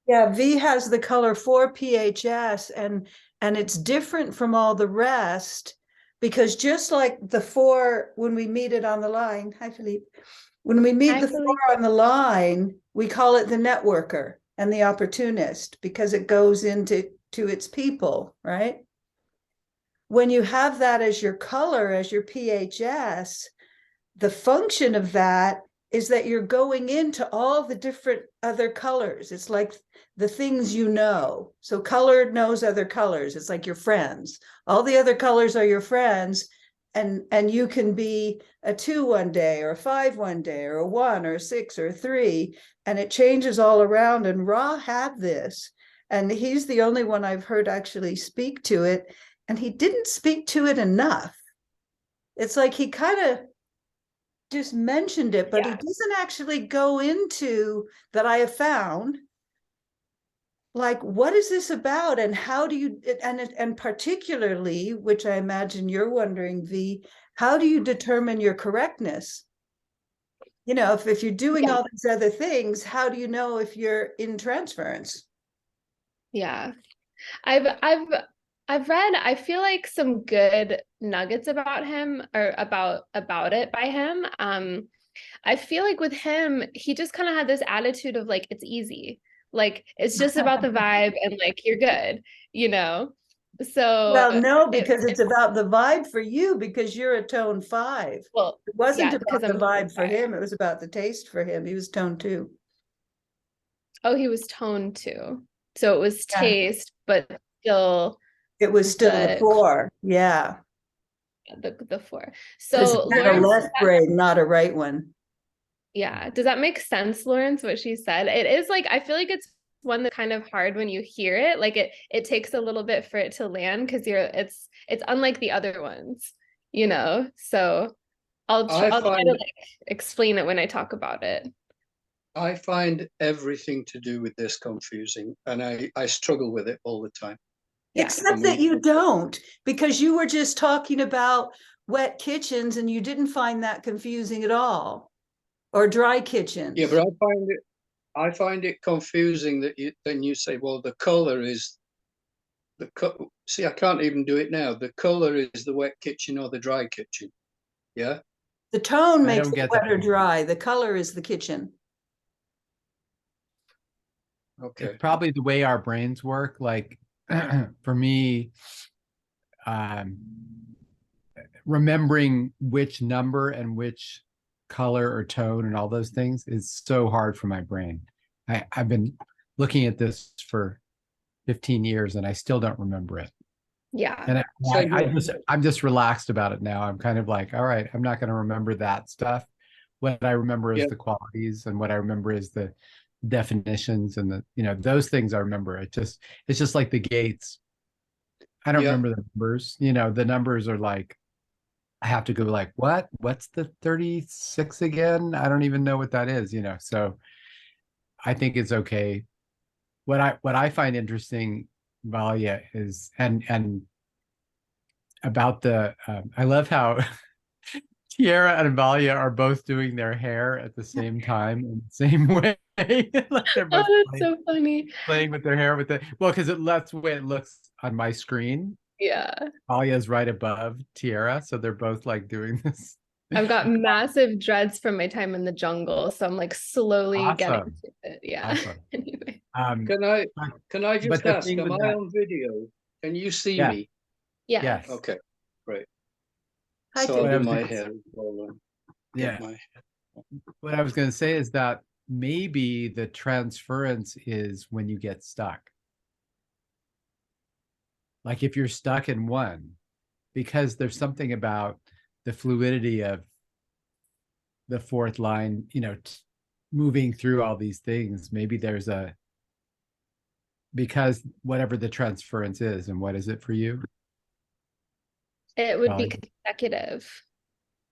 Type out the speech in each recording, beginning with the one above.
Yeah, V has the color for PHS, and it's different from all the rest because just like the four, when we meet it on the line, hi Philippe, when we meet I the four believe. on the line, we call it the networker and the opportunist because it goes into its people, right? When you have that as your color, as your PHS, the function of that is that you're going into all the different other colors. It's like the things you know. So color knows other colors. It's like your friends. All the other colors are your friends. And you can be a 2 one day or a 5 one day or a 1 or a 6 or a 3. And it changes all around. And Ra had this. And he's the only one I've heard actually speak to it. And he didn't speak to it enough. It's like he kind of just mentioned it, but he Yeah. doesn't actually go into that I have found. Like, what is this about, and how do you and particularly, which I imagine you're wondering, V, how do you determine your correctness? You know, if you're doing Yeah. all these other things, how do you know if you're in transference? Yeah. I've I've I've read, I feel like, some good nuggets about him, or about it by him. I feel like with him, he just kind of had this attitude of like it's easy. Like it's just about the vibe and like you're good, you know? So Well, no, because it it's about the vibe for you because you're a tone 5. well, It wasn't yeah, about because the I'm tone vibe for five. him, it was about the taste for him. He was tone 2. Oh, he was tone too. So it was Yeah. taste, but still It was still the the 4. Yeah. the four. Because So he had a Lawrence, left brain, not a right one. yeah, does that make sense, Lawrence, what she said? It is like, I feel like it's one that's kind of hard when you hear it. Like it takes a little bit for it to land because it's unlike the other ones, you know? So I I'll try to find like explain it when I talk about it. I find everything to do with this confusing, and I struggle with it all the time. Yeah. I Except that mean, you don't, because you were just talking about wet kitchens and you didn't find that confusing at all, or dry yeah, but kitchens. I find it confusing that then you say, well, the color is see, I can't even do it now. The color is the wet kitchen or the dry kitchen. Yeah. The tone I makes don't it get wet or that. dry. The color is the kitchen. It's Okay. probably the way our brains work. Like for me, um, remembering which number and which color or tone and all those things is so hard for my brain. I've been looking at this for 15 years and I still don't remember it. Yeah. And Same here. I'm just relaxed about it now. I'm kind of like, all right, I'm not going to remember that stuff. What I remember is Yeah. the qualities, and what I remember is the definitions and the, those things I remember. It's just like the gates. I don't Yeah. remember the numbers. The numbers are like, I have to go like, what? What's the 36 again? I don't even know what that is. So I think it's okay. What I find interesting, Valia, is and about the I love how Tiara and Valia are both doing their hair at the same time in the same way. Like they're Oh, both that's playing, so funny. playing with their hair with the because that's the way it looks on my screen. Yeah. Valia's right above Tiara, so they're both like doing this. I've got massive dreads from my time in the jungle, so I'm like slowly getting Awesome. to it. Yeah. Awesome. Anyway. Um, Can I but, can I but just the ask, thing am with I that, on video? Can you see yeah, me? Yes. yes. Okay, great. Hi, So I'll What I do Tiffany. was my gonna, hair as well. Get yeah, my what I was gonna say is that maybe the transference is when you get stuck. Like if you're stuck in one, because there's something about the fluidity of the fourth line, moving through all these things. Maybe there's because whatever the transference is, and what is it for you? It would be Probably. consecutive,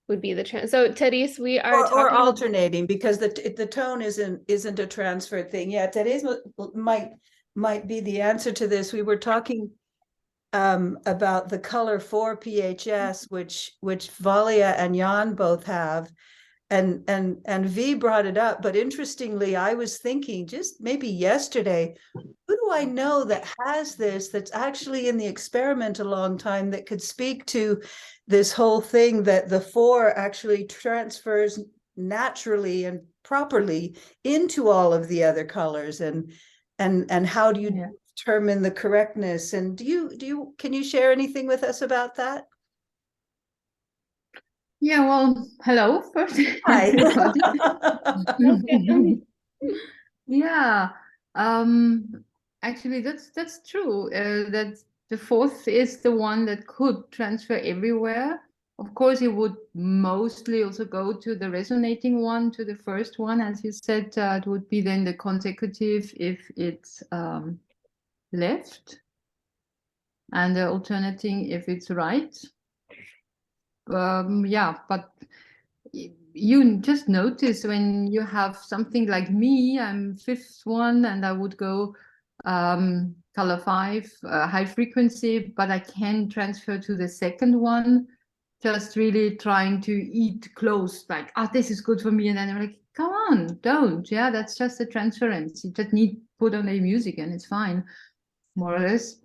would be the trans. So Therese, we are Or talking about. alternating because the tone isn't a transfer thing. Yeah, Therese might be the answer to this. We were talking about the color for PHS, which Valia and Jan both have. and V brought it up, but interestingly, I was thinking just maybe yesterday, who do I know that has this, that's actually in the experiment a long time, that could speak to this whole thing that the 4 actually transfers naturally and properly into all of the other colors, and how do you determine the correctness? And can you share anything with us about that? Yeah, well, hello first. Hi. Yeah, actually, that's true. That the 4th is the one that could transfer everywhere. Of course, it would mostly also go to the resonating one, to the first one, as you said. It would be then the consecutive if it's left, and the alternating if it's right. Yeah, but you just notice when you have something like me, I'm 5th one, and I would go color 5, high frequency, but I can transfer to the 2nd one, just really trying to eat close, like, oh, this is good for me. And then I'm like, come on, don't. Yeah, that's just a transference. You just need put on a music and it's fine, more or less.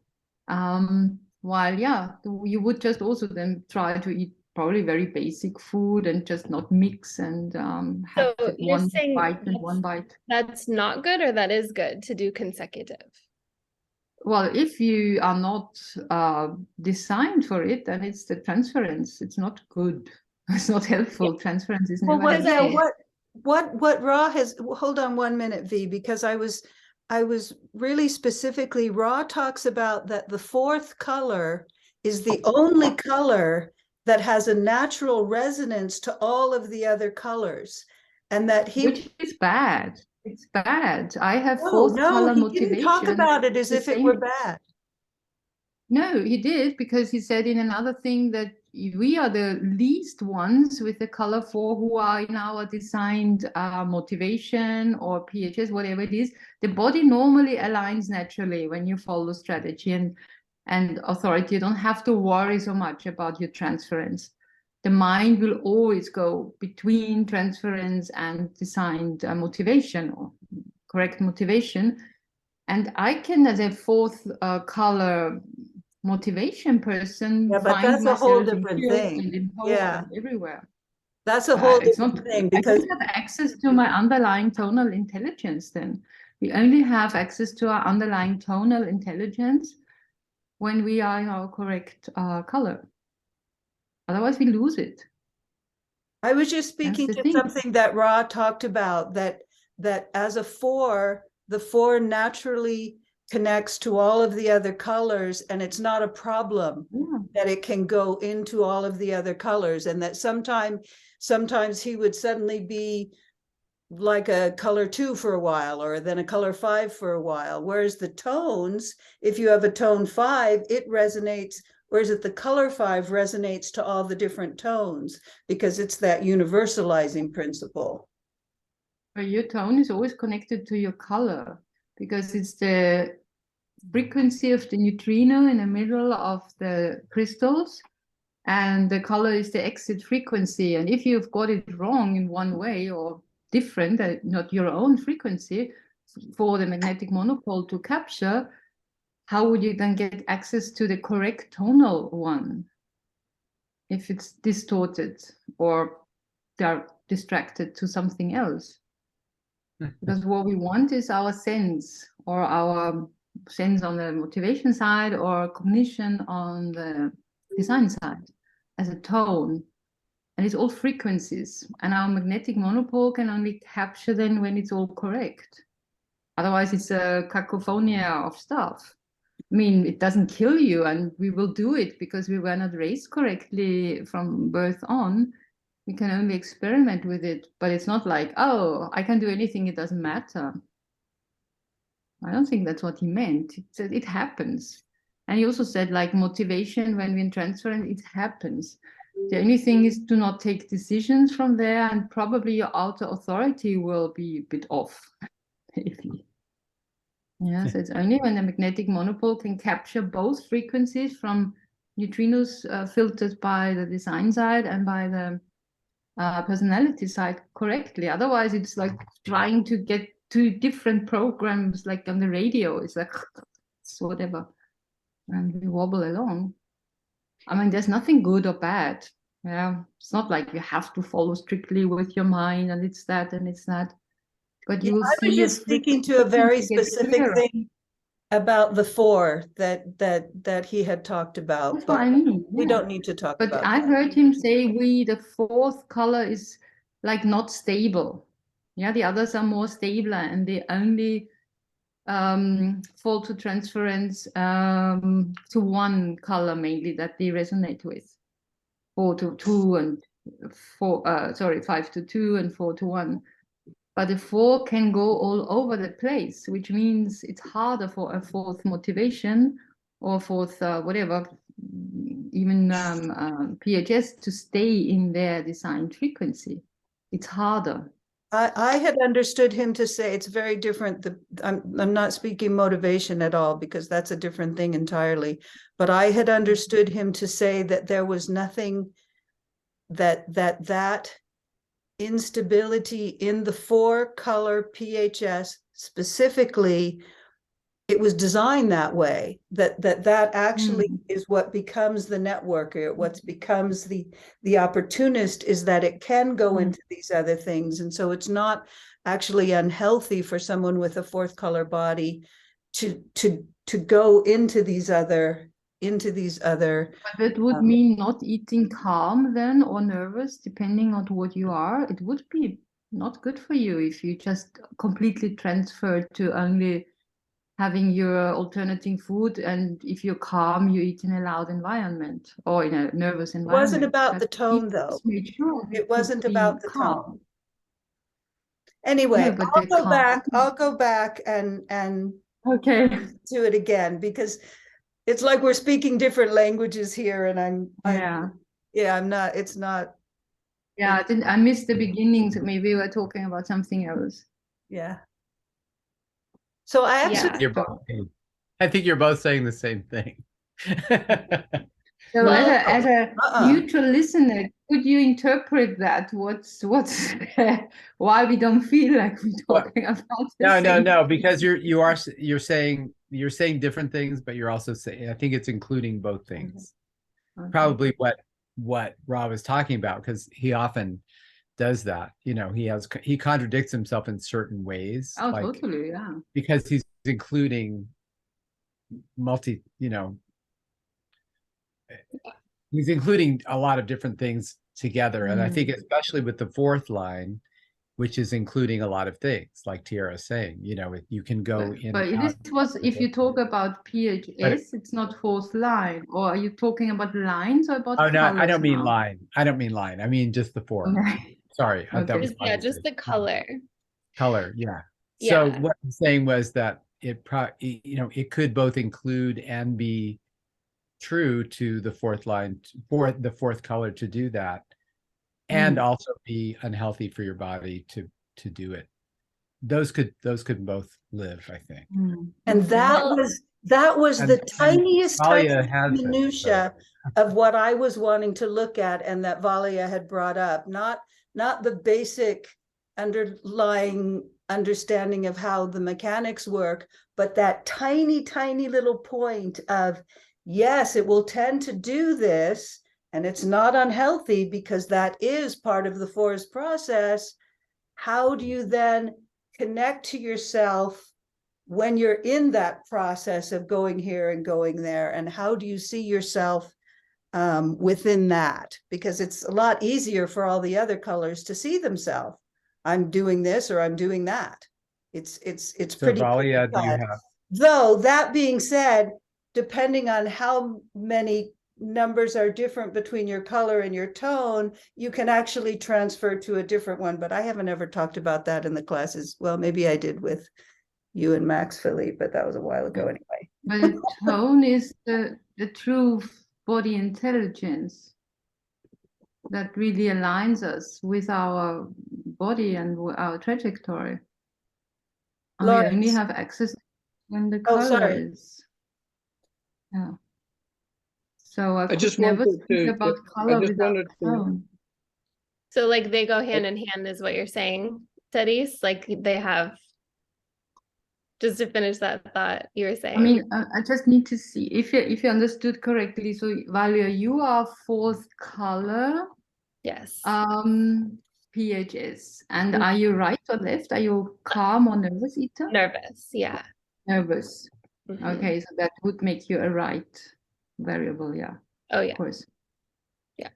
While, yeah, you would just also then try to eat probably very basic food and just not mix and have So you're one saying bite and one bite. that's not good, or that is good to do consecutive? Well, if you are not designed for it, then it's the transference. It's not good. It's not helpful. Transference is Well, never helpful. what Ra has, hold on 1 minute, V, because I was really specifically, Ra talks about that the 4th color is the only color that has a natural resonance to all of the other colors, and that Which is bad. It's bad. I have no, 4th no, color he motivation. didn't talk about it as The if it same- were bad. No, he did, because he said in another thing that we are the least ones with the color 4 who are in our designed motivation or PHS, whatever it is. The body normally aligns naturally when you follow strategy and authority. You don't have to worry so much about your transference. The mind will always go between transference and designed motivation or correct motivation. And I can, as a 4th color motivation person, Yeah, but find that's a whole myself in different church thing. and in hope Yeah. and everywhere. That's a whole It's different not, thing, I because don't have access to my underlying tonal intelligence then. We only have access to our underlying tonal intelligence when we are in our correct color. Otherwise, we lose it. I was just speaking the to thing. something that Ra talked about, that as a 4, the 4 naturally connects to all of the other colors, and it's not a problem Yeah. that it can go into all of the other colors, and that sometimes he would suddenly be like a color 2 for a while, or then a color 5 for a while. Whereas the tones, if you have a tone 5, it resonates, whereas the color 5 resonates to all the different tones, because it's that universalizing principle. But your tone is always connected to your color, because it's the frequency of the neutrino in the middle of the crystals, and the color is the exit frequency. And if you've got it wrong in one way or different, not your own frequency for the magnetic monopole to capture, how would you then get access to the correct tonal one if it's distorted or they're distracted to something else? Because what we want is our sense, or our sense on the motivation side, or cognition on the design side, as a tone. And it's all frequencies. And our magnetic monopole can only capture them when it's all correct. Otherwise, it's a cacophony of stuff. I mean, it doesn't kill you, and we will do it because we were not raised correctly from birth on. We can only experiment with it, but it's not like, oh, I can do anything, it doesn't matter. I don't think that's what he meant. He said it happens. And he also said, like, motivation, when we're in transference, it happens. The only thing is to not take decisions from there, and probably your outer authority will be a bit off. Maybe. Yeah, so it's only when the magnetic monopole can capture both frequencies from neutrinos filtered by the design side and by the personality side correctly. Otherwise, it's like trying to get two different programs like on the radio. It's like it's whatever, and we wobble along. I mean, there's nothing good or bad. Yeah, it's not like you have to follow strictly with your mind and it's that and it's that. But Yeah, you will I was see your just speaking to a very frequency get specific clearer. thing about the four that he had talked about, That's what but I mean. we Yeah. don't need to talk But about I that. heard him say the fourth color is like not stable. Yeah, the others are more stable and they only fall to transference to one color mainly that they resonate with. 4 to 2 and 4, sorry, 5 to 2 and 4 to 1. But the 4 can go all over the place, which means it's harder for a fourth motivation or fourth whatever, even PHS to stay in their designed frequency. It's harder. I had understood him to say it's very different. I'm not speaking motivation at all because that's a different thing entirely. But I had understood him to say that there was nothing that instability in the 4-color PHS specifically, it was designed that way, that actually is what becomes the networker. What becomes the opportunist is that it can go into these other things. And so it's not actually unhealthy for someone with a 4th-color body to go into these other But that would mean not eating calm then or nervous, depending on what you are. It would be not good for you if you just completely transferred to only having your alternating food, and if you're calm, you eat in a loud environment or in a nervous It environment. wasn't about But the tone, he though. made sure It to wasn't be about the calm. tone. Anyway, Yeah, but the calm. I'll go back and Okay. do it again because it's like we're speaking different languages here, and I'm not. It's not. Yeah, I missed the beginnings. Maybe we were talking about something else. Yeah. So I actually. Yeah. I think you're both saying the same thing. So Well, as a neutral listener, could you interpret that? What's why we don't feel like we're talking about the same No, because you're saying different things, but you're also saying, I think it's including both things. Okay. Probably what Rob is talking about, because he often does that. He contradicts himself in certain ways. Oh, totally, yeah. Because he's including he's including a lot of different things together. And I think especially with the 4th line, which is including a lot of things, like Tiara is saying, you can go in. But this was, if you talk about PHS, it's not 4th line. Or are you talking about lines or about colors? No, I don't mean line. I mean just the 4. Okay. Sorry. Okay. Just the color. Color, yeah. So what I'm saying was that it could both include and be true to the 4th line, for the 4th color to do that, and also be unhealthy for your body to do it. Those could both live, I think. And that was the tiniest minutia of what I was wanting to look at, and that Valia had brought up, not the basic underlying understanding of how the mechanics work, but that tiny little point of, yes, it will tend to do this, and it's not unhealthy because that is part of the 4's process. How do you then connect to yourself when you're in that process of going here and going there, and how do you see yourself within that? Because it's a lot easier for all the other colors to see themselves. I'm doing this or I'm doing that. It's So pretty Valia, do you have? Though that being said, depending on how many numbers are different between your color and your tone, you can actually transfer to a different one. But I haven't ever talked about that in the classes. Well, maybe I did with you and Max Philippe, but that was a while ago anyway. But tone is the true body intelligence that really aligns us with our body and our trajectory. And we only have access when the color is. Yeah. So I just never think about color without tone. So like they go hand in hand is what you're saying, Therese? Like they have, just to finish that thought you were saying. I mean, I just need to see if you understood correctly. So Valia, you are fourth color, Yes. PHS. And are you right or left? Are you calm or nervous eater? Nervous, yeah. Nervous. Mhm. Okay, so that would make you a right variable, yeah, Oh of yeah. course. Yeah.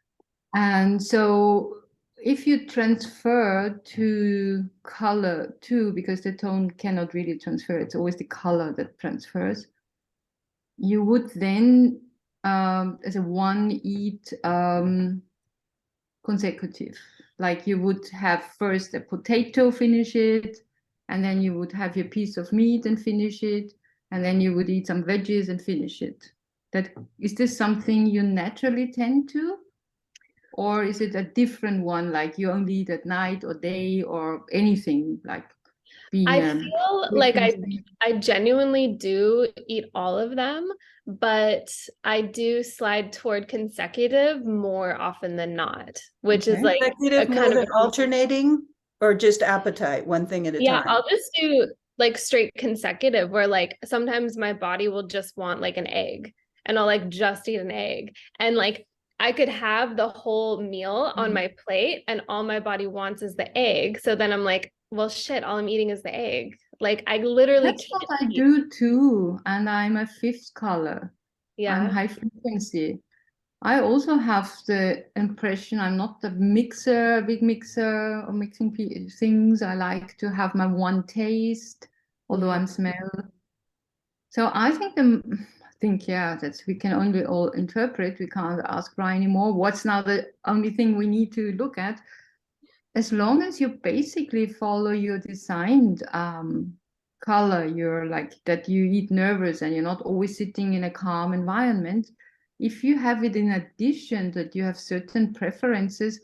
And so if you transfer to color too, because the tone cannot really transfer, it's always the color that transfers, you would then, as a one, eat consecutive. Like you would have first a potato, finish it, and then you would have your piece of meat and finish it, and then you would eat some veggies and finish it. That is this something you naturally tend to? Or is it a different one, like you only eat at night or day or anything, like being I feel like I genuinely do eat all of them, but I do slide toward consecutive more often than not, which is Okay. like a Consecutive more kind of than alternating, or just appetite, one thing at a yeah, time? I'll just do like straight consecutive where like sometimes my body will just want like an egg and I'll like just eat an egg. And like I could have the whole meal on my plate and all my body wants is the egg. So then I'm like, well, shit, all I'm eating is the egg. Like I literally That's what can't I eat. do too, and I'm a fifth color. I'm Yeah. high frequency. I also have the impression I'm not the mixer, big mixer or mixing things. I like to have my one taste, although I'm smell. So I think yeah, that's we can only all interpret. We can't ask Ryan anymore. What's now the only thing we need to look at? As long as you basically follow your designed color, you're like that you eat nervous and you're not always sitting in a calm environment. If you have it in addition that you have certain preferences,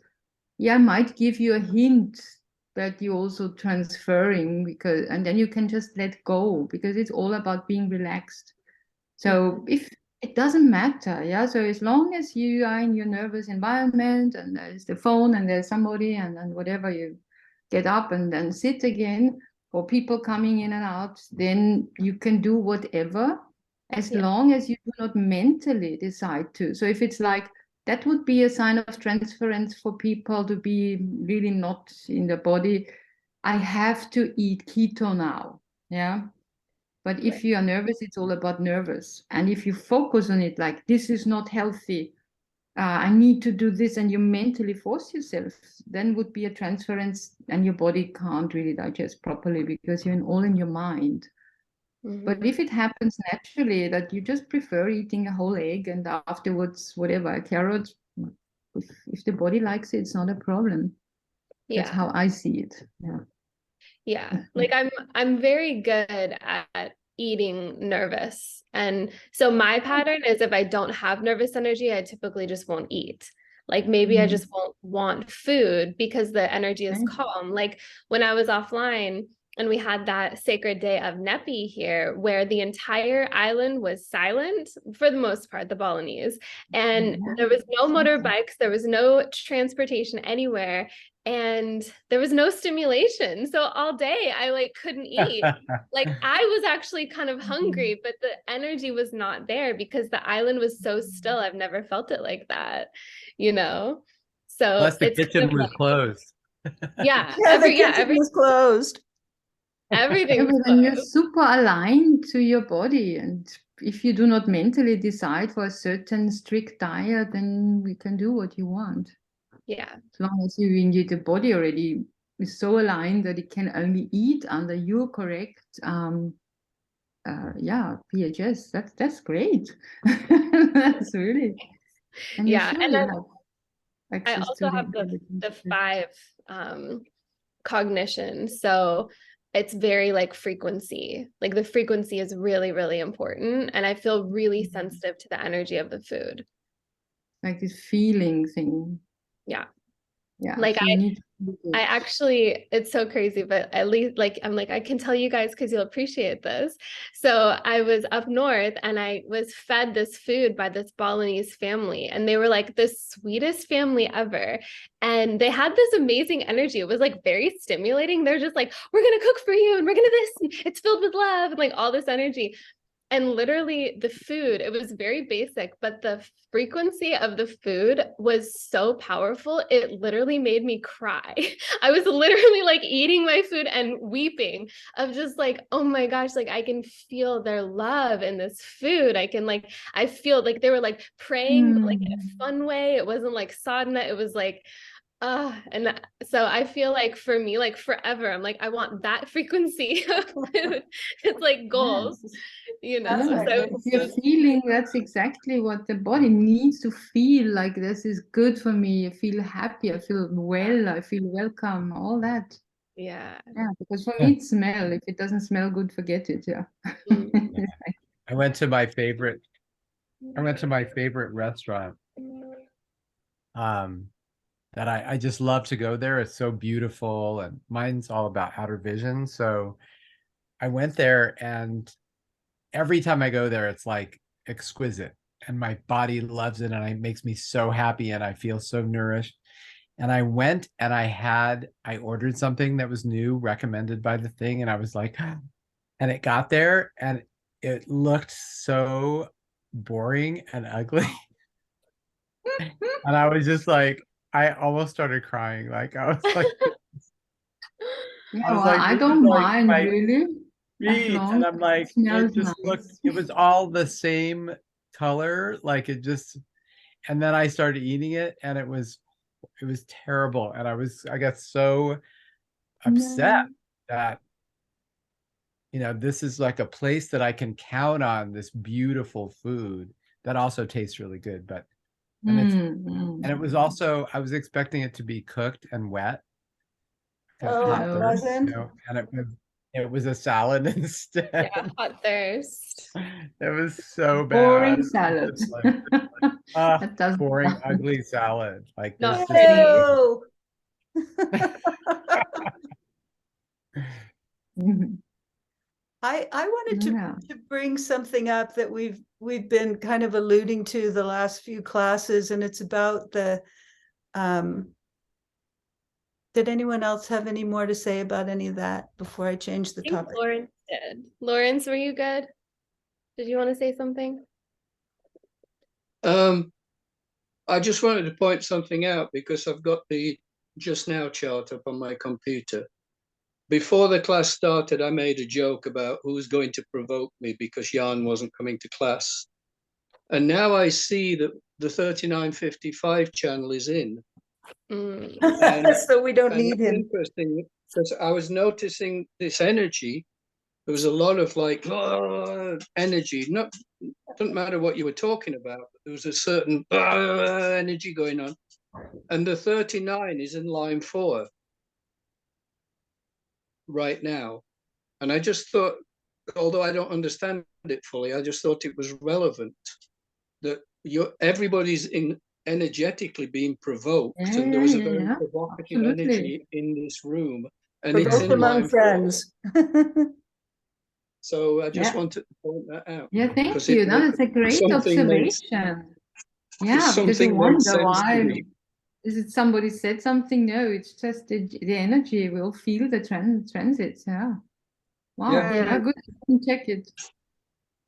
yeah, might give you a hint that you're also transferring because, and then you can just let go because it's all about being relaxed. So if it doesn't matter, yeah. So as long as you are in your nervous environment and there's the phone and there's somebody and then whatever you get up and then sit again, or people coming in and out, then you can do whatever as Yeah. long as you do not mentally decide to. So if it's like that would be a sign of transference for people to be really not in the body. I have to eat keto now. Yeah. But if Right. you are nervous, it's all about nervous. And if you focus on it like this is not healthy, I need to do this, and you mentally force yourself, then would be a transference, and your body can't really digest properly because you're all in your mind. But if it happens naturally that you just prefer eating a whole egg and afterwards whatever, a carrot, if the body likes it, it's not a problem. That's Yeah. how I see it. Yeah. Yeah, like I'm very good at eating nervous. And so my pattern is if I don't have nervous energy, I typically just won't eat. Like maybe I just won't want food because the energy is calm. Like when I was offline and we had that sacred day of Nepi here, where the entire island was silent for the most part, the Balinese, and there was no motorbikes, there was no transportation anywhere, and there was no stimulation. So all day I like couldn't eat. Like I was actually kind of hungry, but the energy was not there because the island was so still. I've never felt it like that, you know? So Plus the it's kind kitchen of was like, closed. yeah, Yeah, the kitchen was closed. everything was When you're closed. super aligned to your body, and if you do not mentally decide for a certain strict diet, then we can do what you want. Yeah. As long as you indeed the body already is so aligned that it can only eat under your correct PHS. That's great. That's really, and you Yeah. sure And you then have I access also to the have the intelligence. five cognition. So it's very like frequency. Like the frequency is really, really important. And I feel really sensitive to the energy of the food. Like this feeling thing. Yeah. Yeah. Like so you need to do I it. actually, it's so crazy, but at least like I'm like, I can tell you guys because you'll appreciate this. So I was up north and I was fed this food by this Balinese family, and they were like the sweetest family ever. And they had this amazing energy. It was like very stimulating. They're just like, we're gonna cook for you and we're gonna this, and it's filled with love, and like all this energy. And literally the food, it was very basic, but the frequency of the food was so powerful. It literally made me cry. I was literally like eating my food and weeping of just like, oh my gosh, like I can feel their love in this food. I can like, I feel like they were like praying, but like in a fun way. It wasn't like sadhana. It was like, and so I feel like for me, like forever, I'm like, I want that frequency of food. It's like goals, Yes. you know. That's Yeah, what So if you're feeling, that's exactly what the body needs to feel, like this is good for me. I feel happy, I feel well, I feel welcome, all that. yeah. Yeah, because for Yeah. me it's smell. If it doesn't smell good, forget it. Yeah. Mm. I went to my favorite restaurant um that I just love to go there. It's so beautiful, and mine's all about outer vision. So I went there, and every time I go there, it's like exquisite, and my body loves it, and it makes me so happy, and I feel so nourished. And I went and I ordered something that was new, recommended by the thing, and I was like, and it got there, and it looked so boring and ugly. And I was just like, I almost started crying. Like I was like, Yeah, I was well, like, I this is don't like mind my really, as feet. And long I'm as it like, it smells just looked, nice. it was all the same color. Like it just, and then I started eating it, and it was terrible. And I got so upset No. that, this is like a place that I can count on this beautiful food that also tastes really good. And it's, and it was also, I was expecting it to be cooked and wet, kind of Oh, hot it No. thirst, wasn't. and it was a salad Yeah, instead. hot thirst. It was so bad. Boring It was salad. just like, That doesn't boring, count. ugly salad. Like Not this just pretty. Ew. I wanted Yeah. to bring something up that we've been kind of alluding to the last few classes, and it's about the did anyone else have any more to say about any of that before I change the I think topic? Lawrence did. Lawrence, were you good? Did you want to say something? I just wanted to point something out because I've got the just now chart up on my computer. Before the class started, I made a joke about who's going to provoke me because Jan wasn't coming to class. And now I see that the 3955 channel is in. And, So we don't and need it's him. interesting because I was noticing this energy. There was a lot of like energy. Doesn't matter what you were talking about. But there was a certain energy going on. And the 39 is in line 4 right now. And I just thought, although I don't understand it fully, I just thought it was relevant that everybody's energetically being provoked, and there was a very Yeah, provocative absolutely. energy in this room, and For it's both in among line 4. friends. So I just Yeah. wanted to point that out. Yeah, thank because you. No, it's a great something observation. Yeah, because you something made wonder sense to why. me. Is it somebody said something? No, it's just the energy. We'll feel the transits. Yeah. Wow. Yeah. Yeah, good. You can check it.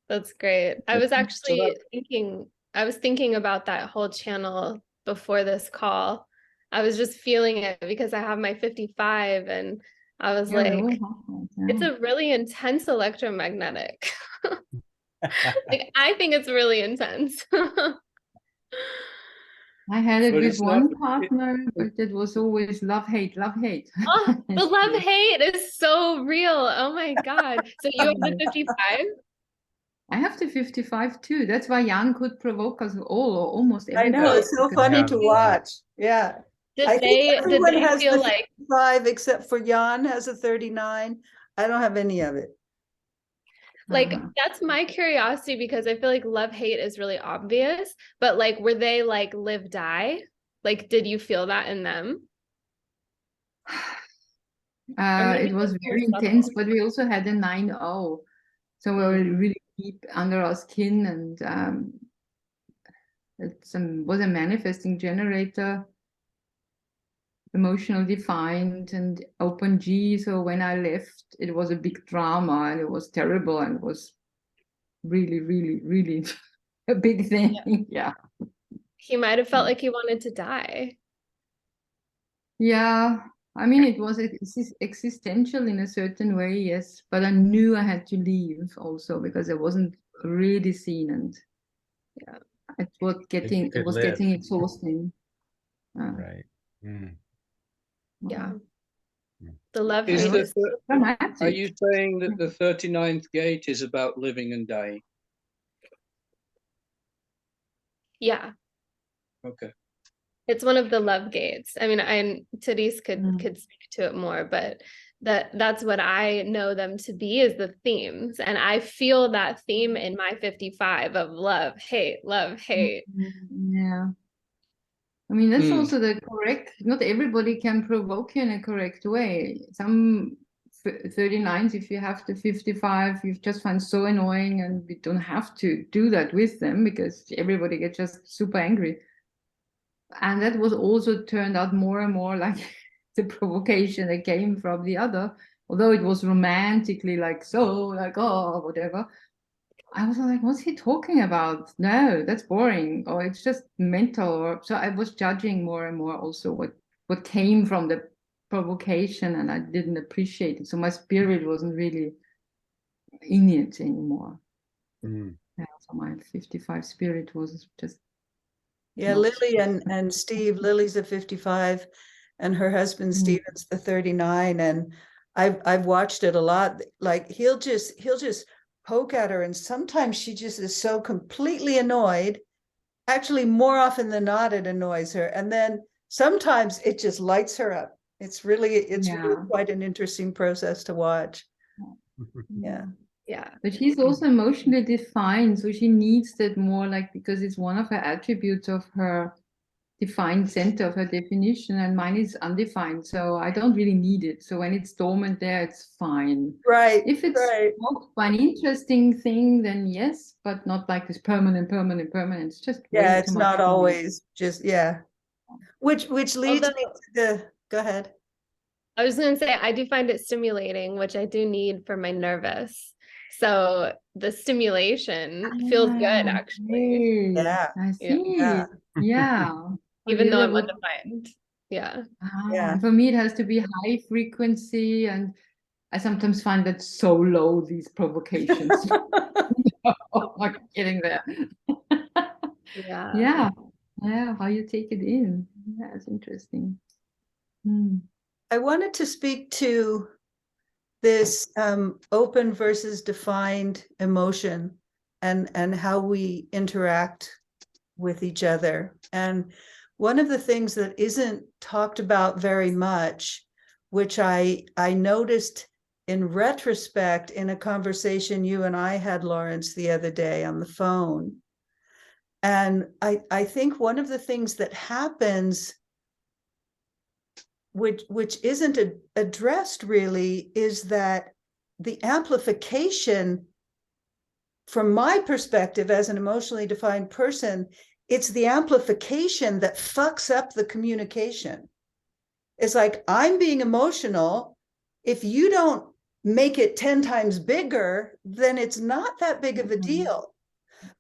That's great. I was So actually thinking about that whole channel before this call. I was just feeling it because I have my 55, and I was Yeah, we all like, have it's that. a really intense electromagnetic. Like, I think it's really intense. I had it But with it's not. one partner, but it was always love, hate, love, hate. Oh, the love hate is so real. Oh my God. So you have the 55? I have the 55 too. That's why Jan could provoke us all, or almost I know, everybody. it's so because- funny Yeah. to watch. Yeah. I Did think they everyone has feel the like 55 except for Jan has a 39. I don't have any of it. Uh-huh. that's my curiosity, because I feel like love hate is really obvious, but like were they like live die? Like did you feel that in them? maybe It was it's more very intense, subtle. but we also had a 9-0. So we were really deep under our skin, and it was a manifesting generator, emotional defined and open G. So when I left, it was a big drama and it was terrible and it was really, really, really a big thing. Yeah. He might have felt like he wanted to die. Yeah. I mean, it was existential in a certain way, yes. But I knew I had to leave also because I wasn't really seen, and Yeah. it was getting live. exhausting. Right. Mm. Yeah. Mm. The love Is hate the is Are you saying that the 39th gate is about living and dying? yeah. Okay. It's one of the love gates. I mean, Therese Mm. could speak to it more, but that's what I know them to be, is the themes. And I feel that theme in my 55 of love, hate, love, hate. Yeah. I mean, that's Mm. also the correct, not everybody can provoke you in a correct way. Some 39s, if you have to 55, you just find so annoying, and we don't have to do that with them because everybody gets just super angry. And that was also turned out more and more like the provocation that came from the other, although it was romantically like, so like, oh, whatever. I was like, what's he talking about? No, that's boring, or it's just mental. Or so I was judging more and more also what came from the provocation, and I didn't appreciate it. So my spirit wasn't really in it anymore. Mm. Yeah, so my 55 spirit was just Yeah, not. Lily and Steve. Lily's a 55 and her husband Mm. Steven's the 39. And I've watched it a lot. Like he'll just poke at her, and sometimes she just is so completely annoyed. Actually, more often than not, it annoys her. And then sometimes it just lights her up. It's really Yeah. quite an interesting process to watch. Yeah. Yeah. But she's also emotionally defined, so she needs that more, like, because it's one of her attributes of her defined center of her definition, and mine is undefined, so I don't really need it. So when it's dormant there, it's fine. Right. If it's right. provoked by an interesting thing, then yes, but not like this permanent. It's just Yeah, way it's too much not for me. always just Which leads me to the go ahead. I was going to say, I do find it stimulating, which I do need for my nervous. So the stimulation feels good, actually. Hey, Yeah. I Yeah. see. Yeah. Yeah. For Even you, though that I'm would undefined. Yeah. Yeah. for me, it has to be high frequency, and I sometimes find that so low, these provocations. I'm not getting there. Yeah. Yeah. Yeah. How you take it in. Yeah, it's interesting. Hmm. I wanted to speak to this open versus defined emotion and how we interact with each other. And one of the things that isn't talked about very much, which I noticed in retrospect in a conversation you and I had, Lawrence, the other day on the phone. And I think one of the things that happens, which isn't addressed really, is that the amplification, from my perspective as an emotionally defined person, it's the amplification that fucks up the communication. It's like, I'm being emotional. If you don't make it 10 times bigger, then it's not that big of a deal.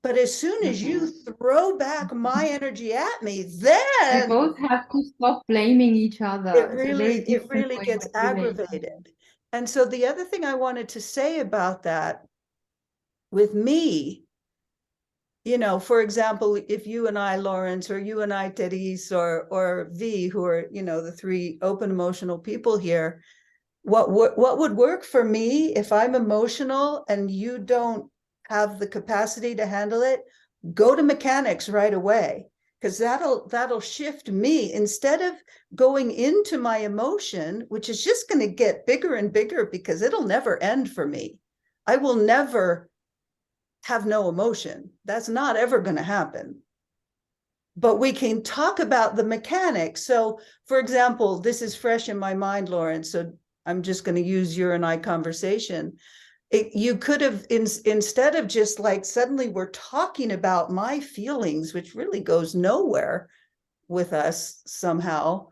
But as soon as you throw back my energy at me, We then both have to stop blaming each other. It's a very it different really way gets of relating. aggravated. And so the other thing I wanted to say about that with me, for example, if you and I, Lawrence, or you and I, Therese, or V, who are, the three open emotional people here, what would work for me if I'm emotional and you don't have the capacity to handle it? Go to mechanics right away, because that'll shift me. Instead of going into my emotion, which is just going to get bigger and bigger because it'll never end for me. I will never have no emotion. That's not ever going to happen. but we can talk about the mechanics. So, for example, this is fresh in my mind, Lawrence, so I'm just going to use your and I conversation. You could have, instead of just like suddenly we're talking about my feelings, which really goes nowhere with us somehow.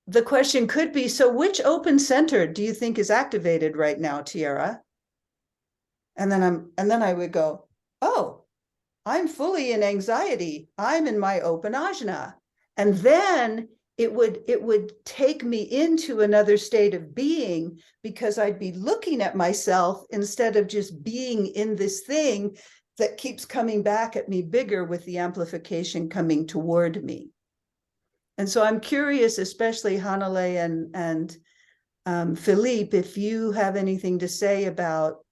The question could be, so which open center do you think is activated right now, Tiara? And then I would go, oh, I'm fully in anxiety. I'm in my open ajna. And then it would take me into another state of being, because I'd be looking at myself instead of just being in this thing that keeps coming back at me bigger with the amplification coming toward me. And so I'm curious, especially Hanale and Philippe, if you have anything to say about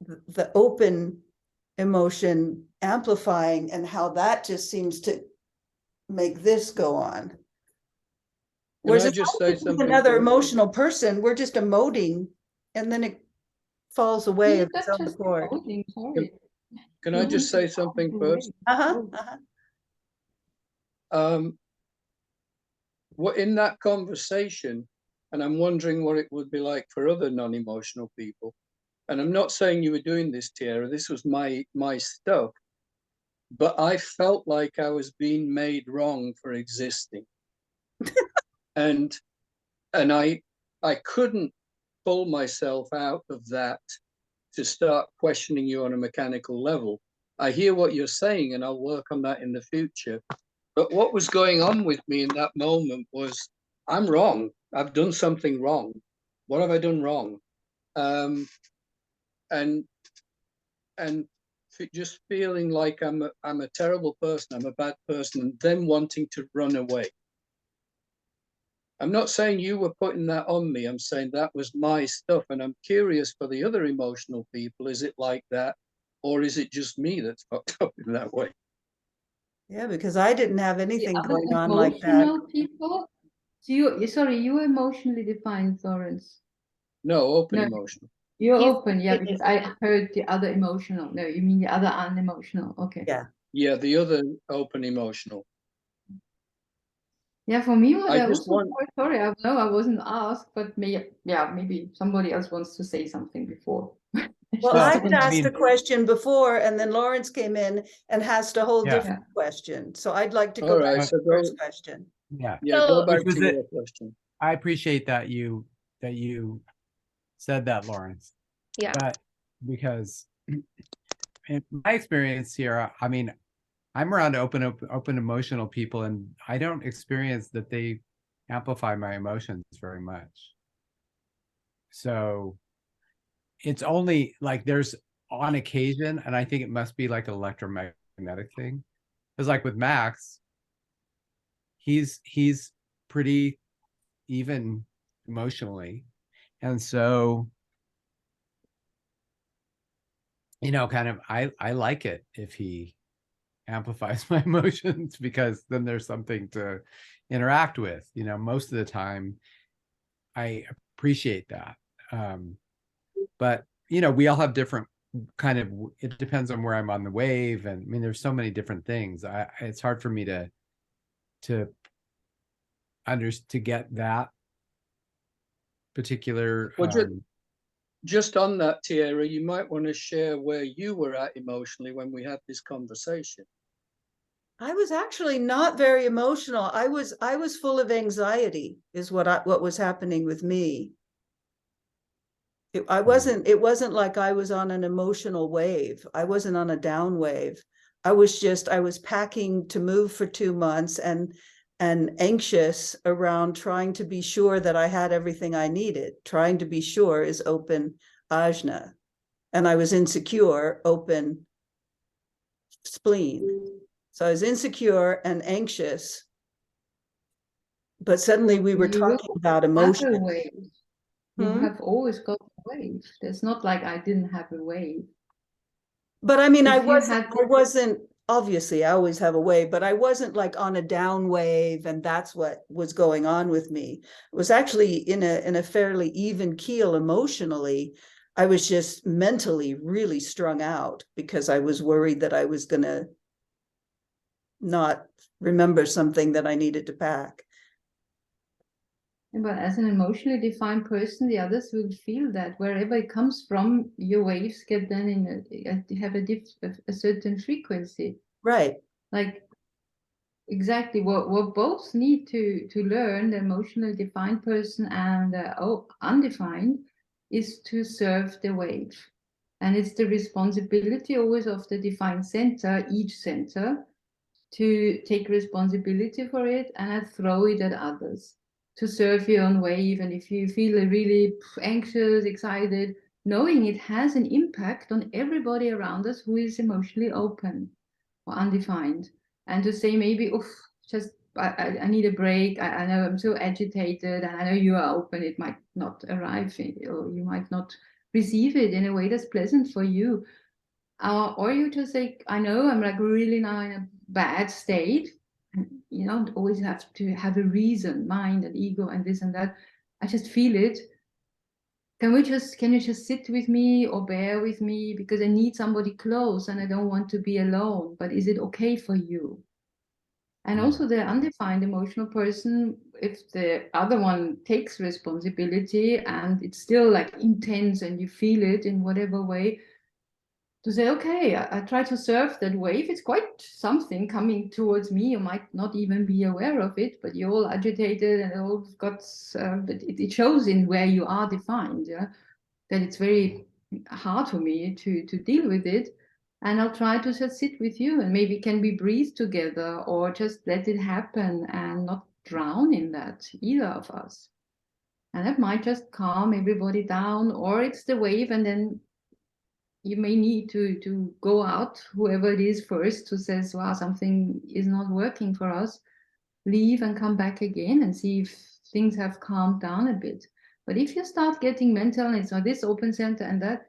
the open emotion amplifying and how that just seems to make this go on. Whereas I just say something? another emotional person, we're just emoting and then it falls away of its own accord. Sorry. Can I just say something first? What in that conversation, and I'm wondering what it would be like for other non-emotional people. And I'm not saying you were doing this, Tiara. This was my stuff. But I felt like I was being made wrong for existing. and I couldn't pull myself out of that to start questioning you on a mechanical level. I hear what you're saying, and I'll work on that in the future. But what was going on with me in that moment was, I'm wrong. I've done something wrong. What have I done wrong? And just feeling like I'm a terrible person, I'm a bad person, and then wanting to run away. I'm not saying you were putting that on me. I'm saying that was my stuff. And I'm curious for the other emotional people, is it like that? Or is it just me that's fucked up in that way? Yeah, because I didn't have anything going on like that. Emotional people? So you emotionally defined, Lawrence. No, open emotional. You're open, yeah, because I heard the other emotional. No, you mean the other unemotional. Okay. Yeah. Yeah, the other open emotional. Yeah, for me, I just want. Sorry, I know I wasn't asked, but maybe somebody else wants to say something before. Well, I had asked a question before, and then Lawrence came in and asked a whole different question. So I'd like to go back to the first question. Yeah. Yeah, go back to your question. I appreciate that you said that, Lawrence. Yeah. But because in my experience here, I mean, I'm around open emotional people, and I don't experience that they amplify my emotions very much. So it's only like there's on occasion, and I think it must be like an electromagnetic thing. Because like with Max, he's pretty even emotionally. And so, kind of I like it if he amplifies my emotions, because then there's something to interact with. Most of the time I appreciate that. But we all have different kind of, it depends on where I'm on the wave, and I mean there's so many different things. It's hard for me to get that particular. Well, just on that, Tiara, you might want to share where you were at emotionally when we had this conversation. I was actually not very emotional. I was full of anxiety, is what was happening with me. It wasn't like I was on an emotional wave. I wasn't on a down wave. I was packing to move for 2 months and anxious around trying to be sure that I had everything I needed. Trying to be sure is open ajna. And I was insecure, open spleen. So I was insecure and anxious. But suddenly we were talking about emotion. You have always got a wave. It's not like I didn't have a wave. But I mean, I wasn't, obviously I always have a wave, but I wasn't like on a down wave, and that's what was going on with me. It was actually in a fairly even keel emotionally. I was just mentally really strung out because I was worried that I was gonna not remember something that I needed to pack. But as an emotionally defined person, the others will feel that wherever it comes from, your waves get then have a certain frequency. Right. Like exactly what both need to learn, the emotionally defined person and the undefined, is to serve the wave. And it's the responsibility always of the defined center, each center, to take responsibility for it and throw it at others to serve your own wave. And if you feel really anxious, excited, knowing it has an impact on everybody around us who is emotionally open or undefined, and to say maybe, oof, just I need a break. I know I'm so agitated, and I know you are open. It might not arrive, or you might not receive it in a way that's pleasant for you. Or you just say, I know I'm like really now in a bad state. And you don't always have to have a reason, mind and ego and this and that. I just feel it. Can you just sit with me or bear with me, because I need somebody close and I don't want to be alone, but is it okay for you? And also the undefined emotional person, if the other one takes responsibility and it's still like intense and you feel it in whatever way, to say, okay, I try to surf that wave. It's quite something coming towards me. You might not even be aware of it, but you're all agitated and all got, but it shows in where you are defined, yeah, that it's very hard for me to deal with it. And I'll try to just sit with you, and maybe can we breathe together or just let it happen and not drown in that, either of us. And that might just calm everybody down, or it's the wave, and then you may need to go out, whoever it is first, who says, wow, something is not working for us, leave and come back again and see if things have calmed down a bit. But if you start getting mental, and it's this open center and that,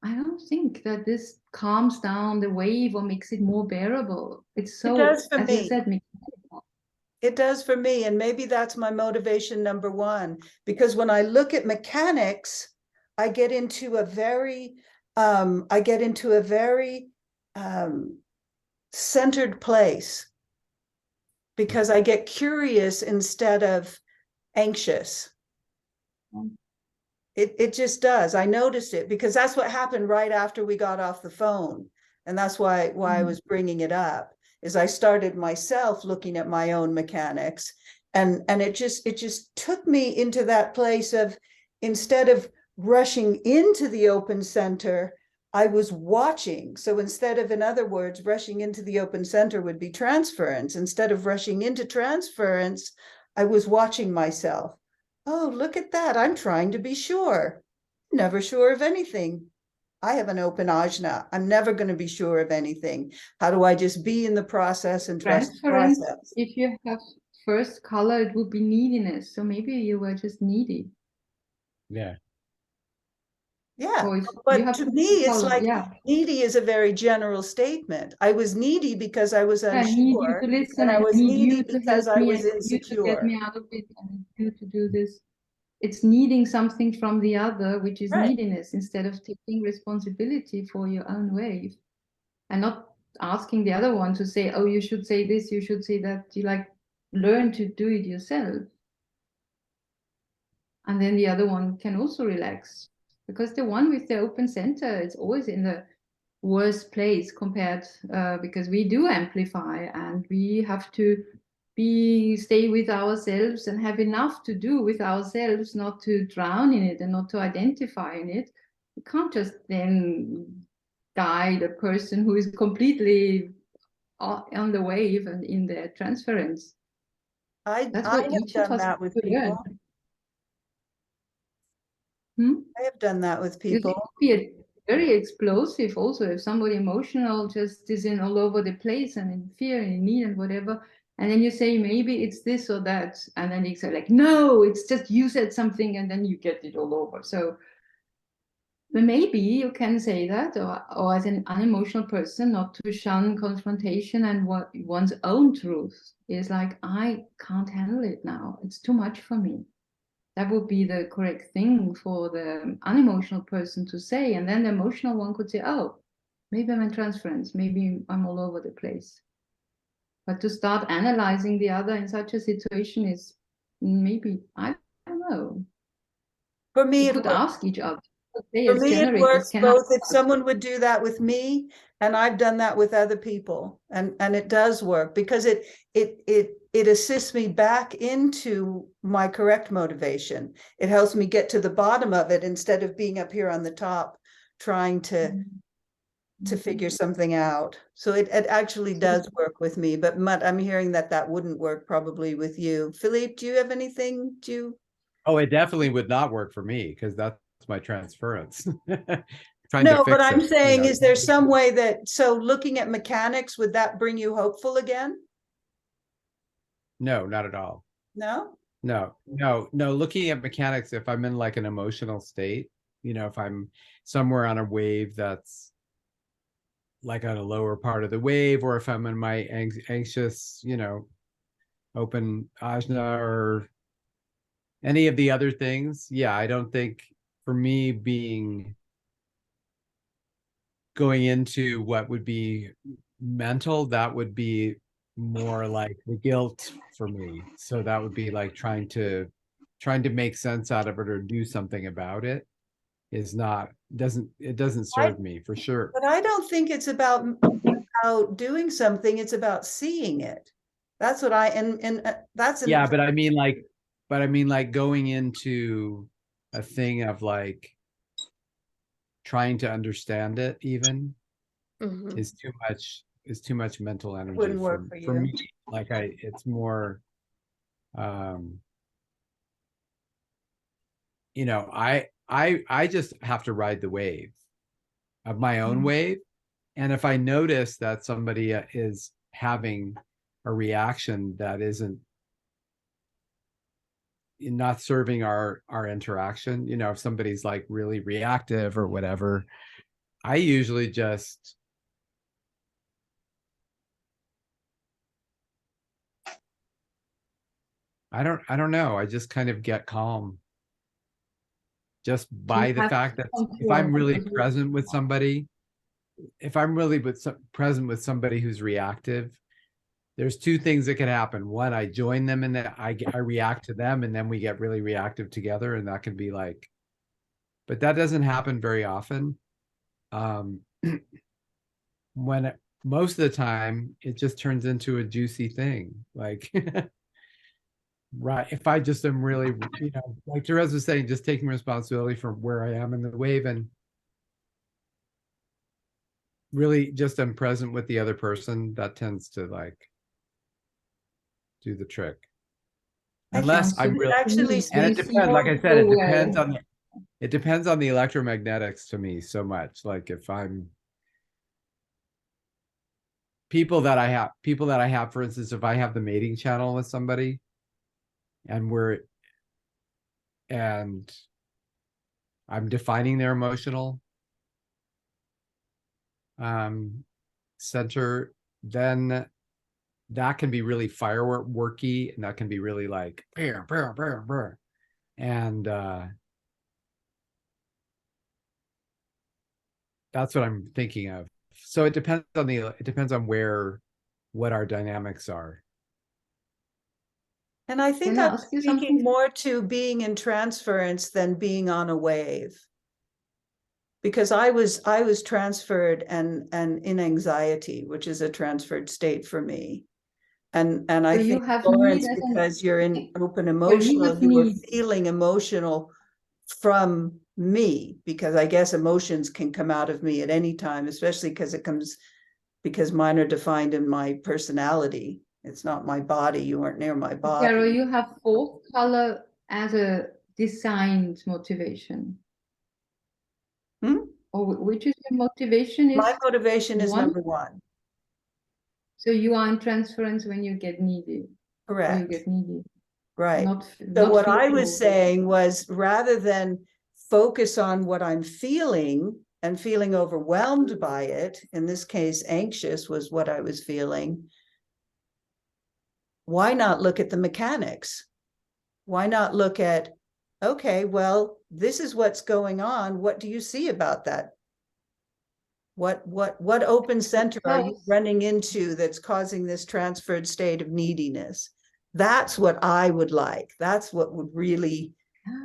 I don't think that this calms down the wave or makes it more bearable. It's It so, does for as you me. said, It does for me. And maybe that's my motivation number one, because when I look at mechanics, I get into a very, centered place, because I get curious instead of anxious. It just does. I noticed it because that's what happened right after we got off the phone. And that's why I was bringing it up, is I started myself looking at my own mechanics, and it just took me into that place of, instead of rushing into the open center, I was watching. So instead of, in other words, rushing into the open center would be transference. Instead of rushing into transference, I was watching myself. Oh, look at that. I'm trying to be sure. Never sure of anything. I have an open ajna. I'm never going to be sure of anything. How do I just be in the process and trust the transference. process? If you have first color, it would be neediness. So maybe you were just needy. Yeah. Yeah. Or you But have to me, it's color, like yeah. needy is a very general statement. I was needy because I was I need you unsure, to listen. and I I was need needy you to because help I me. I was need you to get insecure. me out of it. I need you to do this. It's needing something from the other, which is Right. neediness, instead of taking responsibility for your own wave and not asking the other one to say, oh, you should say this, you should say that. You like learn to do it yourself. And then the other one can also relax, because the one with the open center is always in the worst place compared, because we do amplify and we have to stay with ourselves and have enough to do with ourselves, not to drown in it and not to identify in it. You can't just then guide a person who is completely on the wave and in the transference. That's I what have each of done us that have with to learn. people. I have done that with Because it people. could be very explosive also, if somebody emotional just is in all over the place and in fear and in need and whatever, and then you say maybe it's this or that, and then they say like, no, it's just you said something, and then you get it all over. So but maybe you can say that, or as an unemotional person, not to shun confrontation, and what one's own truth is like, I can't handle it now, it's too much for me. That would be the correct thing for the unemotional person to say. And then the emotional one could say, oh, maybe I'm in transference. Maybe I'm all over the place. But to start analyzing the other in such a situation is maybe, I don't know. For me, We it could works. ask each other. They For as me, it generators, works can both if someone would do that with me, and I've done that with other people, and it does work because it assists me back into my correct motivation. It helps me get to the bottom of it instead of being up here on the top trying to figure something out. So it actually does work with me, but Mutt, I'm hearing that wouldn't work probably with you. Philippe, do you have anything Oh, it definitely would not work for me because that's my transference. Trying to No, but fix I'm it, saying, is there some way that, so looking at mechanics, would that bring you hopeful again? No, not at all. No? No. Looking at mechanics, if I'm in like an emotional state, if I'm somewhere on a wave that's like on a lower part of the wave, or if I'm in my anxious, open ajna or any of the other things, yeah, I don't think for me going into what would be mental, that would be more like the guilt for me. So that would be like trying to make sense out of it or do something about it doesn't serve me for sure. But I don't think it's about doing something, it's about seeing it. That's what that's an Yeah, but I mean like going into a thing of like trying to understand it even Mhm. is too much mental energy wouldn't work for for you. me. Like it's more I just have to ride the wave of my own wave. And if I notice that somebody is having a reaction that isn't not serving our interaction, if somebody's like really reactive or whatever, I usually just I don't know, I just kind of get calm just So you by the have fact that if control I'm really of it. present with somebody, if I'm really present with somebody who's reactive, there's two things that can happen. One, I join them and then I react to them, and then we get really reactive together, and that can be like, but that doesn't happen very often. Um, most of the time, it just turns into a juicy thing. Like, right, if I just am really, like Therese was saying, just taking responsibility for where I am in the wave and really just am present with the other person, that tends to like do the trick. I think Unless Sounds I'm super it really, to me. actually So and you it see depends, like I said, so it depends on the electromagnetics to me so much. Like if I'm people that I have, for instance, if I have the mating channel with somebody and and I'm defining their emotional center, then that can be really fireworky, and that can be really like brr, brr, brr, brr. And that's what I'm thinking of. So it depends on what our dynamics are. And I think Can I I'm ask you speaking something? more to being in transference than being on a wave. Because I was transferred and in anxiety, which is a transferred state for me. And I So you think, have need Lawrence, as because you're in open so you emotional, have you were need. feeling emotional from me, because I guess emotions can come out of me at any time, especially because mine are defined in my personality. It's not my body. You weren't near my Carol, body. you have fourth color as a designed motivation. Or which is your motivation My is motivation is one? number one. So you are in transference when you get needy. Or you Correct. get needy. Right. Not So what I feeling was saying was, rather than focus on what I'm feeling and feeling overwhelmed by it, in this case, anxious was what I was feeling, why not look at the mechanics? Why not look at, okay, well, this is what's going on. What do you see about that? What open center are you Because- running into that's causing this transferred state of neediness? That's what I would like. That's what would really,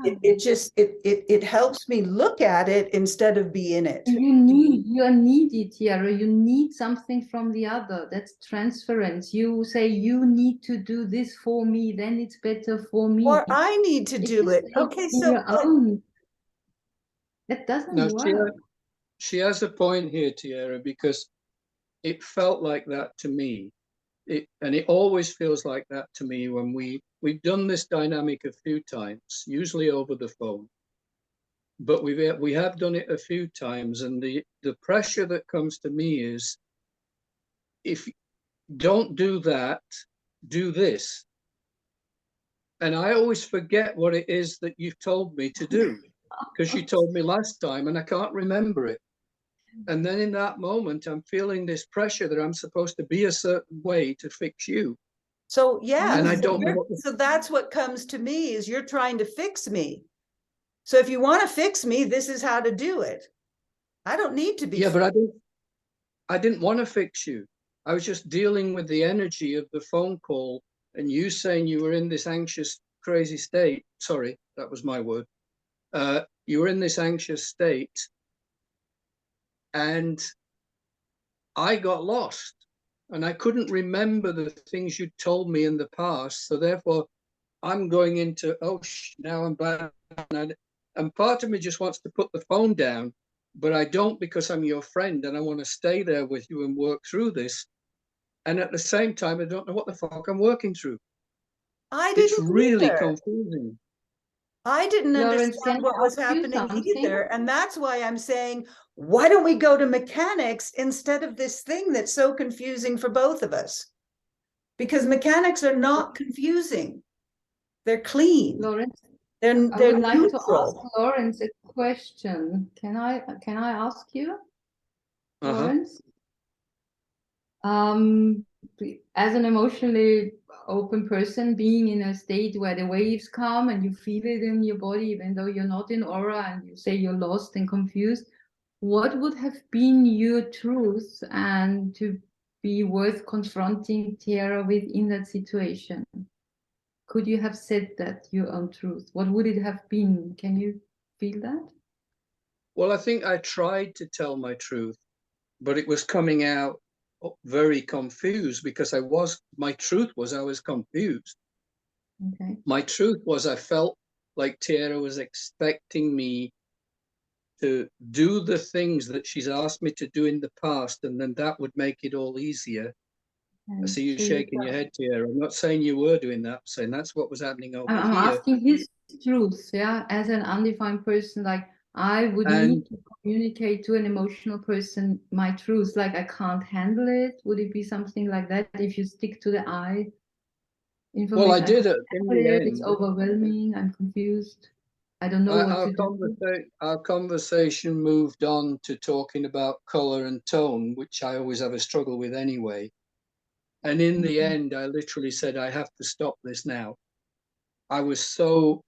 Yeah. it helps me look at it instead of be in it. You are needed here. You need something from the other. That's transference. You say you need to do this for me, then it's better for me. Or I need to If do you it. stay Okay, in so your own, that doesn't No, work. she has a point here, Tierra, because it felt like that to me. And it always feels like that to me when we've done this dynamic a few times, usually over the phone. But we have done it a few times, and the pressure that comes to me is, if don't do that, do this. And I always forget what it is that you've told me to do, because you told me last time and I can't remember it. And then in that moment, I'm feeling this pressure that I'm supposed to be a certain way to fix you. so yeah, And I so don't know you're- what the- so that's what comes to me is you're trying to fix me. So if you want to fix me, this is how to do it. I don't need to be. Yeah, but I didn't want to fix you. I was just dealing with the energy of the phone call and you saying you were in this anxious, crazy state. Sorry, that was my word. You were in this anxious state and I got lost and I couldn't remember the things you told me in the past. So therefore, I'm going into, now I'm bad. And part of me just wants to put the phone down, but I don't, because I'm your friend and I want to stay there with you and work through this. And at the same time, I don't know what the fuck I'm working through. I It's didn't really either. confusing. I didn't Lawrence, can understand I what was ask you happening something? either. And that's why I'm saying, why don't we go to mechanics instead of this thing that's so confusing for both of us? Because mechanics are not confusing. They're clean. Lawrence, They're I they're would like to ask neutral. Lawrence a question. Can I ask you, Lawrence? As an emotionally open person, being in a state where the waves come and you feel it in your body, even though you're not in aura and you say you're lost and confused, what would have been your truth and to be worth confronting Tierra with in that situation? Could you have said that your own truth? What would it have been? Can you feel that? Well, I think I tried to tell my truth, but it was coming out very confused because my truth was I was confused. Okay. My truth was I felt like Tierra was expecting me to do the things that she's asked me to do in the past, and then that would make it all easier. I And see you so shaking your head, Tierra. I'm not saying you were doing that. I'm saying that's what was happening over I'm here. asking his truth, yeah, as an undefined person, like I would And need to communicate to an emotional person my truth, like I can't handle it. Would it be something like that if you stick to the I information? well, I did can't it in handle the it, it's end. overwhelming, I'm confused. I don't know what to do. Our conversation moved on to talking about color and tone, which I always have a struggle with anyway. And in the end, I literally said, I have to stop this now. I was so,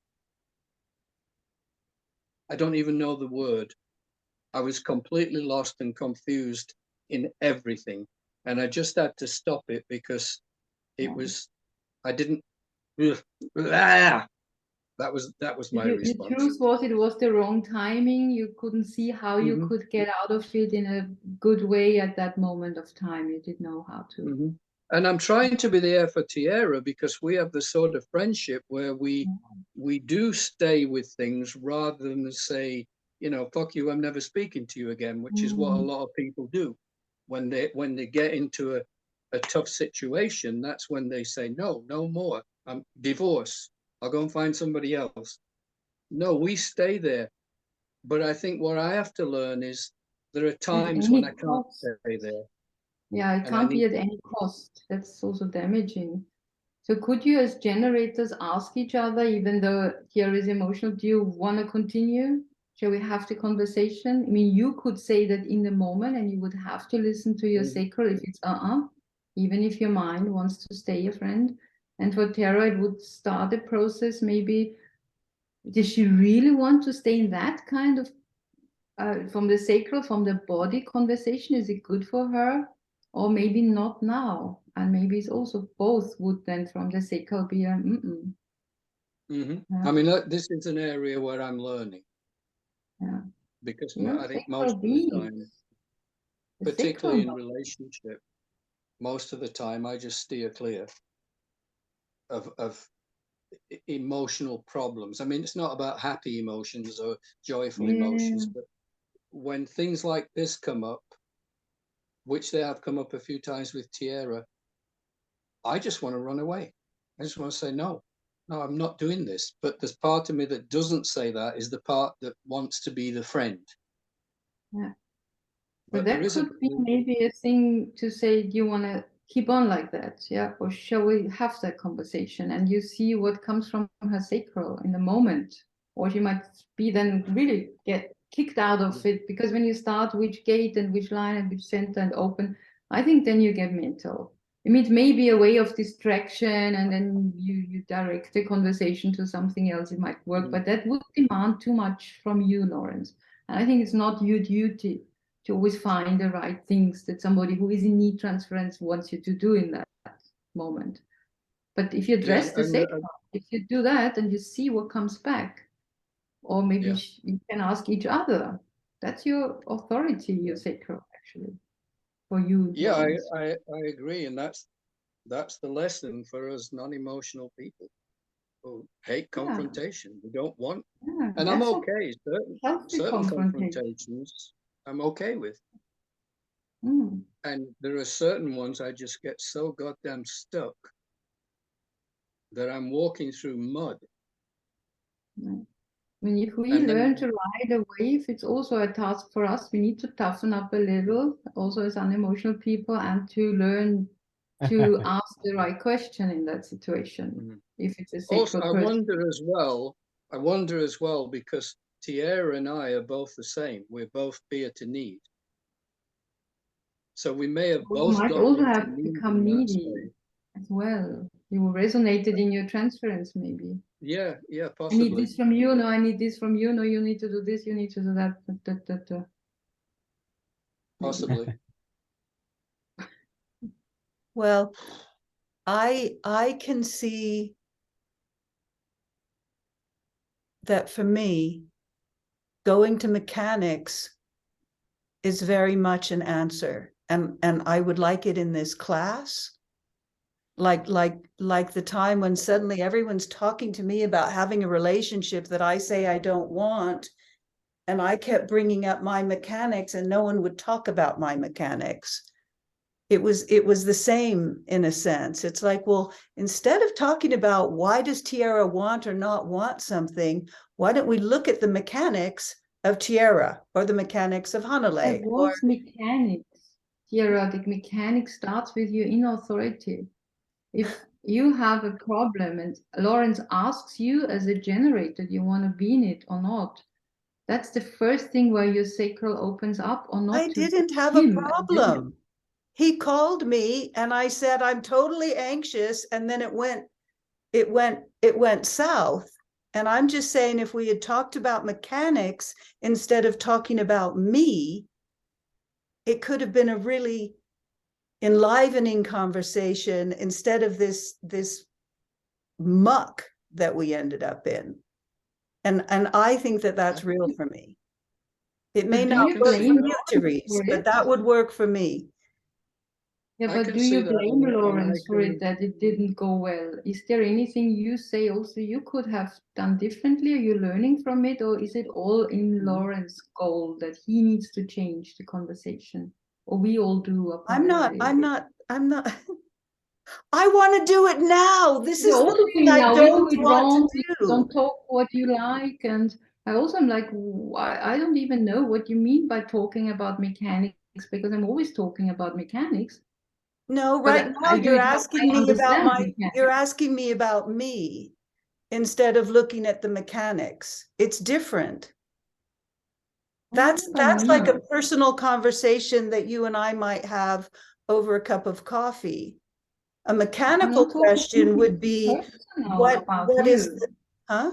I don't even know the word. I was completely lost and confused in everything. And I just had to stop it because it was, I didn't, that was my Your response. truth was it was the wrong timing. You couldn't see how you could get out of it in a good way at that moment of time. You didn't know how to. And I'm trying to be there for Tierra because we have the sort of friendship where we do stay with things rather than say, you know, fuck you, I'm never speaking to you again, which is what a lot of people do when they get into a tough situation. That's when they say, no more. I'm divorce. I'll go and find somebody else. No, we stay there. But I think what I have to learn is there are times when I can't stay there. Yeah, it can't be at any cost. That's also damaging. So could you as generators ask each other, even though here is emotional, do you want to continue? Shall we have the conversation? I mean, you could say that in the moment and you would have to listen to your sacral if it's even if your mind wants to stay your friend. And for Tara, it would start a process. Maybe, does she really want to stay in that kind of from the sacral, from the body conversation? Is it good for her? Or maybe not now? And maybe it's also both would then from the sacral be a mm-mm. I mean, this is an area where I'm learning. Yeah. Because Yeah, I think sacral most of the beings. time, The particularly in sacral relationship, most of the time I just steer clear of emotional problems. I mean, it's not about happy emotions or joyful emotions, but when things like this come up, which they have come up a few times with Tierra, I just want to run away. I just want to say, no, I'm not doing this. But there's part of me that doesn't say that, is the part that wants to be the friend. Yeah. But But there that is a, could be maybe a thing to say, do you want to keep on like that? Yeah. Or shall we have that conversation and you see what comes from her sacral in the moment? Or she might be then really get kicked out of it, because when you start which gate and which line and which center and open, I think then you get mental. I mean, it may be a way of distraction, and then you direct the conversation to something else. It might work, but that would demand too much from you, Lawrence. And I think it's not your duty to always find the right things that somebody who is in need transference wants you to do in that moment. But if you address the sacral, if you do that and you see what comes back, or maybe you can ask each other. That's your authority, your sacral, actually, for you. Yeah, Lawrence. I agree, and that's the lesson for us non-emotional people who hate confrontation. We don't want, and I'm okay. Certain confrontations I'm okay with, and there are certain ones I just get so goddamn stuck that I'm walking through mud. I mean, if we learn to ride a wave, it's also a task for us. We need to toughen up a little, also as unemotional people, and to learn to ask the right question in that situation. If it's a sacred Also, person. I wonder as well, because Tierra and I are both the same. We're both beer to need. So we may have both might got also into have become needy as well. You resonated in your transference, maybe. Yeah, possibly. I need this from you. No, I need this from you. No, you need to do this. You need to do that. Possibly. Well, I can see that for me, going to mechanics is very much an answer, and I would like it in this class. Like the time when suddenly everyone's talking to me about having a relationship that I say I don't want, and I kept bringing up my mechanics and no one would talk about my mechanics. It was the same in a sense. It's like, well, instead of talking about why does Tierra want or not want something, why don't we look at the mechanics of Tierra or the mechanics of Hanalei? What's mechanics? Tierra, the mechanics starts with your inner authority. If you have a problem and Lawrence asks you as a generator, do you want to be in it or not? That's the first thing where your sacral opens up or not. I didn't have a problem. He called me and I said, I'm totally anxious. And then it went south. And I'm just saying, if we had talked about mechanics instead of talking about me, it could have been a really enlivening conversation instead of this muck that we ended up in. And I think that that's real for me. It may not work for you, Therese, but that would work for me. Yeah, but do you blame Lawrence for it that it didn't go well? Is there anything you say also you could have done differently? Are you learning from it, or is it all in Lawrence's goal that he needs to change the conversation? Or we all do apparently. I'm not. I want to do it now. This is the thing I don't want to do. Don't talk what you like. And I also am like, I don't even know what you mean by talking about mechanics, because I'm always talking about mechanics. No, right now you're asking me about me instead of looking at the mechanics. It's different. That's like a personal conversation that you and I might have over a cup of coffee. A mechanical question would be, what is the, huh?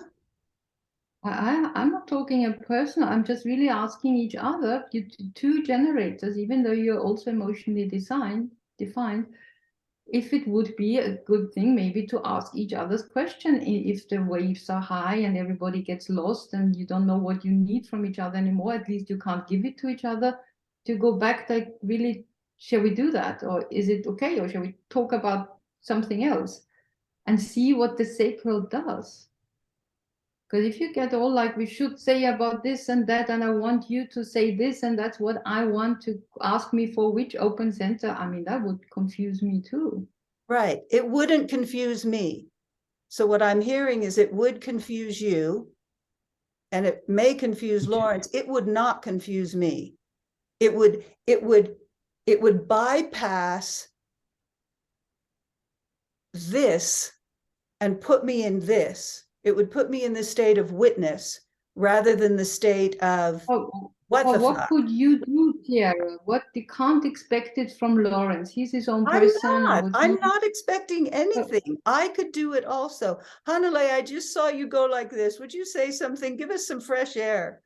I'm not talking a person. I'm just really asking each other, you two generators, even though you're also emotionally defined, if it would be a good thing maybe to ask each other's question if the waves are high and everybody gets lost and you don't know what you need from each other anymore, at least you can't give it to each other, to go back, like, really, shall we do that, or is it okay, or shall we talk about something else and see what the sacral does? Because if you get all like, we should say about this and that, and I want you to say this, and that's what I want to ask me for which open center, I mean, that would confuse me too. Right. It wouldn't confuse me. So what I'm hearing is it would confuse you, and it may confuse Lawrence. It would not confuse me. It would bypass this and put me in this. It would put me in the state of witness rather than the state of what the what fuck. could you do, Tiara? What you can't expect it from Lawrence. He's his own I'm person. not expecting anything. I could do it also. Hanale, I just saw you go like this. Would you say something? Give us some fresh air.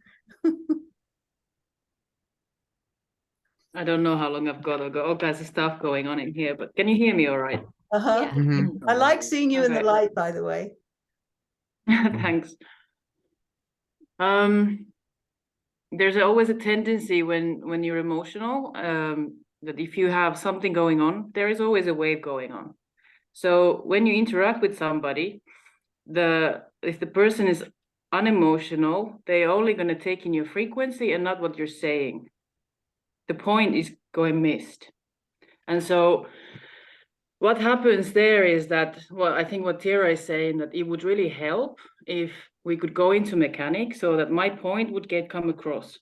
I don't know how long I've got. I've got all kinds of stuff going on in here, but can you hear me all right? Uh-huh. Yeah. Mhm. I like seeing you in the Okay. light, by the way. Thanks. There's always a tendency when you're emotional, that if you have something going on, there is always a wave going on. So when you interact with somebody, if the person is unemotional, they're only going to take in your frequency and not what you're saying. The point is going missed. And so what happens there is that, well, I think what Tira is saying, that it would really help if we could go into mechanics so that my point would come across,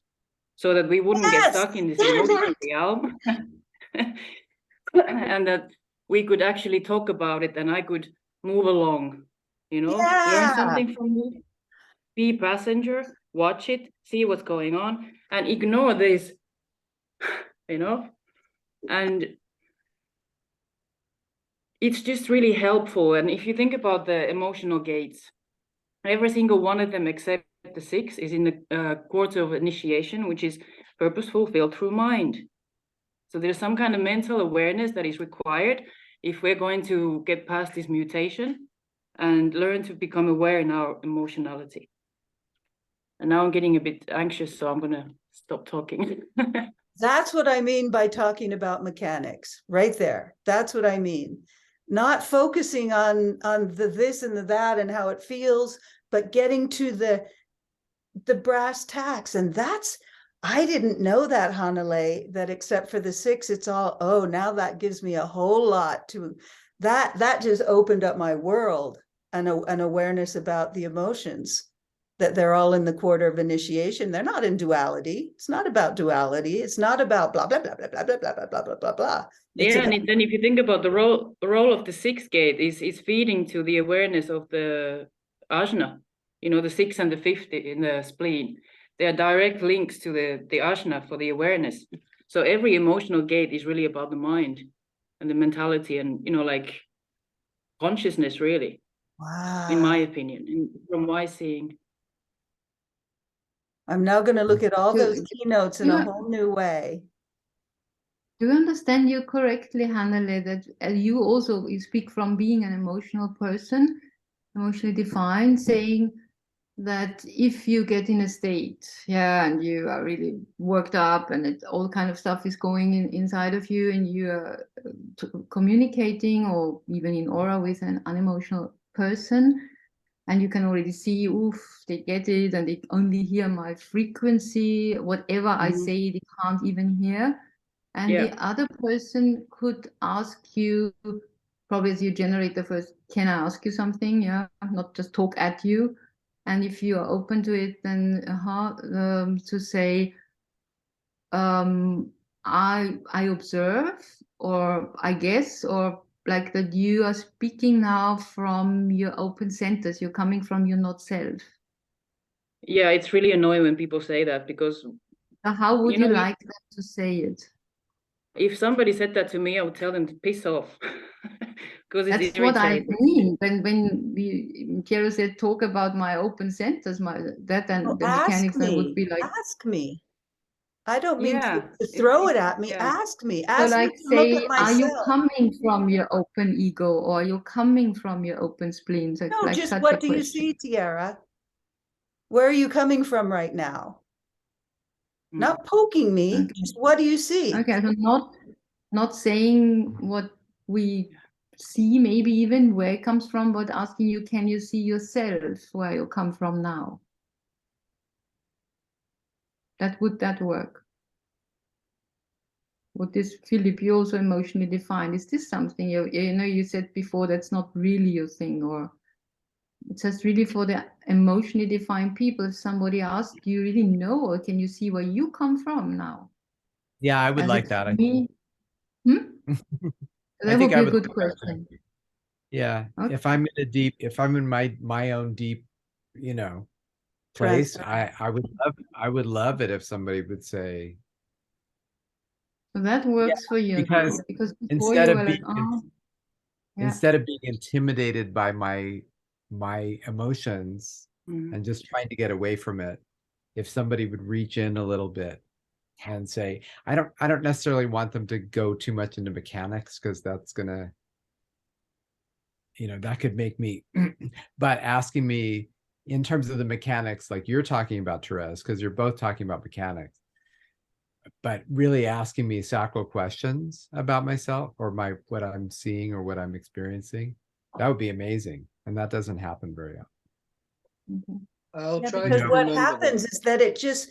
so that we wouldn't get stuck in this emotional realm, and that we could actually talk about it and I could move along, learn something from it, be a passenger, watch it, see what's going on, and ignore this, and it's just really helpful. And if you think about the emotional gates, every single one of them except the 6 is in the quarter of initiation, which is purposeful, filled through mind. So there's some kind of mental awareness that is required if we're going to get past this mutation and learn to become aware in our emotionality. And now I'm getting a bit anxious, so I'm going to stop talking. That's what I mean by talking about mechanics, right there. That's what I mean. Not focusing on the this and the that and how it feels, but getting to the brass tacks. And that's, I didn't know that, Hanale, that except for the 6, it's all, oh, now that gives me a whole lot to that just opened up my world and an awareness about the emotions, that they're all in the quarter of initiation. They're not in duality. It's not about duality. It's not about blah, blah, blah, blah, blah, blah, blah, blah, blah, blah, blah, blah. Yeah, and then if you think about the role of the 6th gate is feeding to the awareness of the ajna, the 6 and the 5th in the spleen. They are direct links to the ajna for the awareness. So every emotional gate is really about the mind and the mentality and, like consciousness, really. Wow. In my opinion, and from my seeing. I'm now going to look at all those keynotes in a whole new way. Do you understand you correctly, Hanale, that you speak from being an emotional person, emotionally defined, saying that if you get in a state, and you are really worked up and all kind of stuff is going inside of you, and you are communicating or even in aura with an unemotional person, and you can already see, oof, they get it and they only hear my frequency, whatever I say, they can't even hear. And the other person could ask you, probably as you generate the first, can I ask you something? Yeah, not just talk at you. And if you are open to it, then to say, I observe, or I guess, or like that you are speaking now from your open centers, you're coming from your not self. Yeah, it's really annoying when people say that, because So how would you like them to say it? If somebody said that to me, I would tell them to piss off, because it's That's what I irritating. mean. When Kira said talk about my open centers, that and No, the mechanics, I would be like, ask me. I don't mean Yeah, to throw it it's at me. yeah. Ask me. so Ask me like to look at say, are you myself. coming from your open ego or are you coming from your open spleen? So No, like just such what a do you question. see, Tiara? Where are you coming from right now? Mm. Not poking me, Okay. just what do you see? Okay, so not saying what we see, maybe even where it comes from, but asking you, can you see yourself where you come from now? Would that work? Would this, Philip, you also emotionally defined? Is this something you said before that's not really your thing, or it's just really for the emotionally defined people? If somebody asks, do you really know, or can you see where you come from now? Yeah, I would As like it's that. me. I That think would I be a would good like that too. question. Yeah. Okay. If I'm in my own deep, place, I would love it if somebody would say, So that works for you now, because because before instead you of were like, being oh, yeah. instead of being intimidated by my emotions Mm. and just trying to get away from it, if somebody would reach in a little bit and say, I don't necessarily want them to go too much into mechanics, because that's gonna, that could make me, but asking me in terms of the mechanics, like you're talking about, Therese, because you're both talking about mechanics, but really asking me sacral questions about myself or what I'm seeing or what I'm experiencing, that would be amazing. And that doesn't happen very often. Okay. I'll Yeah, try because to what remember happens that. is that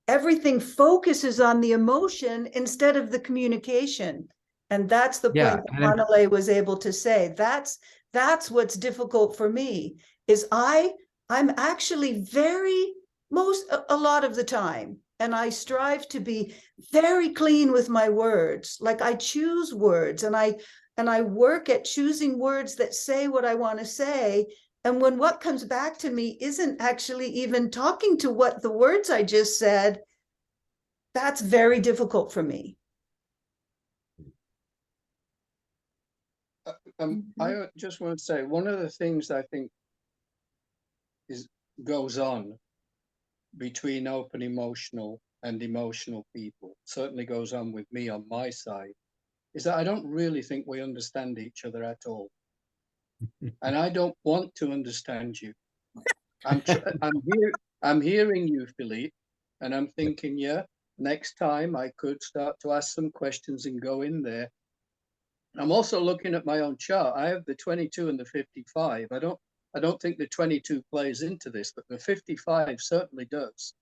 everything focuses on the emotion instead of the communication. And that's the Yeah, point that Hanalei was able to say. That's what's difficult for me, is I'm actually a lot of the time, and I strive to be very clean with my words. Like I choose words and I work at choosing words that say what I want to say. And when what comes back to me isn't actually even talking to what the words I just said, that's very difficult for me. I just want to say, one of the things I think goes on between open emotional and emotional people, certainly goes on with me on my side, is that I don't really think we understand each other at all. And I don't want to understand you. I'm hearing you, Philippe, and I'm thinking, yeah, next time I could start to ask some questions and go in there. I'm also looking at my own chart. I have the 22 and the 55. I don't think the 22 plays into this, but the 55 certainly does.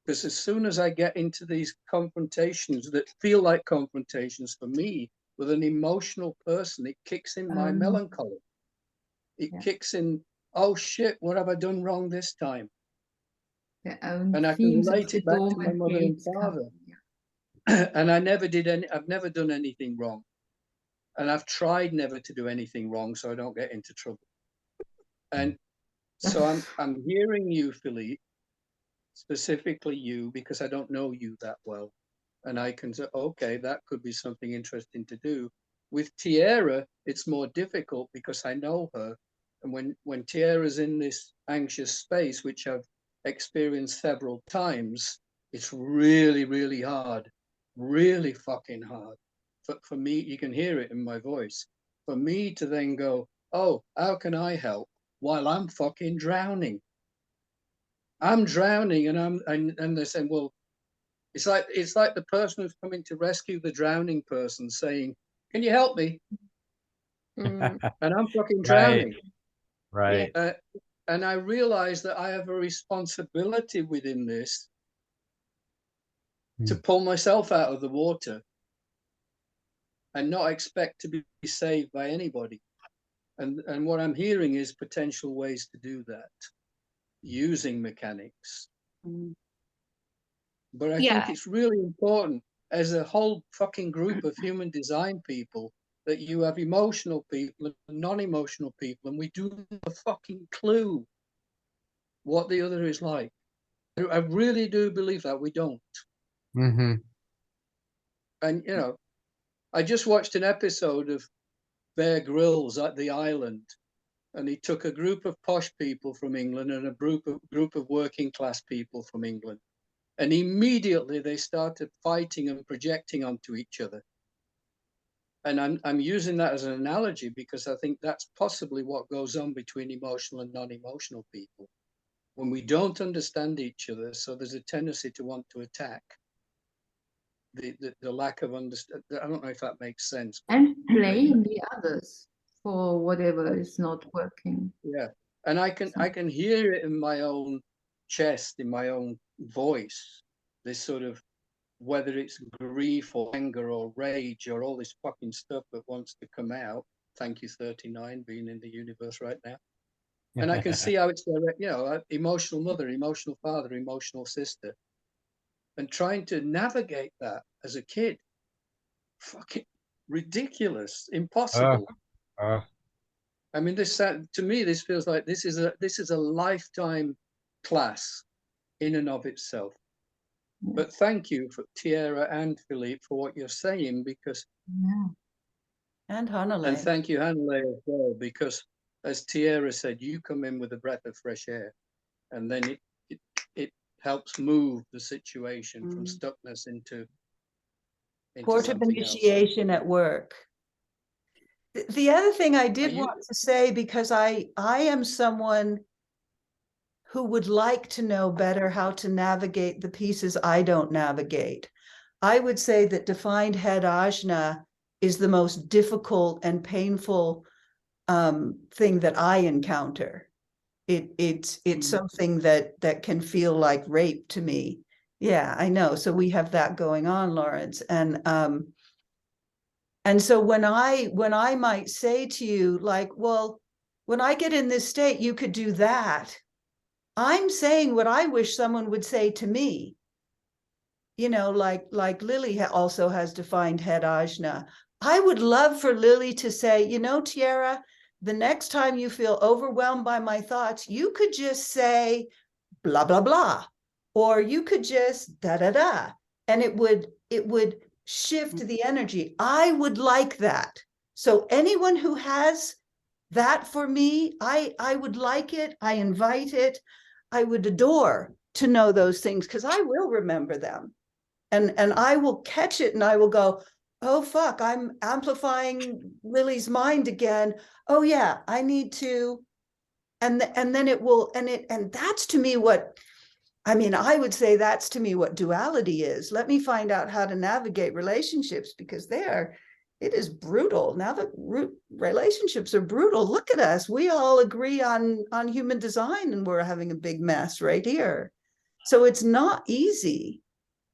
Because as soon as I get into these confrontations that feel like confrontations for me with an emotional person, it kicks in my melancholy. It kicks in, oh shit, what have I done wrong this time? And I can Themes of relate the it back to my dormant mother and gates father. come. And I've never done anything wrong. And I've tried never to do anything wrong so I don't get into trouble. And so I'm hearing you, Philippe, specifically you, because I don't know you that well. And I can say, okay, that could be something interesting to do. With Tierra, it's more difficult because I know her. And when Tierra's in this anxious space, which I've experienced several times, it's really, really hard, really fucking hard. For me, you can hear it in my voice. For me to then go, oh, how can I help while I'm fucking drowning? I'm drowning, and they're saying, well, it's like the person who's coming to rescue the drowning person saying, "Can you help me?" Mm. And I'm fucking Right, drowning. right. And I realize that I have a responsibility within this to pull myself out of the water and not expect to be saved by anybody. And what I'm hearing is potential ways to do that using mechanics. But I think Yeah. it's really important as a whole fucking group of human design people that you have emotional people and non-emotional people, and we do have a fucking clue what the other is like. I really do believe that we don't. Mm-hmm. And I just watched an episode of Bear Grylls at the island, and he took a group of posh people from England and a group of working class people from England, and immediately they started fighting and projecting onto each other. And I'm using that as an analogy because I think that's possibly what goes on between emotional and non-emotional people. When we don't understand each other, so there's a tendency to want to attack. The lack of understand. I don't know if that makes sense. And blame the others for whatever is not working. Yeah, and I can hear it in my own chest, in my own voice. This sort of, whether it's grief or anger or rage or all this fucking stuff that wants to come out. Thank you, 39, being in the universe right now. And I can see how it's direct, you know, emotional mother, emotional father, emotional sister. And trying to navigate that as a kid, fucking ridiculous, impossible. I mean, this to me, this feels like this is a lifetime class in and of itself. But thank you for Tierra and Philippe for what you're saying, because And Hanalei. and thank you, Hanalei, as well, because as Tierra said, you come in with a breath of fresh air, and then it helps move the situation from stuckness into Port of something else. initiation at work. The other thing I did you- want to say, because I am someone who would like to know better how to navigate the pieces I don't navigate. I would say that defined head ajna is the most difficult and painful thing that I encounter. It's something that can feel like rape to me. Yeah, I know. So we have that going on, Lawrence. And so when I might say to you, like, well, when I get in this state, you could do that. I'm saying what I wish someone would say to me. You know, like Lily also has defined head ajna. I would love for Lily to say, you know, Tierra, the next time you feel overwhelmed by my thoughts, you could just say blah, blah, blah, or you could just da, da, da. And it would shift the energy. I would like that. So anyone who has that for me, I would like it. I invite it. I would adore to know those things because I will remember them. And I will catch it and I will go, oh, fuck, I'm amplifying Lily's mind again. Oh, yeah, I need to. And then it will, and that's to me what, I mean, I would say that's to me what duality is. Let me find out how to navigate relationships because it is brutal. Now that relationships are brutal, look at us. We all agree on human design and we're having a big mess right here. So it's not easy.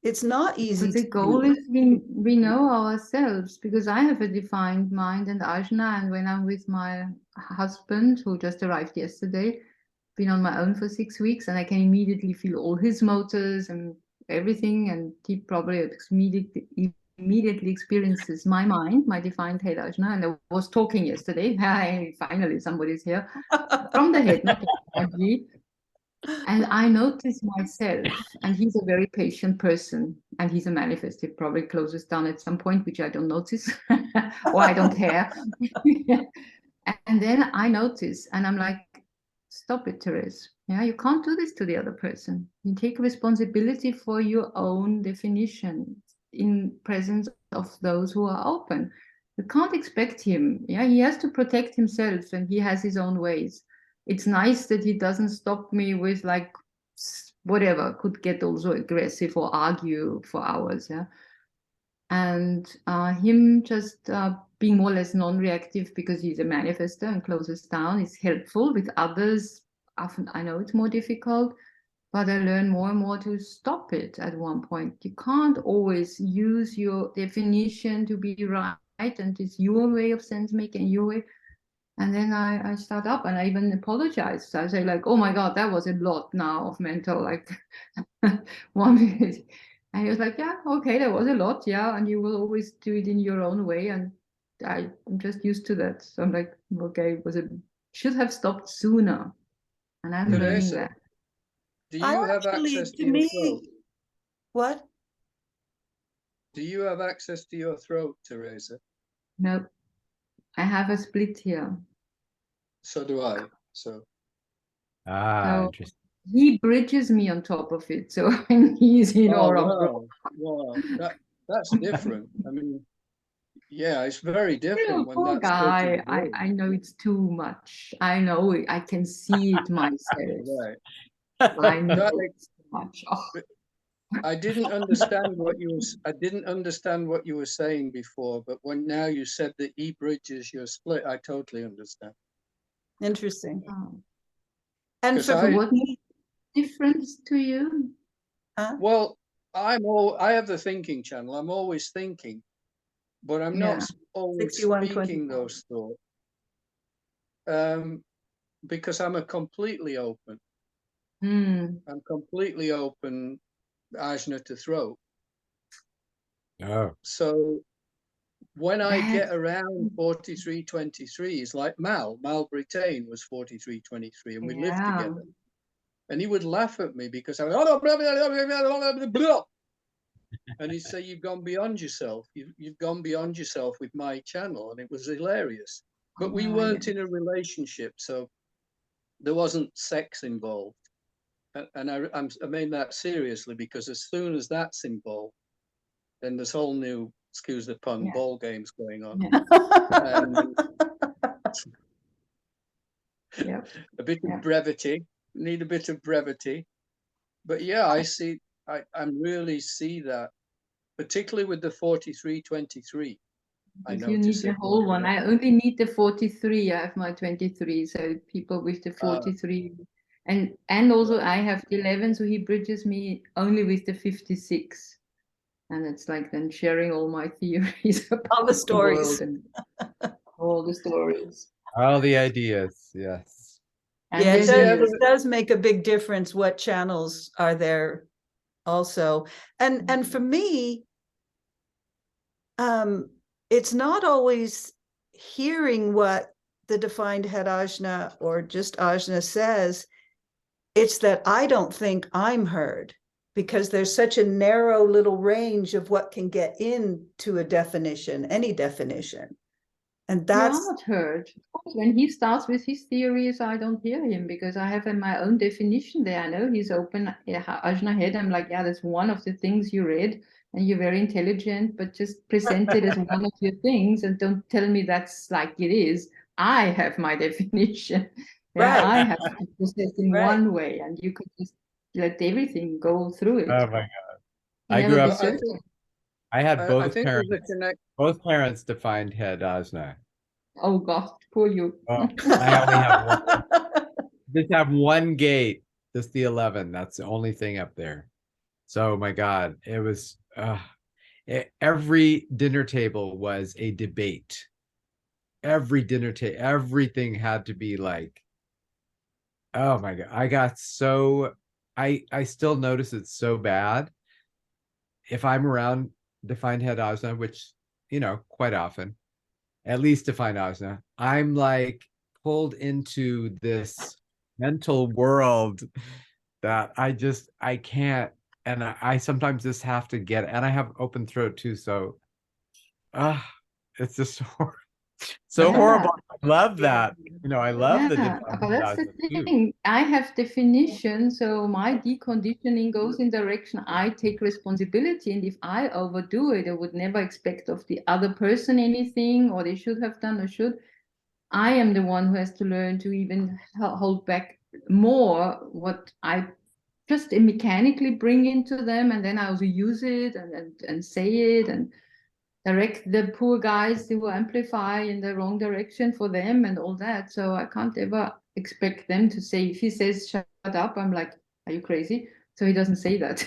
It's not easy. But the goal is we know ourselves, because I have a defined mind and ajna, and when I'm with my husband, who just arrived yesterday, been on my own for 6 weeks, and I can immediately feel all his motors and everything, and he probably immediately experiences my mind, my defined head ajna. And I was talking yesterday, hi, finally somebody's here, from the head, not the body. And I notice myself, and he's a very patient person, and he's a manifest. He probably closes down at some point, which I don't notice, or I don't care. And then I notice, and I'm like, stop it, Therese. Yeah, you can't do this to the other person. You take responsibility for your own definition in presence of those who are open. You can't expect him. Yeah, he has to protect himself, and he has his own ways. It's nice that he doesn't stop me with like whatever, could get also aggressive or argue for hours. Yeah. And him just being more or less non-reactive because he's a manifester and closes down is helpful. With others, often I know it's more difficult, but I learn more and more to stop it at one point. You can't always use your definition to be right, and it's your way of sense making, your way. And then I start up and I even apologize. So I say like, oh my God, that was a lot now of mental, like 1 minute. And he was like, yeah, okay, that was a lot. Yeah. And you will always do it in your own way. And I'm just used to that. So I'm like, okay, should have stopped sooner. And I'm learning that. Do you have access to your throat? What? Do you have access to your throat, Theresa? No. I have a split here. So do I. So Ah, So interesting. he bridges me on top of it. So when he's in oh aura. wow, wow, that's different. I mean, yeah, it's very different when Poor that's taking guy. the I brain. know it's too much. I know it. I can see it myself. Right. I know That it's too much. Oh, I didn't understand what you was. I didn't understand what you were saying before, but when now you said that he bridges your split, I totally understand. Interesting. oh. And Because for So I, what makes difference to you? huh? well, I have the thinking channel. I'm always thinking, but I'm not Yeah. always 6125. speaking those thoughts. Because I'm a completely open. Hmm. I'm completely open, ajna to throat. Oh, So when I get That's around 4323, it's like Mal Brittain was 4323, and we lived yeah. together. And he would laugh at me because I was, and he'd say, "You've gone beyond yourself. You've gone beyond yourself with my channel," and it was hilarious. But we Yeah. weren't in a relationship, so there wasn't sex involved. And I mean that seriously, because as soon as that's involved, then there's whole new, excuse the pun, Yeah. ball games going on. Yeah. And Yep. a bit Yeah. of brevity, need a bit of brevity. But yeah, I really see that, particularly with the 4323. I If you need notice the it whole more one, than I only need the 43. I have my 23. So people with the uh, 43. And also I have the 11, so he bridges me only with the 56. And it's like then sharing all my theories All about the the world stories. and all the stories. all the ideas. Yes. And Yeah, Does there's he a ever? it does make a big difference what channels are there also. And for me, it's not always hearing what the defined head ajna or just ajna says. It's that I don't think I'm heard, because there's such a narrow little range of what can get into a definition, any definition. And you are that's not heard. Of course, when he starts with his theories, I don't hear him because I have in my own definition there. I know he's open Ajna head. I'm like, yeah, that's one of the things you read, and you're very intelligent, but just present it as one of your things and don't tell me that's like it is. I have my definition. Yeah, right, I have to process in right. one way, and you can just let everything go through it. Oh my God. You I never grew be up, But certain. I had I both think there's a parents, connect. both parents defined head ajna. Oh God, poor you. Oh, I only have one, just have one gate, just the 11. That's the only thing up there. So my God, it was every dinner table was a debate. Every dinner table, everything had to be like, oh my God. I got so I still notice it so bad. If I'm around defined head ajna, which quite often, at least defined ajna, I'm like pulled into this mental world that I can't, and I sometimes just have to get, and I have open throat too, so it's just so Yeah. horrible. I love that. I love the Yeah, defined but head that's the ajna too. thing. I have definition, so my deconditioning goes in direction. I take responsibility, and if I overdo it, I would never expect of the other person anything, or they should have done or should. I am the one who has to learn to even hold back more what I just mechanically bring into them, and then I also use it and say it and direct the poor guys who amplify in the wrong direction for them and all that. So I can't ever expect them to say, if he says shut up, I'm like, are you crazy? So he doesn't say that.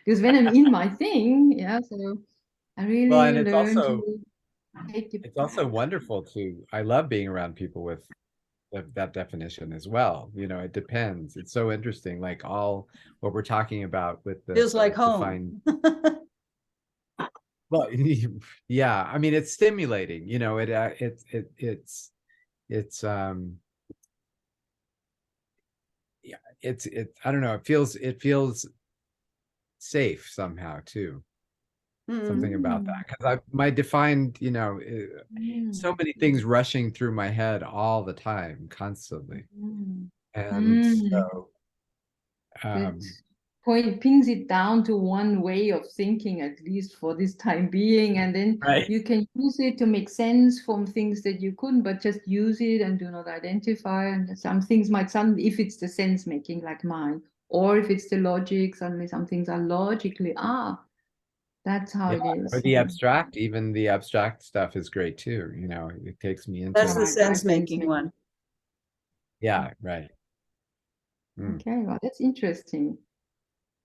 Because when I'm in my thing, yeah, so I Well, and really learn to take it it's also back. wonderful to, I love being around people with that definition as well. It depends. It's so interesting, like all what we're talking about with the Feels like defined. home. Well, yeah, I mean, it's stimulating, it's yeah, I don't know, it feels safe somehow too. something about Mm. that. Because my defined, so many things rushing through my head all the time, constantly. Mm. And Mm. so, That pins it down to one way of thinking, at least for this time being, and then right. you can use it to make sense from things that you couldn't, but just use it and do not identify. And some things might sound, if it's the sense making like mine, or if it's the logic, suddenly some things are logically, that's how it is. Or the abstract, even the abstract stuff is great too. It takes me into That's the Right, sense making sense-making. one. Yeah, right. Okay, well, that's interesting.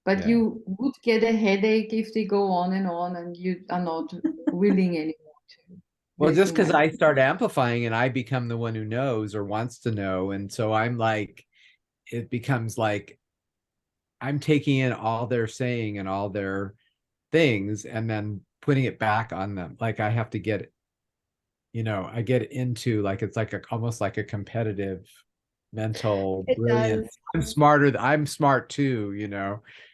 But Yeah. you would get a headache if they go on, and you are not willing anymore to Well, just listen because like I start amplifying and I become the one who knows or wants to know. And so I'm like, it becomes like I'm taking in all they're saying and all their things and then putting it back on them. Like I have to get, I get into like, it's like almost like a competitive mental It brilliance. does. I'm smart too,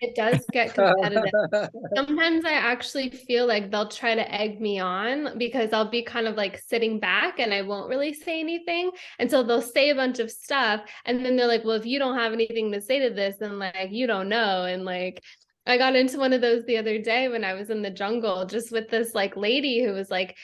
It does get competitive. Sometimes I actually feel like they'll try to egg me on because I'll be kind of like sitting back and I won't really say anything. And so they'll say a bunch of stuff. And then they're like, well, if you don't have anything to say to this, then like, you don't know. And like, I got into one of those the other day when I was in the jungle, just with this like lady who was like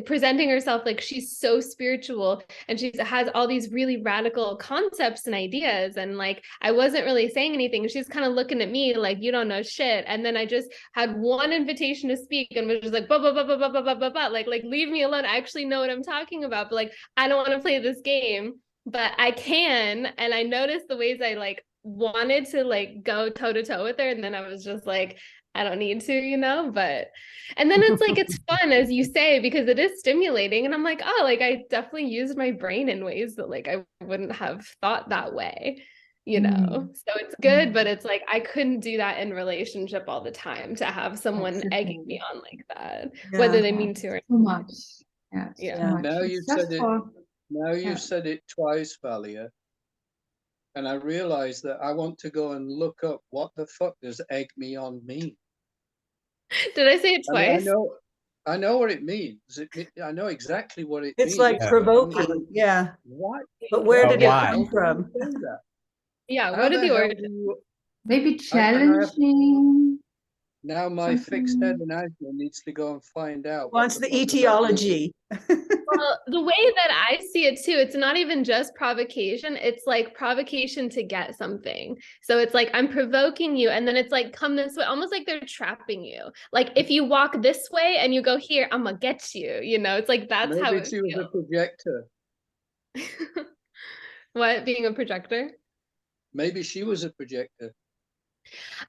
presenting herself like she's so spiritual and she has all these really radical concepts and ideas. And like, I wasn't really saying anything. She's kind of looking at me like, you don't know shit. And then I just had one invitation to speak and was just like, blah, blah, blah, blah, blah, blah, blah, blah, blah. Like, leave me alone. I actually know what I'm talking about, but like, I don't want to play this game, but I can. And I noticed the ways I like wanted to like go toe to toe with her. And then I was just like, I don't need to, but, and then it's like, it's fun, as you say, because it is stimulating. And I'm like, oh, like I definitely used my brain in ways that like I wouldn't have thought that way. So it's good, but it's like I couldn't do that in relationship all the time to have someone egging me on like that, whether they mean to or too much. Yeah. Too much. Now It's you've just said it. for Now you've yeah. said it twice, Valia, and I realize that I want to go and look up what the fuck does egg me on mean. Did I say it I mean, twice? I know what it means. I know exactly what it It's means. like Yeah. provoking. Yeah. What? But where did it why? come from? Say that? Yeah, How what are the the hell origins? do you? Maybe And I have challenging now my fixed head something. and asthma needs to go and find out what Wants the fuck does that mean. etiology. Well, the way that I see it too, it's not even just provocation. It's like provocation to get something. So it's like I'm provoking you, and then it's like come this way, almost like they're trapping you. Like if you walk this way and you go here, I'm gonna get you. It's like that's how Maybe it she was a feels. projector. What, being a projector? Maybe she was a projector.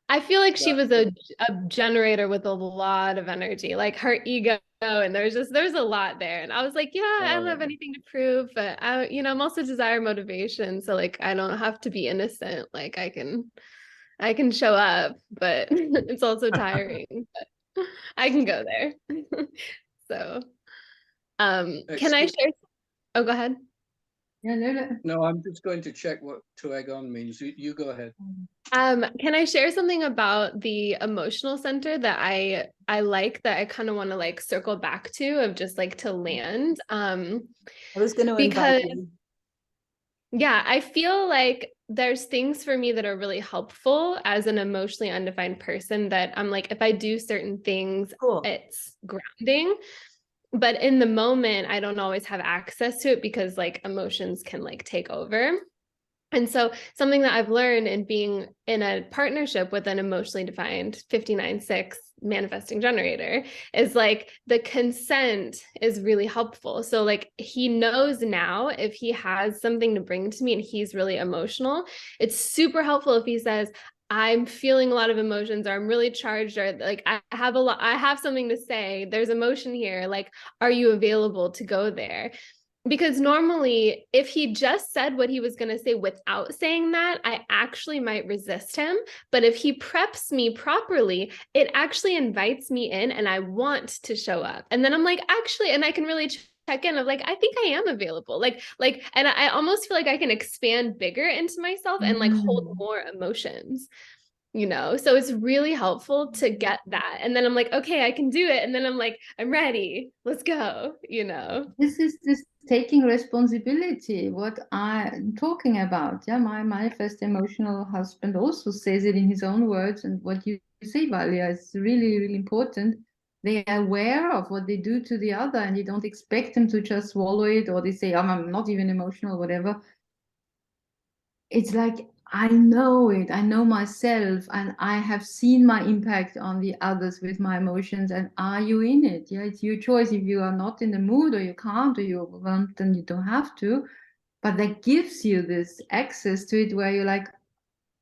I feel like she That was a generator with a lot of energy, like her ego, and there's a lot there. And I was like, yeah, I don't have anything to prove, but I'm also desire motivation, so like I don't have to be innocent. Like I can show up, but it's also tiring. But I can go there. So, can I share? Oh, go ahead. Yeah, No, I'm just going to check what to egg on means. You go ahead. Can I share something about the emotional center that I like, that I kind of want to like circle back to, of just like to land? I was going to Because invite you. yeah, I feel like there's things for me that are really helpful as an emotionally undefined person, that I'm like, if I do certain things, Cool. it's grounding. But in the moment, I don't always have access to it because like emotions can like take over. And so something that I've learned in being in a partnership with an emotionally defined 59-6 manifesting generator is like the consent is really helpful. So like he knows now if he has something to bring to me and he's really emotional, it's super helpful if he says, I'm feeling a lot of emotions, or I'm really charged, or like I have something to say. There's emotion here. Like, are you available to go there? Because normally, if he just said what he was going to say without saying that, I actually might resist him. But if he preps me properly, it actually invites me in and I want to show up. And then I'm like, actually, and I can really check in of like, I think I am available. And I almost feel like I can expand bigger into myself and like hold more emotions. So it's really helpful to get that. And then I'm like, okay, I can do it. And then I'm like, I'm ready. Let's go. This is this taking responsibility, what I'm talking about. Yeah, my manifest emotional husband also says it in his own words. And what you say, Valia, is really, really important. They are aware of what they do to the other, and you don't expect them to just swallow it, or they say, I'm not even emotional, whatever. It's like, I know it, I know myself, and I have seen my impact on the others with my emotions. And are you in it? Yeah, it's your choice. If you are not in the mood, or you can't, or you're overwhelmed, then you don't have to. But that gives you this access to it where you're like,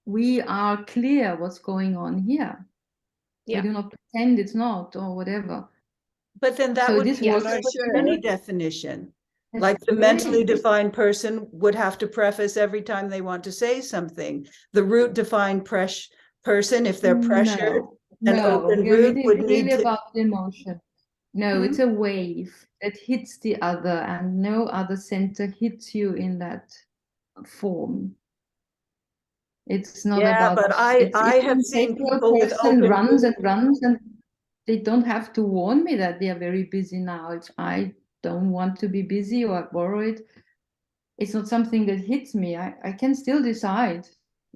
we are clear what's going on here. Yeah. We do not pretend it's not, or whatever. But then that So would this be works like for any sure. definition. That's Like the great. mentally defined person would have to preface every time they want to say something. The root defined person, if they're pressured, an open we are root would really need to. about the emotion. No, it's a wave that hits the other, and no other center hits you in that form. It's not Yeah, about, but I if have an seen integral people with person open runs and roots. runs, and they don't have to warn me that they are very busy now. If I don't want to be busy, or I borrow it, it's not something that hits me. I can still decide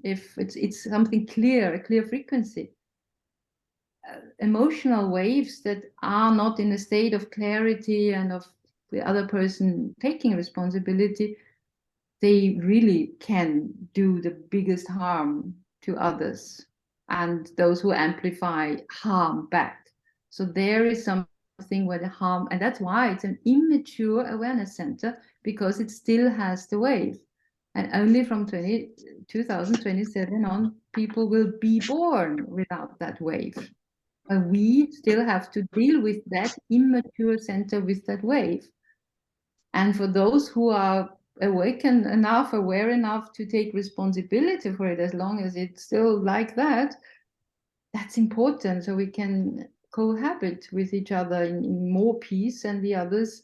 if it's something clear, a clear frequency. Emotional waves that are not in a state of clarity and of the other person taking responsibility, they really can do the biggest harm to others and those who amplify harm back. So there is something where the harm, and that's why it's an immature awareness center, because it still has the wave. And only from 2027 on, people will be born without that wave. But we still have to deal with that immature center with that wave. And for those who are awakened enough, aware enough to take responsibility for it, as long as it's still like that, that's important. So we can cohabit with each other in more peace, and the others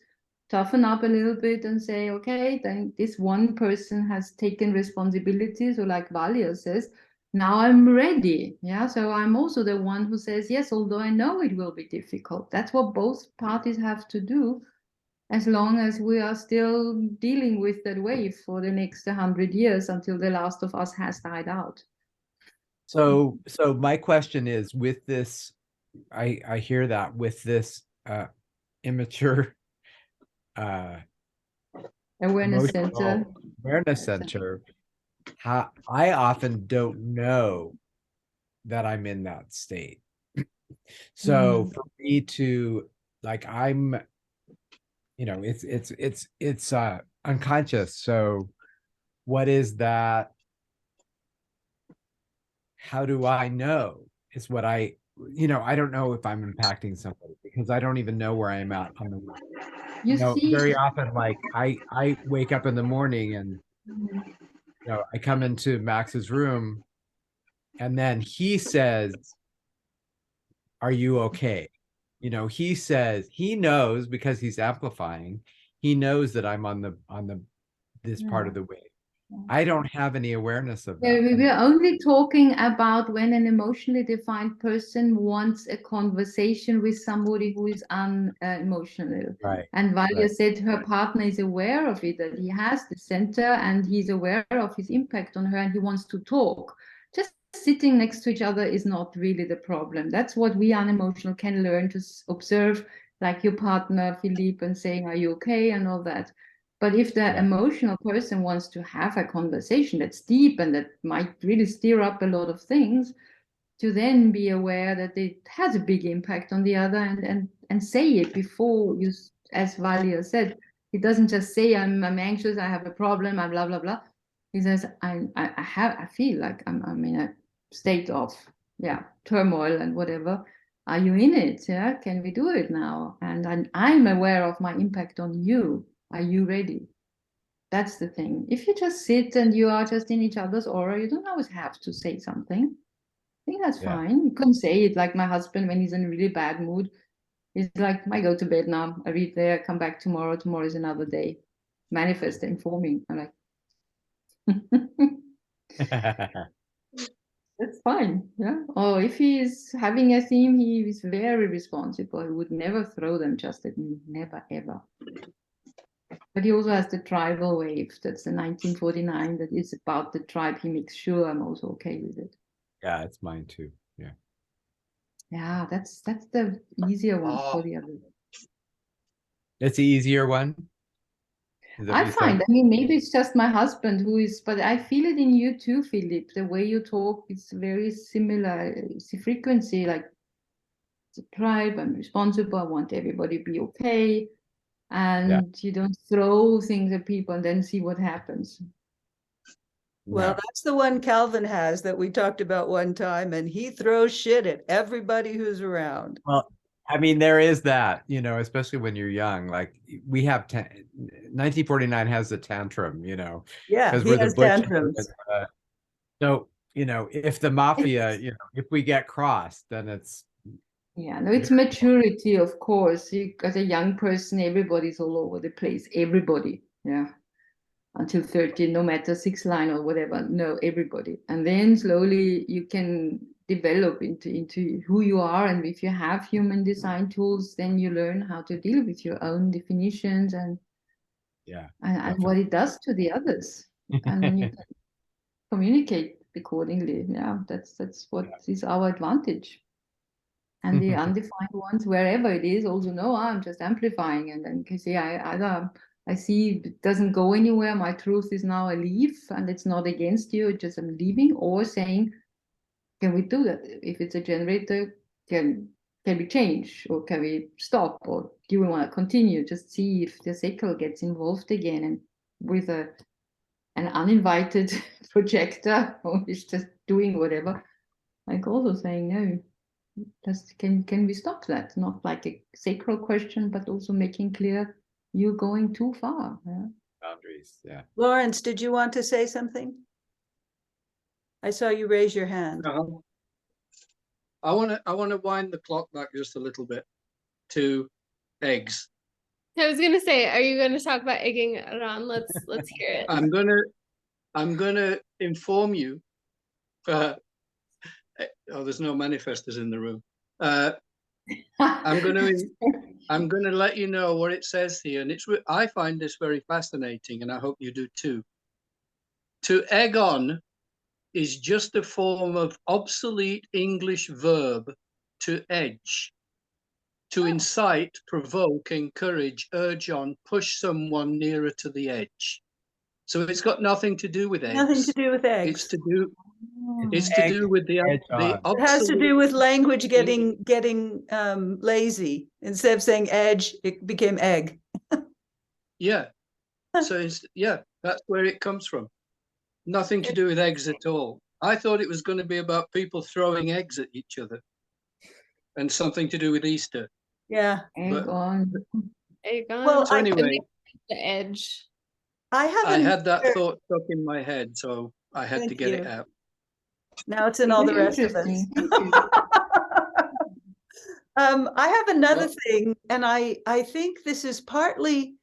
toughen up a little bit and say, okay, then this one person has taken responsibility. So like Valia says, now I'm ready. Yeah. So I'm also the one who says, yes, although I know it will be difficult. That's what both parties have to do, as long as we are still dealing with that wave for the next 100 years until the last of us has died out. So my question is, with this, I hear that with this immature Awareness emotional center. awareness center, how I often don't know that I'm in that state. So for me to, like, I'm, it's unconscious. So what is that? How do I know? Is what I don't know if I'm impacting somebody, because I don't even know where I am at on the, You see, very often, like I wake up in the morning and I come into Max's room, and then he says, "Are you okay?" He says he knows, because he's amplifying. He knows that I'm on the this part of the wave. I don't have any awareness of that. we are only talking about when an emotionally defined person wants a conversation with somebody who is unemotional. Right. And Valia Right. said her partner is aware of it, that he has the center and he's aware of his impact on her, and he wants to talk. Just sitting next to each other is not really the problem. That's what we unemotional can learn to observe, like your partner, Philippe, and saying, are you okay? And all that. But if the emotional person wants to have a conversation that's deep and that might really stir up a lot of things, to then be aware that it has a big impact on the other, and say it before you, as Valia said, he doesn't just say, I'm anxious, I have a problem, I'm blah, blah, blah. He says, I feel like I'm in a state of, turmoil and whatever. Are you in it? Yeah. Can we do it now? And I'm aware of my impact on you. Are you ready? That's the thing. If you just sit and you are just in each other's aura, you don't always have to say something. I think that's fine. You can say it, like my husband, when he's in a really bad mood, he's like, I go to bed now, I read there, come back tomorrow. Tomorrow is another day. Manifest and forming. I'm like, That's fine. Yeah. Or if he is having a theme, he is very responsible. He would never throw them just at me. Never, ever. But he also has the tribal wave. That's the 1949. That is about the tribe. He makes sure I'm also okay with it. Yeah, it's mine too. Yeah. Yeah, that's the easier one Oh. for the others. It's the easier one. Is that what I you find, said? I mean, maybe it's just my husband who is, but I feel it in you too, Philip. The way you talk, it's very similar. It's the frequency, like the tribe, I'm responsible, I want everybody to be okay. And you don't throw things at people and then see what happens. Well, No. that's the one Calvin has that we talked about one time, and he throws shit at everybody who's around. Well, I mean, there is that, you know, especially when you're young. Like we have 1949 has a tantrum, you know, Yeah, because he we're the has butcher. tantrums. So, you know, if the mafia, It's, you know, if we get crossed, then it's yeah, no, it's maturity, of course. You, as a young person, everybody's all over the place. Everybody, yeah. Until 13, no matter 6 line or whatever. No, everybody. And then slowly you can develop into who you are. And if you have human design tools, then you learn how to deal with your own definitions and yeah. and what it does to the others. And then you can communicate accordingly. Yeah, that's what is our advantage. And the undefined ones, wherever it is, also know I'm just amplifying, and then can say I see it doesn't go anywhere. My truth is now I leave, and it's not against you. It's just I'm leaving, or saying, can we do that? If it's a generator, can we change, or can we stop, or do we want to continue? Just see if the cycle gets involved again, and with an uninvited projector, or is just doing whatever. Like also saying no. Just can we stop that? Not like a sacral question, but also making clear you're going too far. Yeah. Boundaries. Yeah. Lawrence, did you want to say something? I saw you raise your hand. Uh-huh. I want to wind the clock back just a little bit to eggs. I was gonna say, are you gonna talk about egging, Ron? Let's hear it. I'm gonna inform you. Oh, there's no manifestors in the room. I'm gonna let you know what it says here, and I find this very fascinating, and I hope you do too. To egg on is just a form of obsolete English verb to edge, to incite, provoke, encourage, urge on, push someone nearer to the edge. So it's got nothing to do with eggs. Nothing to do with eggs. It's to do with the It has to do with language getting lazy. Instead of saying edge, it became egg. Yeah. So that's where it comes from. Nothing to do with eggs at all. I thought it was going to be about people throwing eggs at each other, and something to do with Easter. Yeah. Egg on. Egg on. Well, So anyway, the edge. I I had that haven't. thought stuck in my head, so I had to Thank get you. it out. Now it's in all the Very rest of us. interesting. Thank you. I have another Well- thing, and I think this is partly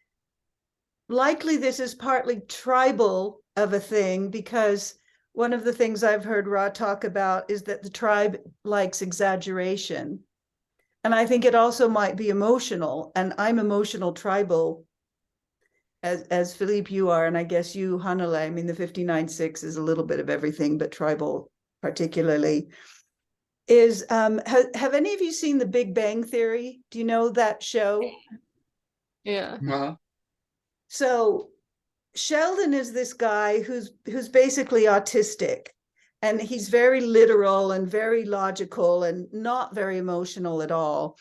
tribal of a thing, because one of the things I've heard Ra talk about is that the tribe likes exaggeration. And I think it also might be emotional, and I'm emotional tribal, as Philippe you are, and I guess you, Hanale. I mean, the 59-6 is a little bit of everything, but tribal particularly. Is have any of you seen The Big Bang Theory? Do you know that show? Yeah. Uh-huh. So Sheldon is this guy who's basically autistic, and he's very literal and very logical and not very emotional at all.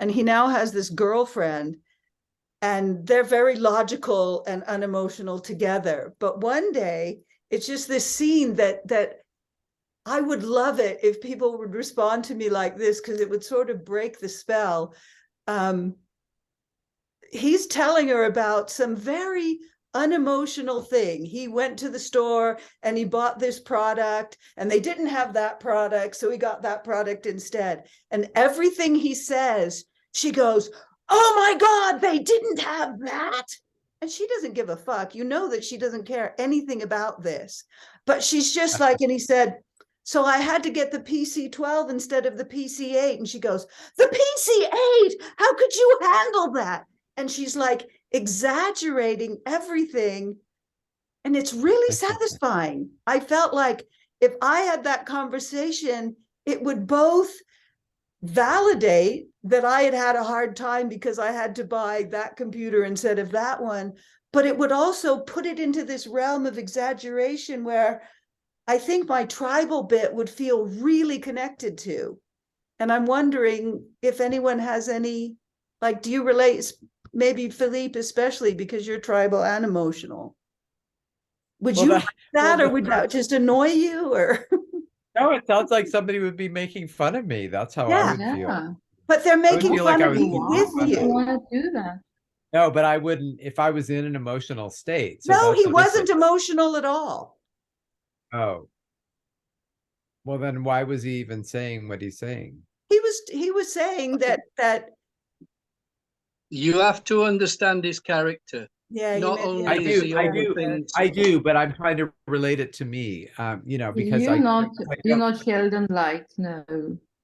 And he now has this girlfriend, and they're very logical and unemotional together. But one day, it's just this scene that I would love it if people would respond to me like this, because it would sort of break the spell. He's telling her about some very unemotional thing. He went to the store and he bought this product, and they didn't have that product, so he got that product instead. And everything he says, she goes, "Oh my God, they didn't have that." And she doesn't give a fuck. You know that she doesn't care anything about this. But she's just like, and he said, So I had to get the PC-12 instead of the PC-8. And she goes, the PC-8, how could you handle that? And she's like exaggerating everything. And it's really satisfying. I felt like if I had that conversation, it would both validate that I had had a hard time because I had to buy that computer instead of that one, but it would also put it into this realm of exaggeration where I think my tribal bit would feel really connected to. And I'm wondering if anyone has any, like, do you relate, maybe Philippe especially, because you're tribal and emotional? Would you like that, or would that just annoy you, or? No, it sounds like somebody would be making fun of me. That's how I would feel. Yeah. But they're would making feel like fun I of was you being with made fun I of. you. want to do that. No, but I wouldn't if I was in an emotional state. So No, that's he the wasn't difference. emotional at all. Oh. Well, then why was he even saying what he's saying? He was saying that You have to understand his character. yeah, Not you only I is do, he I all the do, things. I do, but I'm trying to relate it to me. You know, because You're not I you're don't- not Sheldon like, no.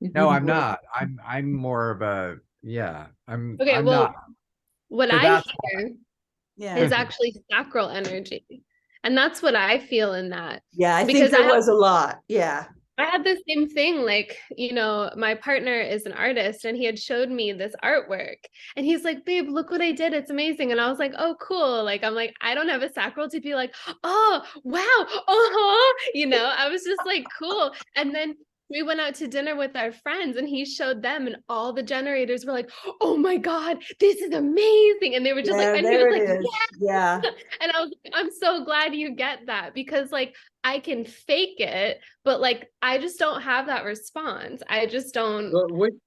It no, wouldn't I'm work. not. I'm more of a I'm Okay, I'm well, not. what So I that's hear yeah. is actually sacral energy. And that's what I feel in that. Yeah, I think Because there was a lot. Yeah. I had the same thing, like, you know, my partner is an artist and he had showed me this artwork and he's like, babe, look what I did. It's amazing. And I was like, oh, cool. Like, I'm like, I don't have a sacral to be like, oh, wow. You know, I was just like, cool. And then we went out to dinner with our friends and he showed them and all the generators were like, oh my God, this is amazing. And they were just Yeah, like, and he there was it like, is. Yeah. and I was like, I'm so glad you get that because like I can fake it, but like I just don't have that response. I just don't.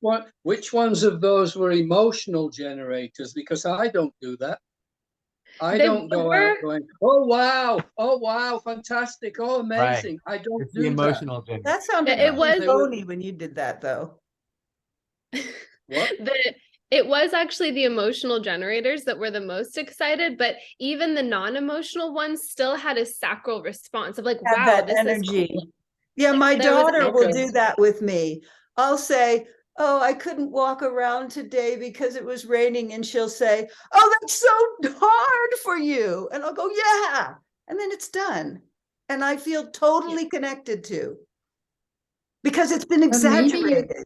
But which ones of those were emotional generators? Because I don't do that. I They don't go were- out going, oh wow, fantastic, oh amazing. I don't It's the do that. emotional gender. That sounded It really was- phony when you did that, though. What? It was actually the emotional generators that were the most excited, but even the non-emotional ones still had a sacral response of like, Had wow, that this energy. is cool. Yeah, my There was daughter will Okay. do that with me. I'll say, oh, I couldn't walk around today because it was raining. And she'll say, oh, that's so hard for you. And I'll go, yeah. And then it's done. And I feel totally connected to, because it's been But maybe exaggerated.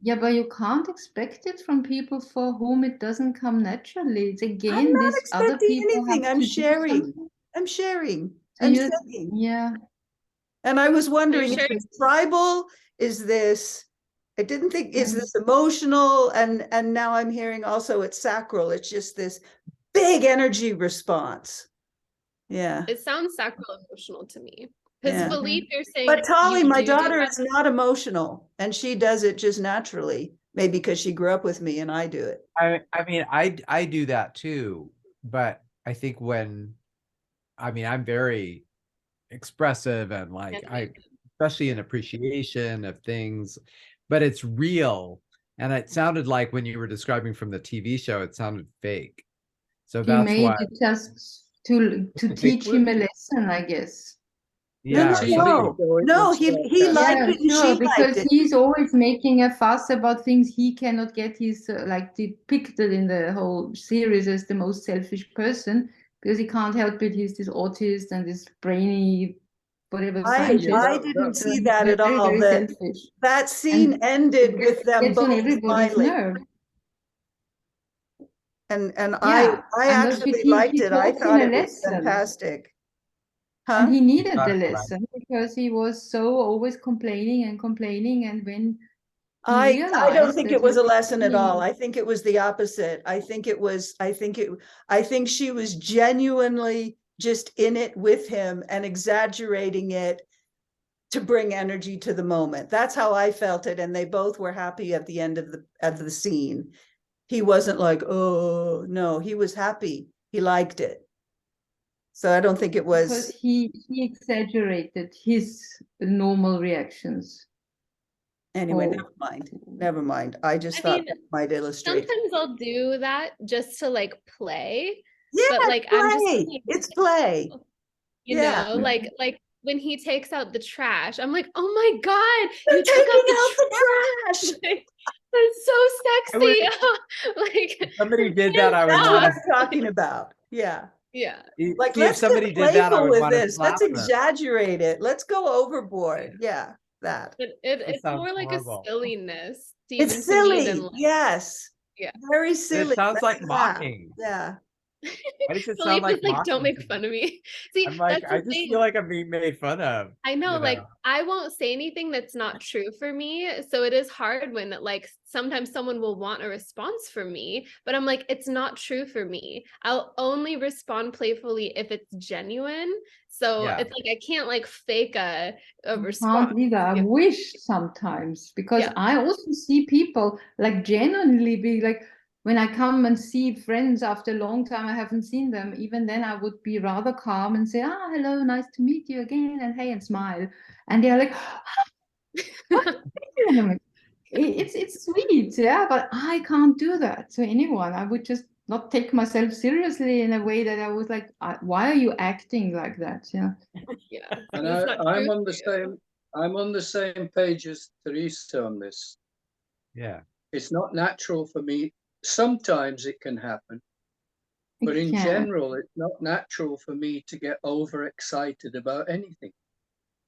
Yeah, but you can't expect it from people for whom it doesn't come naturally. It's I'm again, not these other expecting people anything. have I'm to do sharing. something. I'm sharing. So I'm you're- saying. Yeah, And I was wondering, sure? is this tribal? Is this, I didn't think, is Mm. this emotional? And now I'm hearing also it's sacral. It's just this big energy response. Yeah. It sounds sacral emotional to me. Because Yeah. Philippe, you're saying But Tolly, you my do daughter that. is not emotional and she does it just naturally. Maybe because she grew up with me and I do it. I mean, I do that too, but I think I'm very expressive and like especially in appreciation of things, but it's real. And it sounded like when you were describing from the TV show, it sounded fake. So he that's made why, it just to teach him a lesson, I guess. yeah, or TV something. show, it No, was, he uh, liked Yeah, it and sure, she liked because it. he's always making a fuss about things he cannot get. He's like depicted in the whole series as the most selfish person because he can't help it. He's this autist and this brainy, whatever I scientist. didn't So see he's that at very, all. very That selfish. that scene ended with them Gets on both everybody's smiling. nerve. And Yeah, I and actually liked it. I taught him thought a it was lesson. fantastic. And Huh? he needed got the it right. lesson because he was so always complaining and complaining. And when he I don't realized think that it was he a lesson at all. being- I think it was the opposite. I think she was genuinely just in it with him and exaggerating it to bring energy to the moment. That's how I felt it. And they both were happy at the end of the scene. He wasn't like, oh no, he was happy. He liked it. So I don't think it because was he exaggerated his normal reactions. anyway, Oh. never mind. Never mind. I just I thought mean, that might illustrate. Sometimes I'll do that just to like play. Yeah, But like I'm just play. being It's play. you Yeah. know, like when he takes out the trash, I'm like, oh my God, They're you took taking out the out the trash. trash. Like, that's so I would- sexy. Like, If somebody did that, I would That's want what to. I'm talking about. Yeah. yeah. Like, See, if let's get somebody did that, I playful would with want to this. slap Let's them. exaggerate it. Let's go overboard. Yeah, that. But That it's sounds more like horrible. a silliness, even It's to me, than silly. like, Yes. yeah. Very It silly. sounds like Yeah, mocking. yeah. Why does it sound Philippe like is like, don't mocking make to me? fun of me. See, I'm like, that's I the just thing. feel like I'm being made fun of. I know, you like, know? I won't say anything that's not true for me. So it is hard when, like, sometimes someone will want a response from me, but I'm like, it's not true for me. I'll only respond playfully if it's genuine. So Yeah. it's like, I can't like fake a I response. can't either. I Yeah. wish sometimes, because Yeah. I also see people like genuinely be like, when I come and see friends after a long time, I haven't seen them. Even then, I would be rather calm and say, "Ah, hello, nice to meet you again," and hey, and smile. And they're like, and I'm like, it's sweet, yeah, but I can't do that to anyone. I would just not take myself seriously in a way that I was like, why are you acting like that? Yeah. Yeah. And It's not I'm true on the for you. same, I'm on the same page as Therese on this. Yeah. It's not natural for me. Sometimes it can happen, but It in can. general, it's not natural for me to get overexcited about anything.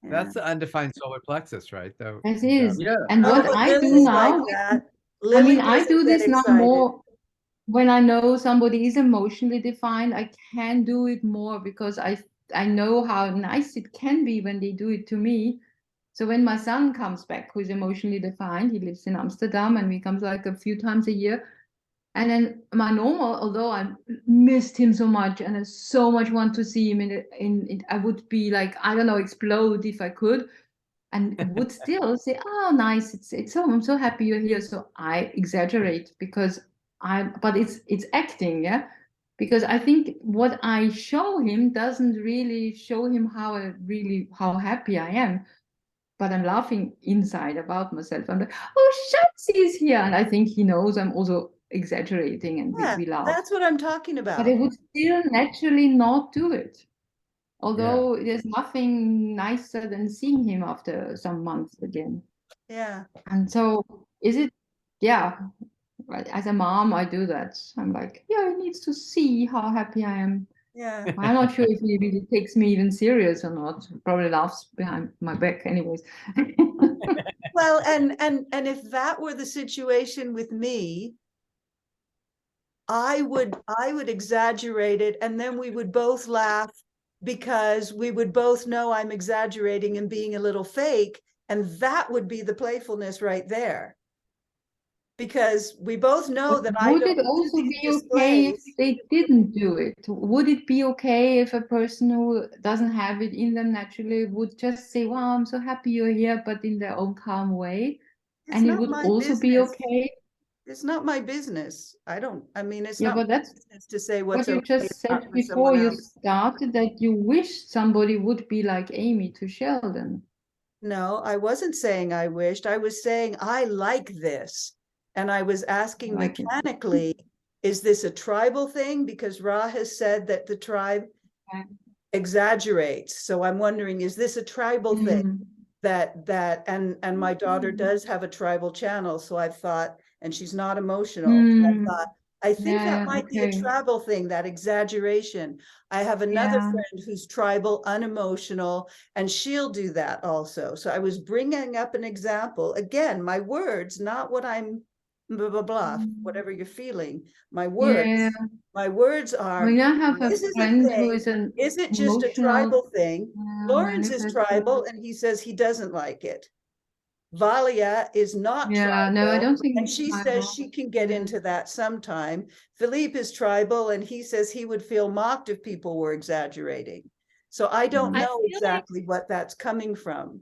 That's the undefined solar plexus, right? Though. It is. Yeah. And Oh, what but I do Lily's like now, that. I Lily mean, I doesn't do get this now excited. more when I know somebody is emotionally defined. I can do it more because I know how nice it can be when they do it to me. So when my son comes back, who's emotionally defined, he lives in Amsterdam and he comes like a few times a year. And then my normal, although I missed him so much and I so much want to see him I would be like, I don't know, explode if I could, and would still say, "Oh, nice! It's so I'm so happy you're here." So I exaggerate because but it's acting, yeah. Because I think what I show him doesn't really show him how happy I am, but I'm laughing inside about myself. I'm like, "Oh, Schatzi's here," and I think he knows I'm also exaggerating, and Yeah, we laugh. that's what I'm talking But about. I would still naturally not do it. Yeah. Although there's nothing nicer than seeing him after some months again. Yeah. And so is it, yeah, right, as a mom, I do that. I'm like, yeah, he needs to see how happy I am. Yeah. I'm not sure if he really takes me even serious or not. Probably laughs behind my back anyways. Well, and if that were the situation with me, I would exaggerate it, and then we would both laugh because we would both know I'm exaggerating and being a little fake, and that would be the playfulness right there. Because we both know But that I would don't it do also these be okay if displays. they didn't do it? Would it be okay if a person who doesn't have it in them naturally would just say, "Wow, I'm so happy you're here," but in their own calm way? It's And it not would my also be business. okay. It's not my business. I mean, it's Yeah, not but my that's business to say what what's you okay just and not said for before someone you else. started, that you wish somebody would be like Amy to Sheldon. No, I wasn't saying I wished. I was saying I like this. And I was asking Like it. mechanically, is this a tribal thing? Because Ra has said that the tribe Okay. exaggerates. So I'm wondering, is this a tribal thing? Mm. And my daughter does have a tribal channel, so I thought, and she's not emotional. So I Mm. thought, I think that Yeah, might be a okay. tribal thing, that exaggeration. I have another Yeah. friend who's tribal, unemotional, and she'll do that also. So I was bringing up an example. Again, my words, not what I'm blah, blah, blah, whatever you're feeling. My Yeah. words I are, mean, I have a this is a friend who thing. is an Is it just a emotional tribal thing? Lawrence is manifestor. tribal and he says he doesn't like it. Valia is not Yeah, no, I tribal, don't think and it's she says tribal. she can get Yeah. into that sometime. Philippe is tribal and he says he would feel mocked if people were exaggerating. So I don't I know feel like exactly what that's coming from.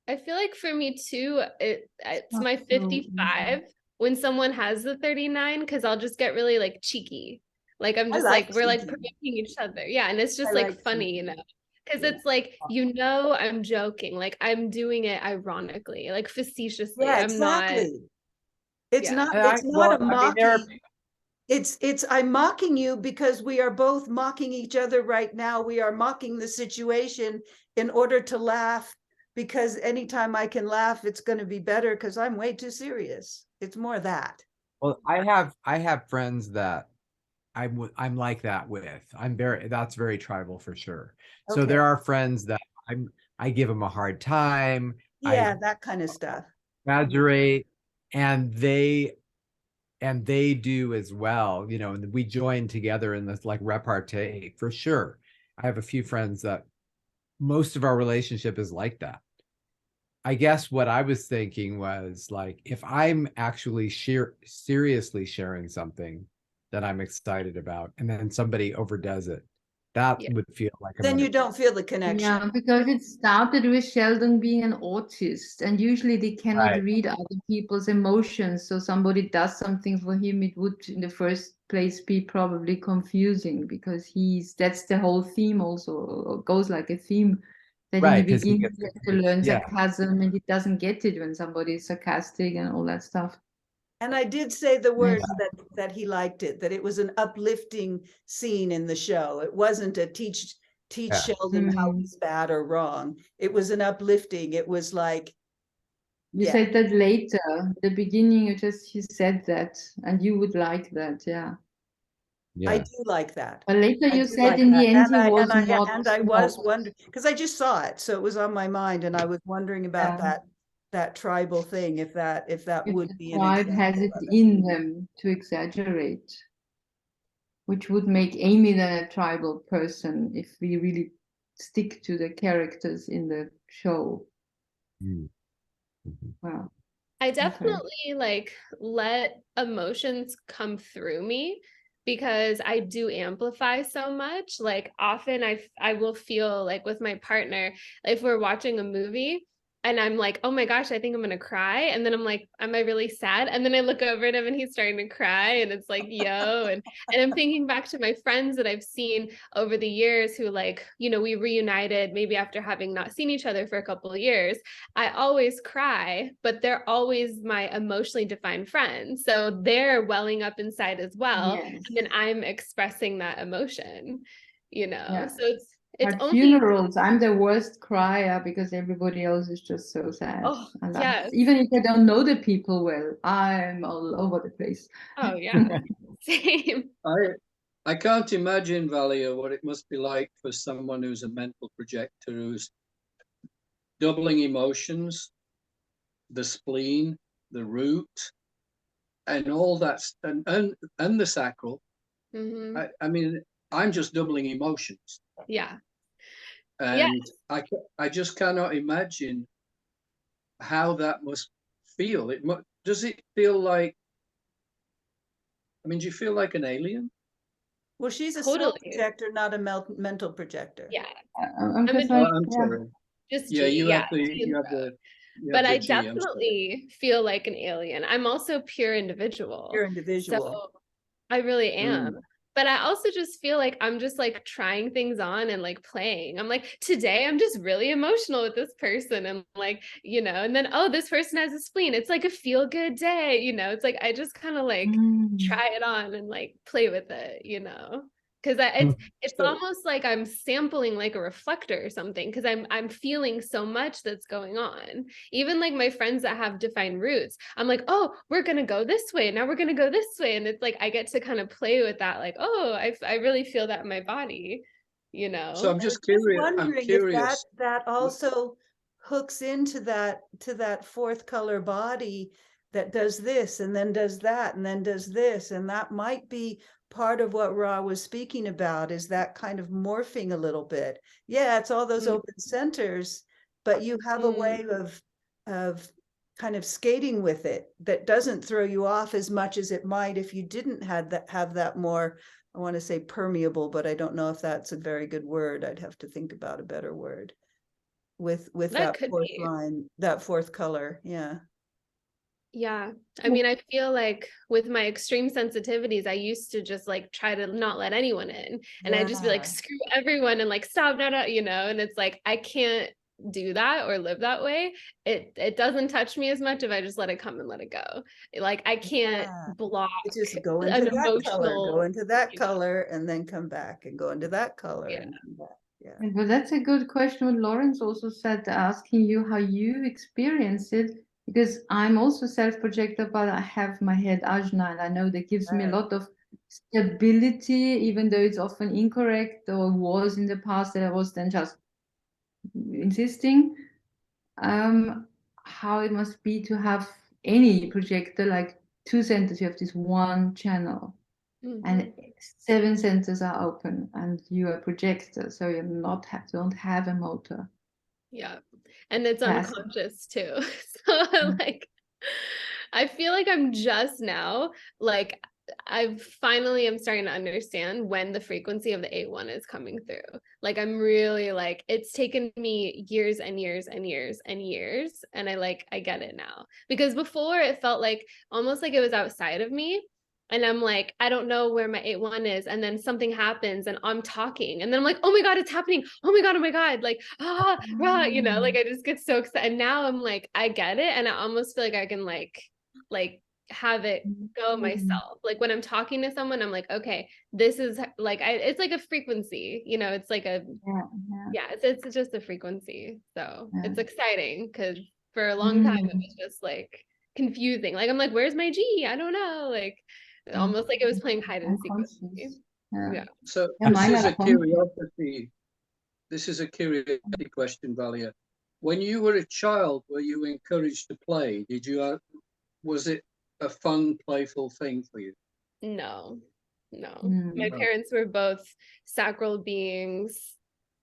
for me too, it's Not my so 55 when someone has the 39, because I'll just get really like cheeky. Like I'm I just like like, we're like cheeky. provoking each other. Yeah. And it's I just like like funny, cheeky. you know, because Yeah. it's like, I'm joking. Like I'm doing it ironically, like facetiously. Yeah, I'm not, exactly. It's yeah. not, And it's not well, a I mean, there are mocking. It's I'm mocking you because we are both mocking each other right now. We are mocking the situation in order to laugh, because anytime I can laugh, it's going to be better, because I'm way too serious. It's more that. Well, I have friends that I'm like that with. That's very tribal for sure. So Okay. there are friends that I give them a hard time. Yeah, I that kind of stuff. exaggerate, and they do as well, you know, and we join together in this like repartee for sure. I have a few friends that most of our relationship is like that. I guess what I was thinking was like, if I'm actually seriously sharing something that I'm excited about, and then somebody overdoes it, that Yeah. would feel like Then you don't feel the connection. Yeah, because it started with Sheldon being an autist, and usually they cannot Right. read other people's emotions. So somebody does something for him, it would in the first place be probably confusing, because that's the whole theme also, or goes like a theme, that in the Right, because he beginning gets he has to learn yeah. sarcasm and he doesn't get it when somebody is sarcastic and all that stuff. And I did say the words Yes. that he liked it, that it was an uplifting scene in the show. It wasn't a teach Yeah. Sheldon how he's bad or wrong. It was an uplifting. It was like, You yeah. said that later, the beginning, you said that, and you would like that, yeah. I Yeah. do like that. But later I you do said like in that. the end And he was not. I was wondering, because I just saw it, so it was on my mind, and I was wondering about Yeah. that tribal thing, if that If would the be an tribe has example it of it. in them to exaggerate, which would make Amy then a tribal person if we really stick to the characters in the show. Mm. Mhm. Wow. I Okay. definitely like let emotions come through me, because I do amplify so much. Like often I will feel like with my partner, if we're watching a movie and I'm like, oh my gosh, I think I'm gonna cry. And then I'm like, am I really sad? And then I look over at him and he's starting to cry. And it's like, yo. And I'm thinking back to my friends that I've seen over the years who, like, you know, we reunited maybe after having not seen each other for a couple of years. I always cry, but they're always my emotionally defined friends. So they're welling up inside as well. Yes. And then I'm expressing that emotion, you know? Yeah. So it's At only, funerals, I'm the worst crier because everybody else is just so sad. oh, And yes. even if I don't know the people well, I'm all over the place. Oh, yeah. Same. I can't imagine, Valia, what it must be like for someone who's a mental projector, who's doubling emotions, the spleen, the root, and all that, and the sacral. Hmm. I mean, I'm just doubling emotions, Yeah. and I just cannot imagine how that must feel. Does it feel like? I mean, do you feel like an alien? Well, she's a soul Totally. projector, not a mental projector. Yeah. I'm I'm a just like, I'm yeah. sorry. just Yeah, G. you Yeah. have the G in you have throat. the you But have the I G. I'm sorry. definitely feel like an alien. I'm also pure individual. Pure individual. So I really am. Mm. But I also just feel like I'm just like trying things on and like playing. I'm like, today I'm just really emotional with this person. And like, you know, and then, oh, this person has a spleen. It's like a feel good day. You know, it's like, I just kind of like try it on and like play with it, you know? Because it's So, almost like I'm sampling like a reflector or something, because I'm feeling so much that's going on. Even like my friends that have defined roots, I'm like, oh, we're gonna go this way, now we're gonna go this way, and it's like I get to kind of play with that, like, oh, I really feel that in my body, you so know. I'm just Just curious. I'm wondering if curious. that also hooks into that fourth color body that does this and then does that and then does this, and that might be part of what Ra was speaking about, is that kind of morphing a little bit. Yeah, it's all those Mm. open centers, but you have a way of kind of skating with it that doesn't throw you off as much as it might if you didn't have that more, I want to say permeable, but I don't know if that's a very good word. I'd have to think about a better word with That that could fourth be. line, that fourth color. Yeah. Yeah. I mean, I feel like with my extreme sensitivities, I used to just like try to not let anyone in. And I just be like, Yeah. screw everyone and like, stop, no, no, you know, and it's like, I can't do that or live that way, it doesn't touch me as much if I just let it come and let it go. Like I can't Yeah. block Just go into an that color, emotional, go into that you know, color, and then come back, and go into that color yeah. and come back. Yeah. Yeah, but that's a good question. What Lawrence also said, asking you how you experience it, because I'm also self-projector, but I have my head ajna, and I know that gives me a Right. lot of stability, even though it's often incorrect or was in the past that I was then just insisting. How it must be to have any projector, like 2 centers, you have this one channel. And 7 centers are open, and you are a projector, so you're not don't have a motor. Yeah. And it's Passive. unconscious too. So like I feel like I'm just now like I finally am starting to understand when the frequency of the A1 is coming through. Like I'm really like it's taken me years and years and years and years, and I get it now. Because before it felt like almost like it was outside of me. And I'm like, I don't know where my 8-1 is. And then something happens and I'm talking. And then I'm like, oh my God, it's happening. Oh my God, oh my God. Like, you know, like I just get so excited. And now I'm like, I get it. And I almost feel like I can like have it go myself. Like when I'm talking to someone, I'm like, okay, this is like, it's like a frequency, you know, it's like a, it's just a frequency. So it's exciting because for a long time it was just like confusing. Like, I'm like, where's my G? I don't know. Like, almost like it was playing hide and seek with me. Yeah. So Yeah, this mine is are a curiosity. This is a curiosity question, Valia. When you were a child, were you encouraged to play? Was it a fun, playful thing for you? No. My Mm. parents were both sacral beings,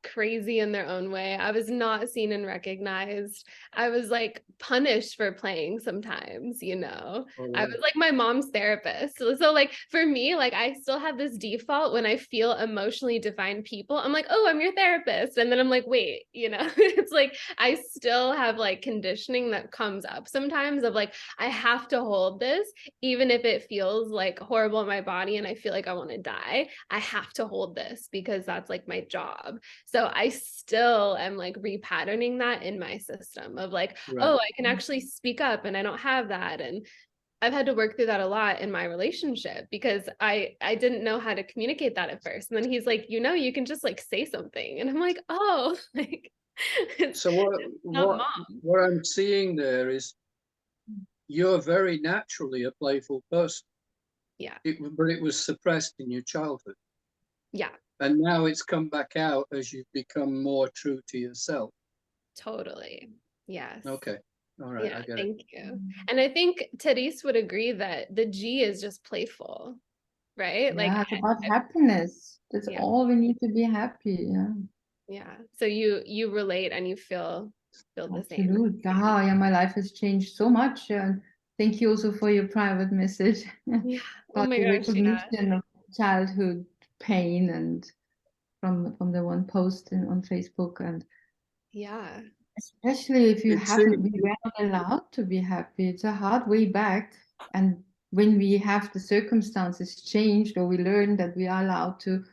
crazy in their own way. I was not seen and recognized. I was like punished for playing sometimes, you know. Oh, I was like my mom's therapist. So like for me, like I still have this default when I feel emotionally defined people. I'm like, oh, I'm your therapist. And then I'm like, wait, you know, it's like I still have like conditioning that comes up sometimes of like, I have to hold this, even if it feels like horrible in my body and I feel like I want to die. I have to hold this because that's like my job. So I still am like repatterning that in my system of like, right. oh, I can actually speak up and I don't have that. And I've had to work through that a lot in my relationship because I didn't know how to communicate that at first. And then he's like, you know, you can just like say something. And I'm like, oh, like So not mom. what I'm seeing there is you're very naturally a playful person. Yeah. But it was suppressed in your childhood. Yeah. And now it's come back out as you've become more true to yourself. Totally. Yes. Okay. All right. Yeah, I get thank it. you. And I think Therese would agree that the G is just playful, right? Like, Yeah, it's about happiness. That's yeah, all we need to be happy. Yeah, yeah. So you relate and you feel the same. absolutely. Yeah, my life has changed so much. And thank you also for your private message Yeah. Oh about my the gosh, yeah. recognition of childhood pain, and from the one post on Facebook. And Yeah. especially if you It haven't, seems we were not allowed to be happy. It's a hard way back. And when we have the circumstances changed, or we learn that we are allowed to,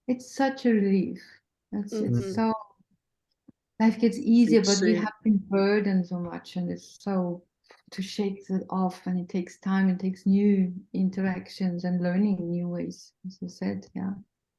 it's such a relief. It's Mhm. so, life gets easier, it but we seems have been burdened so much, and it's so to shake it off, and it takes time, it takes new interactions and learning new ways, as you said. Yeah.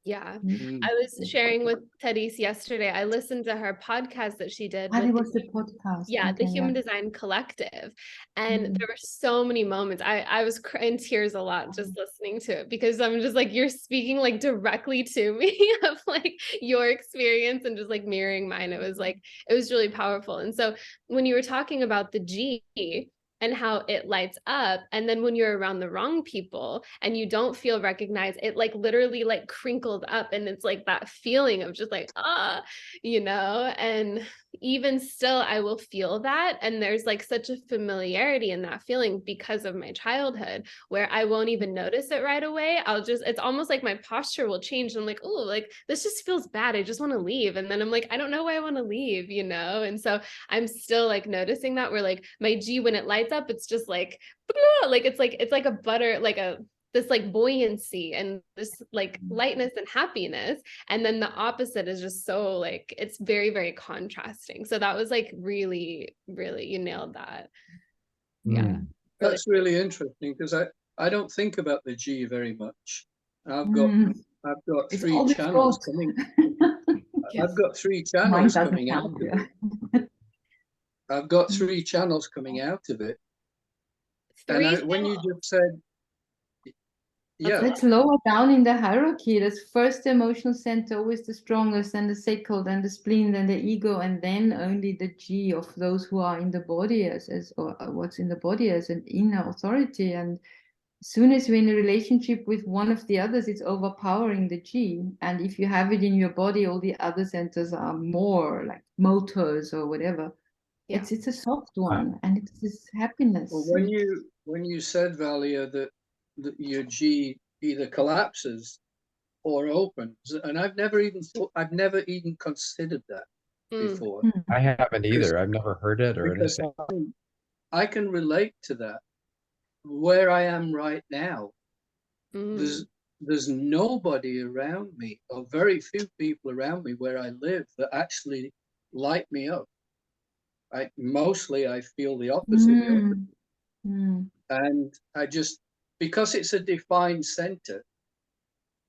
Yeah. mm, I was sharing with Therese yesterday. I listened to her podcast that she did It with was the podcast. the Okay, Human yeah. Design Collective. And Mm. there were so many moments. I was in tears a lot just listening to it because I'm just like, you're speaking like directly to me of like your experience and just like mirroring mine. It was really powerful. And so when you were talking about the G, and how it lights up, and then when you're around the wrong people and you don't feel recognized, it like literally like crinkled up, and it's like that feeling of just like you know. And even still I will feel that, and there's like such a familiarity in that feeling because of my childhood, where I won't even notice it right away. It's almost like my posture will change, and I'm like, oh, like this just feels bad, I just want to leave. And then I'm like, I don't know why I want to leave, you know. And so I'm still like noticing that, where like my G, when it lights up, it's just like it's like a butter, like a this like buoyancy and this like lightness and happiness. And then the opposite is just so like, it's very, very contrasting. So that was like really, really, you nailed that. Yeah. Mm. Really. That's really interesting because I don't think about the G very much. I've got It's three all the channels thought. coming. Yes. I've got three Mine channels doesn't coming out count, of yeah. it. I've got three channels coming out of it. And Three when you channels. just said, yeah, That's lower down in the hierarchy. That's first the emotional center, always the strongest, then the sacral, then the spleen, then the ego, and then only the G of those who are in the body as or what's in the body as an inner authority. And as soon as you're in a relationship with one of the others, it's overpowering the G. And if you have it in your body, all the other centers are more like motors or whatever. Yeah. It's a soft one, and it's this happiness. well, and when you said, Valia, that your G either collapses or opens, and I've never even considered that before. I haven't Because- either. I've never heard it or Because anything. I can relate to that where I am right now. Mm. There's nobody around me, or very few people around me where I live that actually light me up. Mostly I feel the opposite. And I just, because it's a defined center,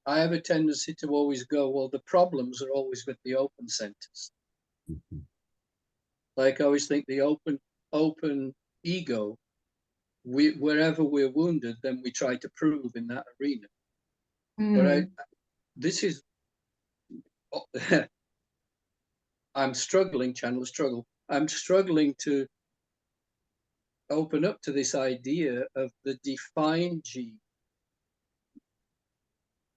I have a tendency to always go, well, the problems are always with the open centers. Like I always think the open ego, wherever we're wounded, then we try to prove in that arena. But this is, I'm struggling to open up to this idea of the defined G.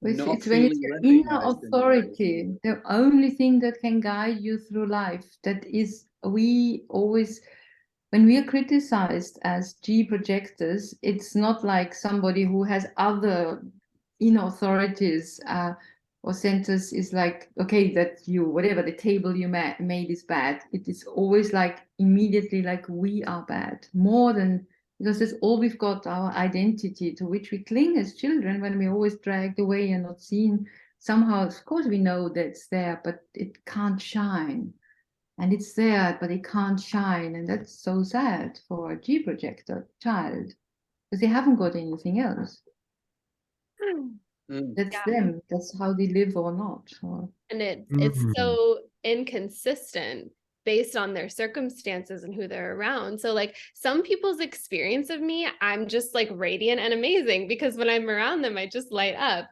It's when it's your inner authority, the only thing that can guide you through life. That is, we always, when we are criticized as G projectors, it's not like somebody who has other inner authorities or centers is like, okay, that you, whatever the table you made is bad. It is always like immediately like we are bad, more than, because that's all we've got, our identity to which we cling as children when we're always dragged away and not seen. Somehow, of course, we know that's there, but it can't shine. And it's there, but it can't shine. And that's so sad for a G projector child, because they haven't got anything else. That's them. That's how they live or not. And it's so inconsistent based on their circumstances and who they're around. So like some people's experience of me, I'm just like radiant and amazing because when I'm around them, I just light up.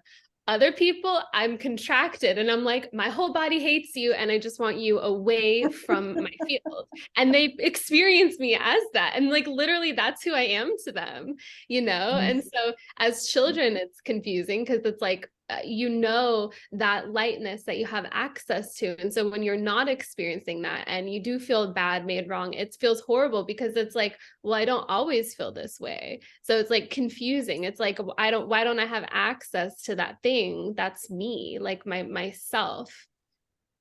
Other people, I'm contracted and I'm like, my whole body hates you and I just want you away from my field. And they experience me as that. And like literally that's who I am to them, you know? And so as children, it's confusing because it's like, you know, that lightness that you have access to. And so when you're not experiencing that and you do feel bad, made wrong, it feels horrible because it's like, well, I don't always feel this way. So it's like confusing. It's like, why don't I have access to that thing that's me, like myself,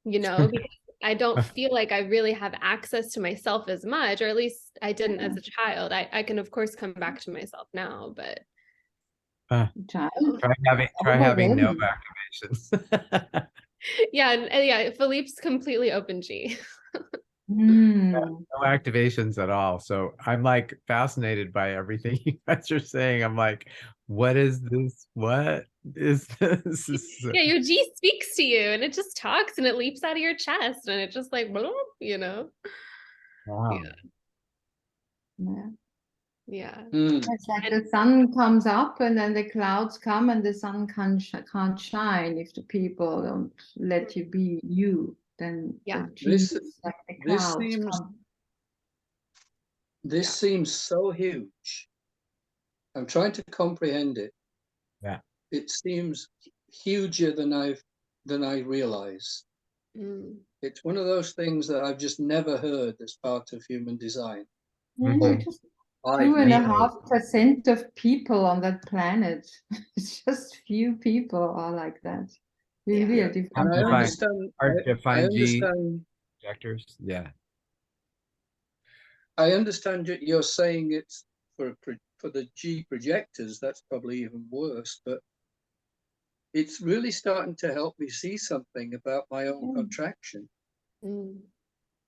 you know, because I don't feel like I really have access to myself as much, or at least I didn't as a child. I can of course come back to myself now, but try having no activations. yeah, and yeah, Philippe's completely open G. No activations at all. So I'm like fascinated by everything you guys are saying. I'm like, what is this? What is this? Yeah, your G speaks to you and it just talks and it leaps out of your chest and it just like, you know. Wow. Yeah. It's like the sun comes up and then the clouds come and the sun can't shine if the people don't let you be you. Then the G is like the clouds come. This seems so huge. I'm trying to comprehend it. Yeah. It seems huger than I realize. It's one of those things that I've just never heard as part of human design. Just 2.5% of people on that planet. It's just few people are like that. Really a different. I understand. I G understand. Projectors. Yeah. I understand you're saying it's for the G projectors, that's probably even worse. But it's really starting to help me see something about my own contraction. Mm.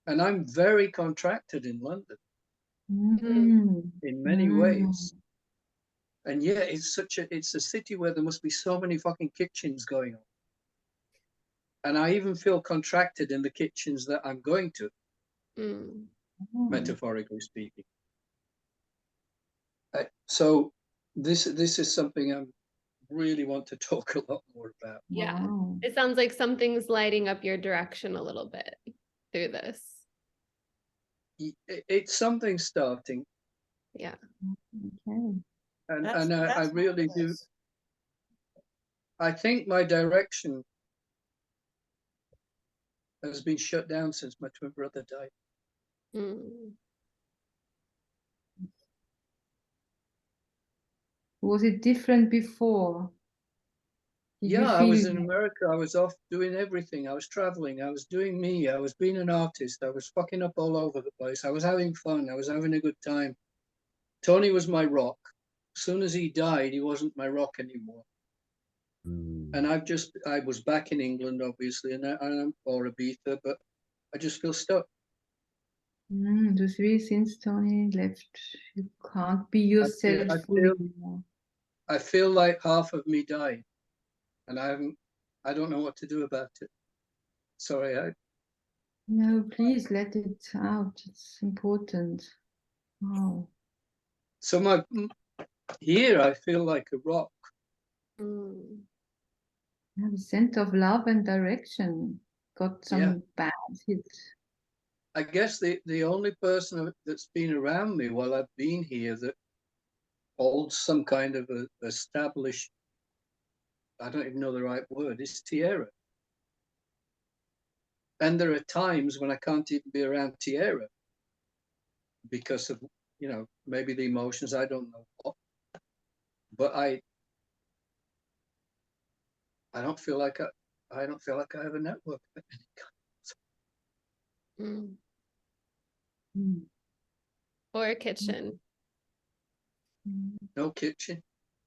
And I'm very contracted in London Mm. in many ways. And yeah, it's a city where there must be so many fucking kitchens going on. And I even feel contracted in the kitchens that I'm going to, Mm. metaphorically speaking. So this is something I really want to talk a lot more about. Yeah. Wow. It sounds like something's lighting up your direction a little bit through this. It's something starting, Yeah. Okay. and That's, I that's really do. marvelous. I think my direction has been shut down since my twin brother died. Mm. Was it different before? Did you Yeah, I was feel in America. I was off doing everything. I was traveling. I was doing me. I was being an artist. I was fucking up all over the place. I was having fun. I was having a good time. Tony was my rock. As soon as he died, he wasn't my rock anymore. And I was back in England, obviously, or Ibiza, but I just feel stuck. the 3 since Tony left, you can't be I feel, yourself I fully feel, anymore. I feel like half of me died, and I don't know what to do about it. Sorry, No, please let it out. It's important. Wow. so here I feel like a rock. Mm. You have a sense of love and direction. Got some Yeah. bad hit. I guess the only person that's been around me while I've been here that holds some kind of a established, I don't even know the right word, is Tierra. And there are times when I can't even be around Tierra because of, maybe the emotions, I don't know what. But I don't feel like I don't feel like I have a network of any kind. Mm. Mm. Or a kitchen. No kitchen,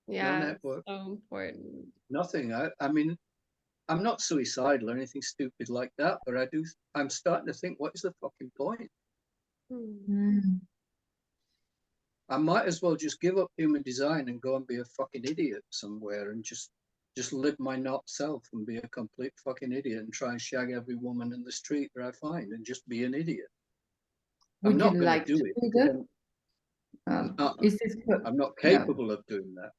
Yeah. no network, So important. nothing. I mean, I'm not suicidal or anything stupid like that, but I'm starting to think, what is the fucking point? Mm. I might as well just give up human design and go and be a fucking idiot somewhere and just live my not self and be a complete fucking idiot and try and shag every woman in the street that I find and just be an idiot. I'm Would you not going to like do to it. do that? Is this I'm not no. capable of doing that.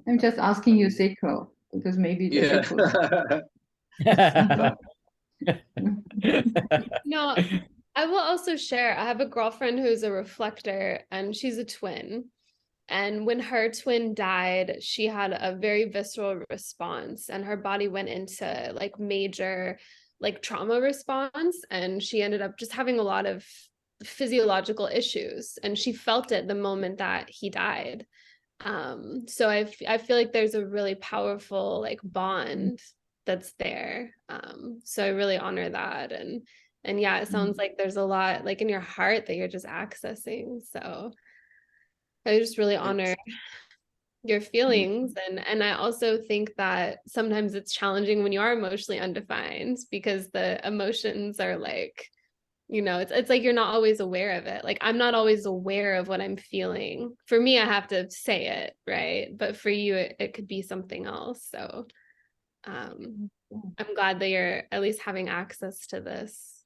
I'm just asking you, sacral, because maybe the Yeah. sacral. No, I will also share. I have a girlfriend who's a reflector and she's a twin. And when her twin died, she had a very visceral response and her body went into like major like trauma response and she ended up just having a lot of physiological issues and she felt it the moment that he died. So I feel like there's a really powerful like bond that's there. So I really honor that and yeah, it sounds like there's a lot like in your heart that you're just accessing. So I just really honor your feelings and I also think that sometimes it's challenging when you are emotionally undefined because the emotions are like it's like you're not always aware of it. Like I'm not always aware of what I'm feeling. For me, I have to say it, right? But for you, it could be something else. So I'm glad that you're at least having access to this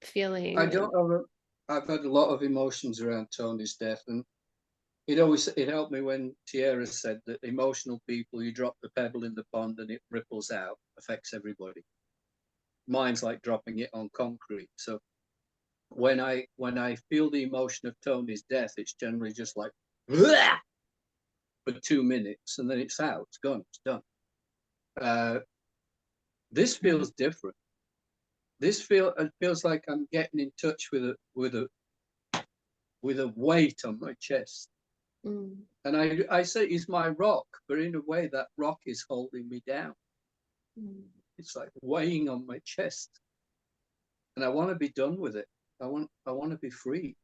feeling. I've had a lot of emotions around Tony's death, and it helped me when Tierra said that emotional people, you drop the pebble in the pond and it ripples out, affects everybody. Mine's like dropping it on concrete. So when I feel the emotion of Tony's death, it's generally just like for 2 minutes, and then it's out, it's gone, it's done. This feels different. It feels like I'm getting in touch with a weight on my chest. And I say it's my rock, but in a way that rock is holding me down. It's like weighing on my chest, and I want to be done with it. I want to be free.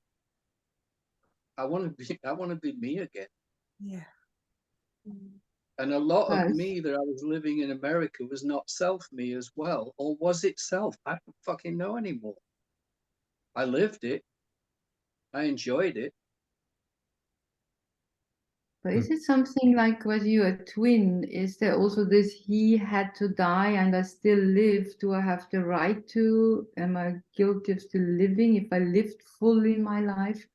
I want to be me again. Yeah. And a lot of Yes. me that I was living in America was not self me as well. Or was it self? I don't fucking know anymore. I lived it. I enjoyed it. But is it something like, was you a twin? Is there also this, he had to die and I still live? Do I have the right to? Am I guilty of still living if I lived fully my life?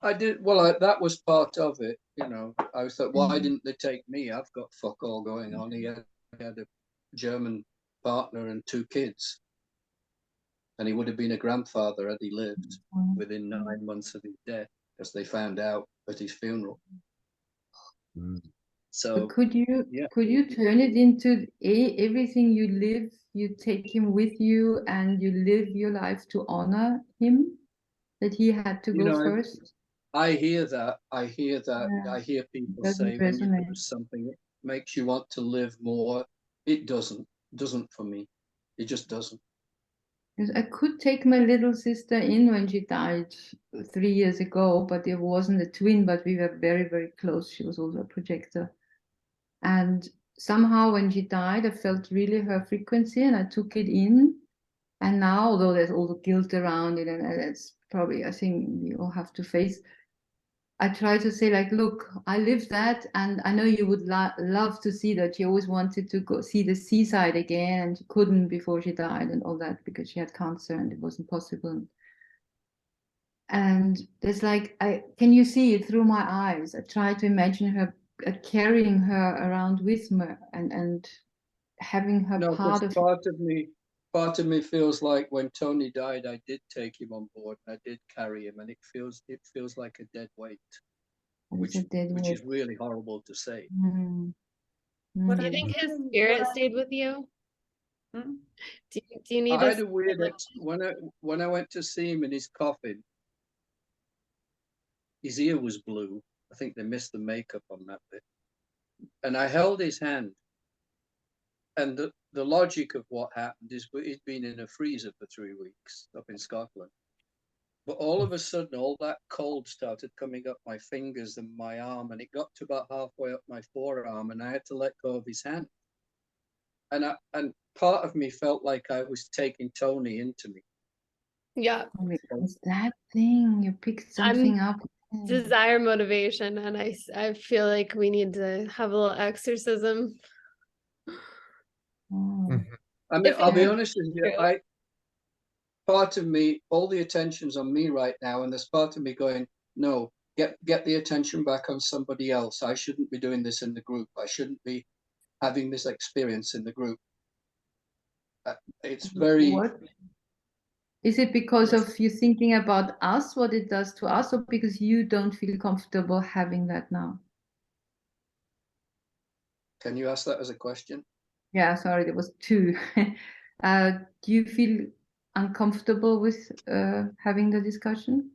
I did. Well, that was part of it. You know, I thought, why didn't they take me? I've got fuck all going on. He had a German partner and 2 kids. And he would have been a grandfather had he lived within 9 months of his death, as they found out at his funeral. Mm. But So could you yeah, turn it into everything you live, you take him with you and you live your life to honor him, that he had to you go know, first? I hear that. I hear that. Yeah, I hear people doesn't say when you resonate. lose something, it makes you want to live more. It doesn't. Doesn't for me. It just doesn't. Because I could take my little sister in when she died 3 years ago, but it wasn't a twin, but we were very, very close. She was also a projector. And somehow when she died, I felt really her frequency and I took it in. And now, although there's all the guilt around it, and it's probably, I think we all have to face, I try to say, like, look, I lived that, and I know you would love to see that. She always wanted to go see the seaside again, and she couldn't before she died, and all that because she had cancer and it wasn't possible. And there's like, can you see it through my eyes? I try to imagine her carrying her around with me and having her No, part because of part of me feels like when Tony died, I did take him on board. I did carry him, and it feels like a dead weight, it. Is a dead which weight. is really horrible to say. Mm. What Do you I'm think his hearing- spirit what stayed with you? Hmm? Do you need I a had a weird when I went to see him in his coffin. His ear was blue. I think they missed the makeup on that bit. And I held his hand. And the logic of what happened is he'd been in a freezer for 3 weeks up in Scotland. But all of a sudden, all that cold started coming up my fingers and my arm, and it got to about halfway up my forearm, and I had to let go of his hand. And part of me felt like I was taking Tony into me. Yeah, It's that thing, you picked something up. desire motivation, and I feel like we need to have a little exorcism. Oh. I mean, If I'll be it's honest with you, true. part of me, all the attention's on me right now, and there's part of me going, no, get the attention back on somebody else. I shouldn't be doing this in the group. I shouldn't be having this experience in the group. It's very. What is it, because Yes. of you thinking about us, what it does to us, or because you don't feel comfortable having that now? Can you ask that as a question? Yeah, sorry, there was 2. Do you feel uncomfortable with having the discussion?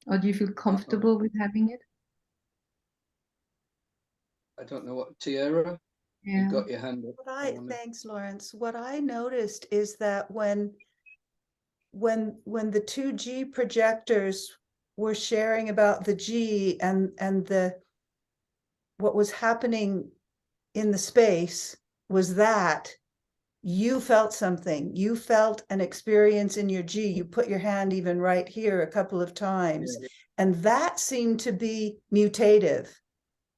Or do you feel comfortable with having it? I don't know what, Tierra, you Yeah. got your hand up. Thanks, Lawrence. What I noticed is that when the 2G projectors were sharing about the G and the what was happening in the space was that you felt something. You felt an experience in your G. You put your hand even right here a couple of times. Yeah. And that seemed to be mutative.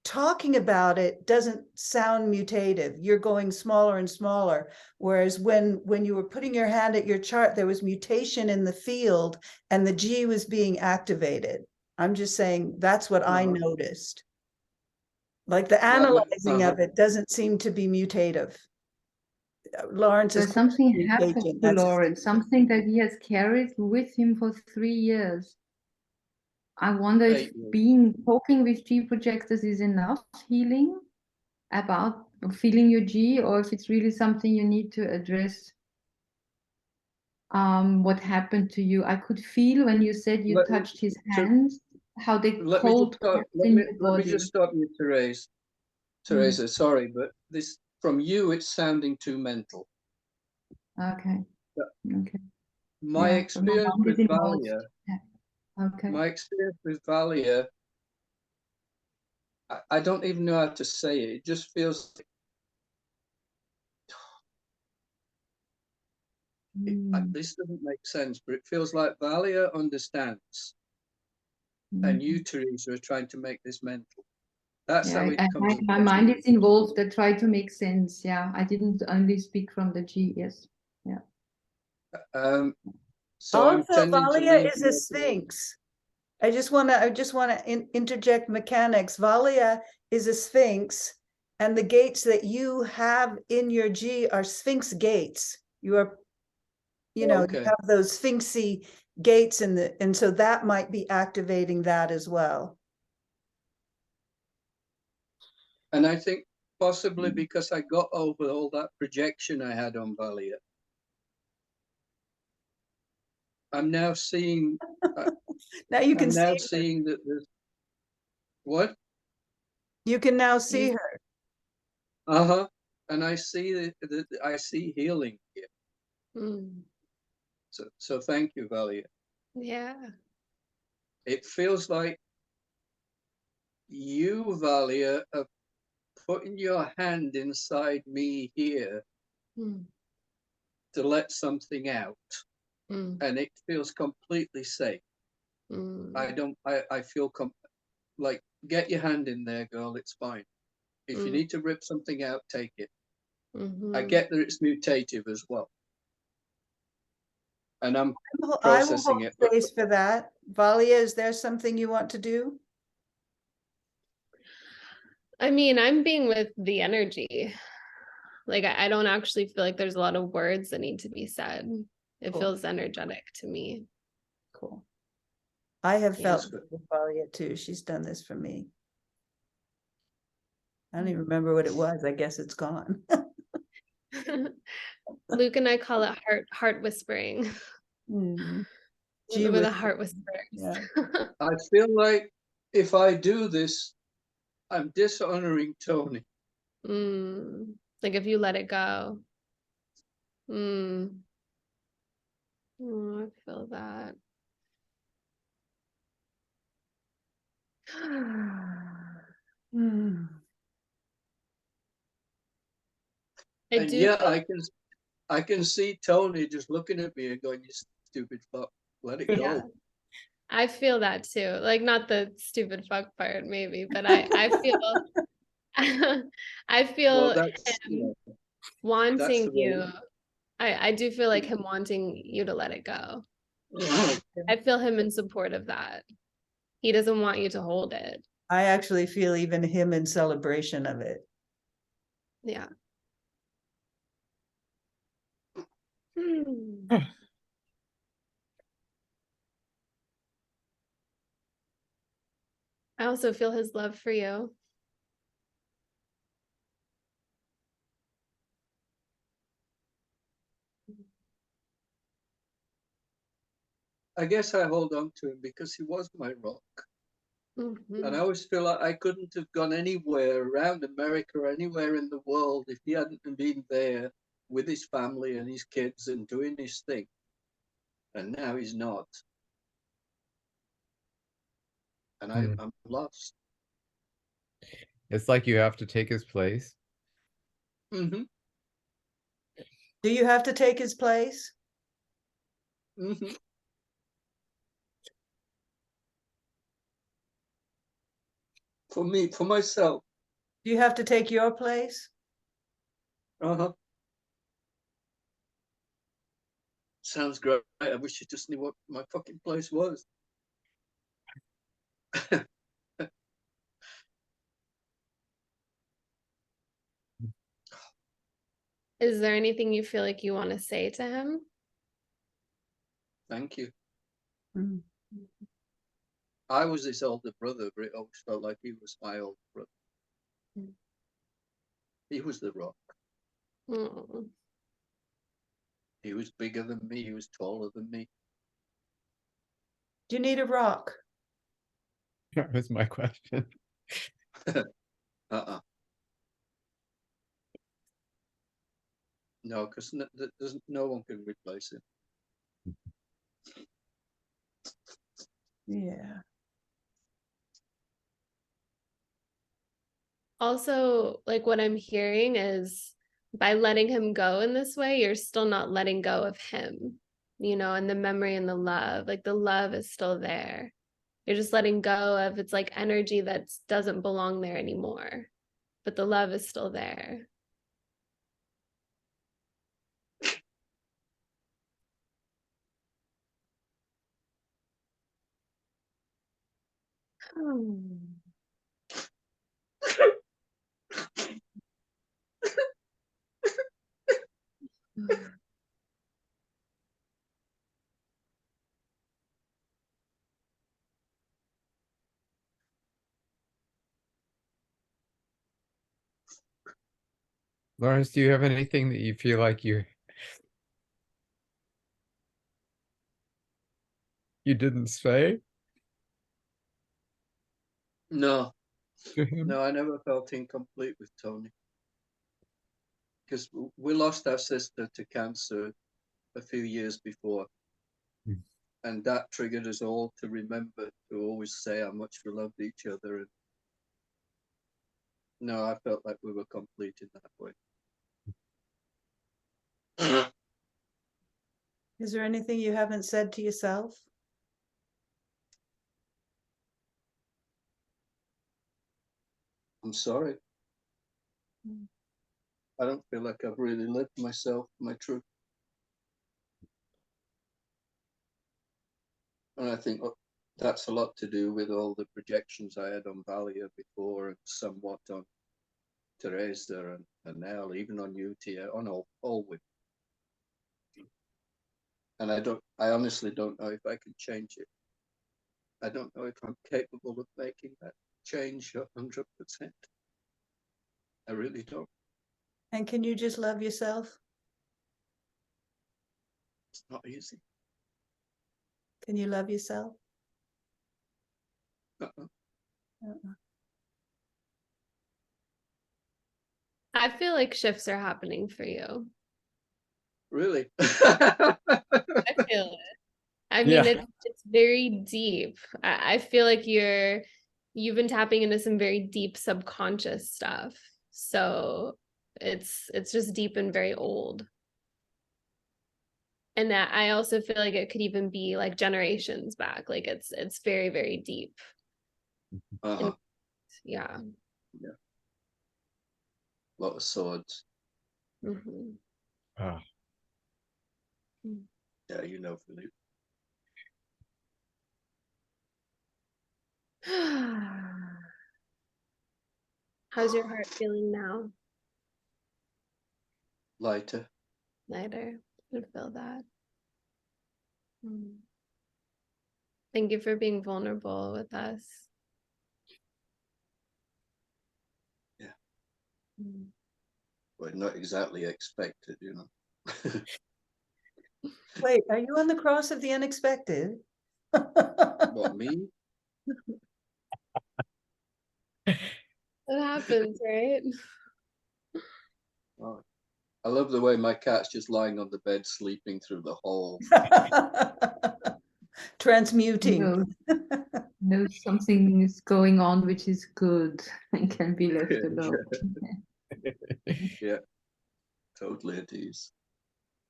Talking about it doesn't sound mutative. You're going smaller and smaller. Whereas when you were putting your hand at your chart, there was mutation in the field and the G was being activated. I'm just saying that's what I noticed. Like the analyzing of it doesn't seem to be mutative. Lawrence is There's something happened mutation. to That's Lawrence, something that he has carried with him for 3 years. I wonder if 8 years. talking with G projectors is enough healing about feeling your G, or if it's really something you need to address. What happened to you? I could feel when you said you touched his hands, how they cold kept in your Let me body. just stop you, Therese. Teresa, sorry, but this from you, it's sounding too mental. Okay. Yeah. Okay. My experience with Valia, Okay. my experience with Valia I don't even know how to say it. It just feels this doesn't make sense, but it feels like Valia understands, and you, Therese, are trying to make this mental. That's Yeah, how it comes my across. mind is involved. I try to make sense. Yeah, I didn't only speak from the G. Yes. Yeah. So I'm Also, tending to Valia lean is a towards- sphinx. I just want to interject mechanics. Valia is a sphinx, and the gates that you have in your G are sphinx gates. You are, you Okay. have those sphinxy gates and so that might be activating that as well. And I think possibly because I got over all that projection I had on Valia, I'm now seeing. Now you can I'm now see her. seeing that there's what? You can now see her. Uh-huh. And I see that I see healing here. Mm. So thank you, Valia. Yeah. It feels like you, Valia, are putting your hand inside me here Mm. to let something out. Mm. And it feels completely safe. Mm. I feel like, get your hand in there, girl, it's fine. If you Mm. need to rip something out, take it. I Mhm. get that it's mutative as well. And I'm I will processing hold it, but space for that. Valia, is there something you want to do? I mean, I'm being with the energy. Like I don't actually feel like there's a lot of words that need to be said. It Cool. feels energetic to me. Cool. I have Yeah. felt That's good. with Valia too. She's done this for me. I don't even remember what it was. I guess it's gone. Luke and I call it heart whispering. Mm. We're the heart whisperers. Yeah. I feel like if I do this, I'm dishonoring Tony. Like if you let it go. Oh, I feel that. Mm. I And do yeah, feel I can see Tony just looking at me and going, "You stupid fuck, let it yeah. go." I feel that too. Like not the stupid fuck part maybe, but I feel I Well, feel that's him that's wanting the you. way. I do feel like him wanting you to let it go. I feel him in support of that. He doesn't want you to hold it. I actually feel even him in celebration of it. Yeah. I also feel his love for you. I guess I hold on to him because he was my rock. And I always feel like I couldn't have gone anywhere around America or anywhere in the world if he hadn't been there with his family and his kids and doing his thing. And now he's not. And I'm lost. It's like you have to take his place. Mm-hmm. Do you have to take his place? Mm-hmm. For me, for myself. Do you have to take your place? Uh-huh. Sounds great. I wish you just knew what my fucking place was. Is there anything you feel like you want to say to him? Thank you. Mm. I was his older brother, but it always felt like he was my older brother. He was the rock. Oh. He was bigger than me. He was taller than me. Do you need a rock? That was my question. Uh-uh. No, because no one can replace him. Yeah. also, like, what I'm hearing is by letting him go in this way, you're still not letting go of him, and the memory and the love. Like, the love is still there. You're just letting go of, it's like energy that doesn't belong there anymore, but the love is still there. Lawrence, do you have anything that you feel like you didn't say No, to him? no, I never felt incomplete with Tony. Because we lost our sister to cancer a few years before. Mm. And that triggered us all to remember to always say how much we loved each other. And no, I felt like we were complete in that way. Is there anything you haven't said to yourself? I'm sorry. Mm. I don't feel like I've really lived myself, my truth. And I think that's a lot to do with all the projections I had on Valia before and somewhat on Therese and now even on UT, on all women. And I honestly don't know if I can change it. I don't know if I'm capable of making that change 100%. I really don't. And can you just love yourself? It's not easy. Can you love yourself? Uh-uh. I feel like shifts are happening for you. Really? I feel it. I mean, Yeah. it's very deep. I feel like you've been tapping into some very deep subconscious stuff. So it's just deep and very old. And that I also feel like it could even be like generations back. Like it's very, very deep. Uh-huh. And, yeah. Yeah. A lot of swords. Mhm. Oh, Yeah, you know, Philippe. How's your heart feeling now? Lighter. Lighter. I feel that. Thank you for being vulnerable with us. Yeah. Mm. Well, not exactly expected, you know. Wait, are you on the cross of the unexpected? What, me? It happens, right? Oh, I love the way my cat's just lying on the bed sleeping through the hole. Transmuting. Know something is going on which is good and can be left alone. Yeah, totally at ease.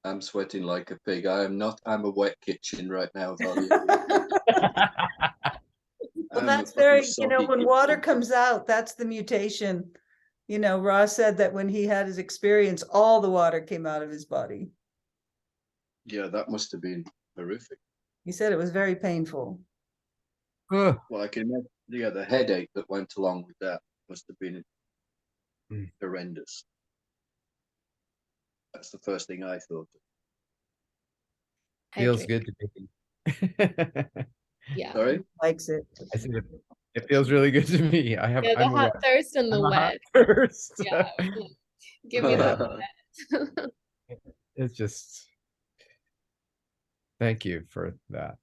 I'm sweating like a pig. I'm a wet kitchen right now, Valia. Well, I'm a that's fucking very, soggy when water kitchen. comes out, that's the mutation. Ross said that when he had his experience, all the water came out of his body. Yeah, that must have been horrific. He said it was very painful. ugh. Well, I can imagine, yeah, the headache that went along with that must have been horrendous. That's the first thing I thought of. Feels Hydrate. good to me. Yeah. Sorry? Likes it. I said it feels really good to me. Yeah, the I'm a hot wet. thirst and the I'm a hot wet. thirst. Yeah. Give me that wet. It's just thank you for that.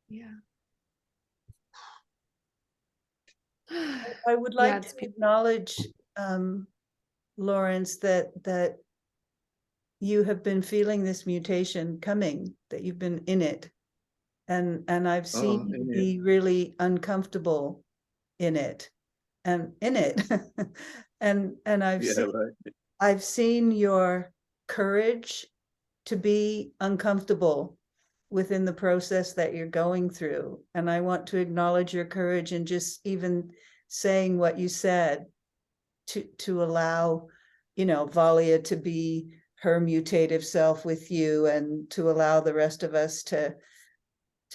Yeah. I would Yeah, like it's to acknowledge, Lawrence, that you have been feeling this mutation coming, that you've been in it. And I've seen you be really uncomfortable in it. and in it. and Yeah, right. I've seen your courage to be uncomfortable within the process that you're going through. And I want to acknowledge your courage and just even saying what you said to allow, Valia to be her mutative self with you, and to allow the rest of us to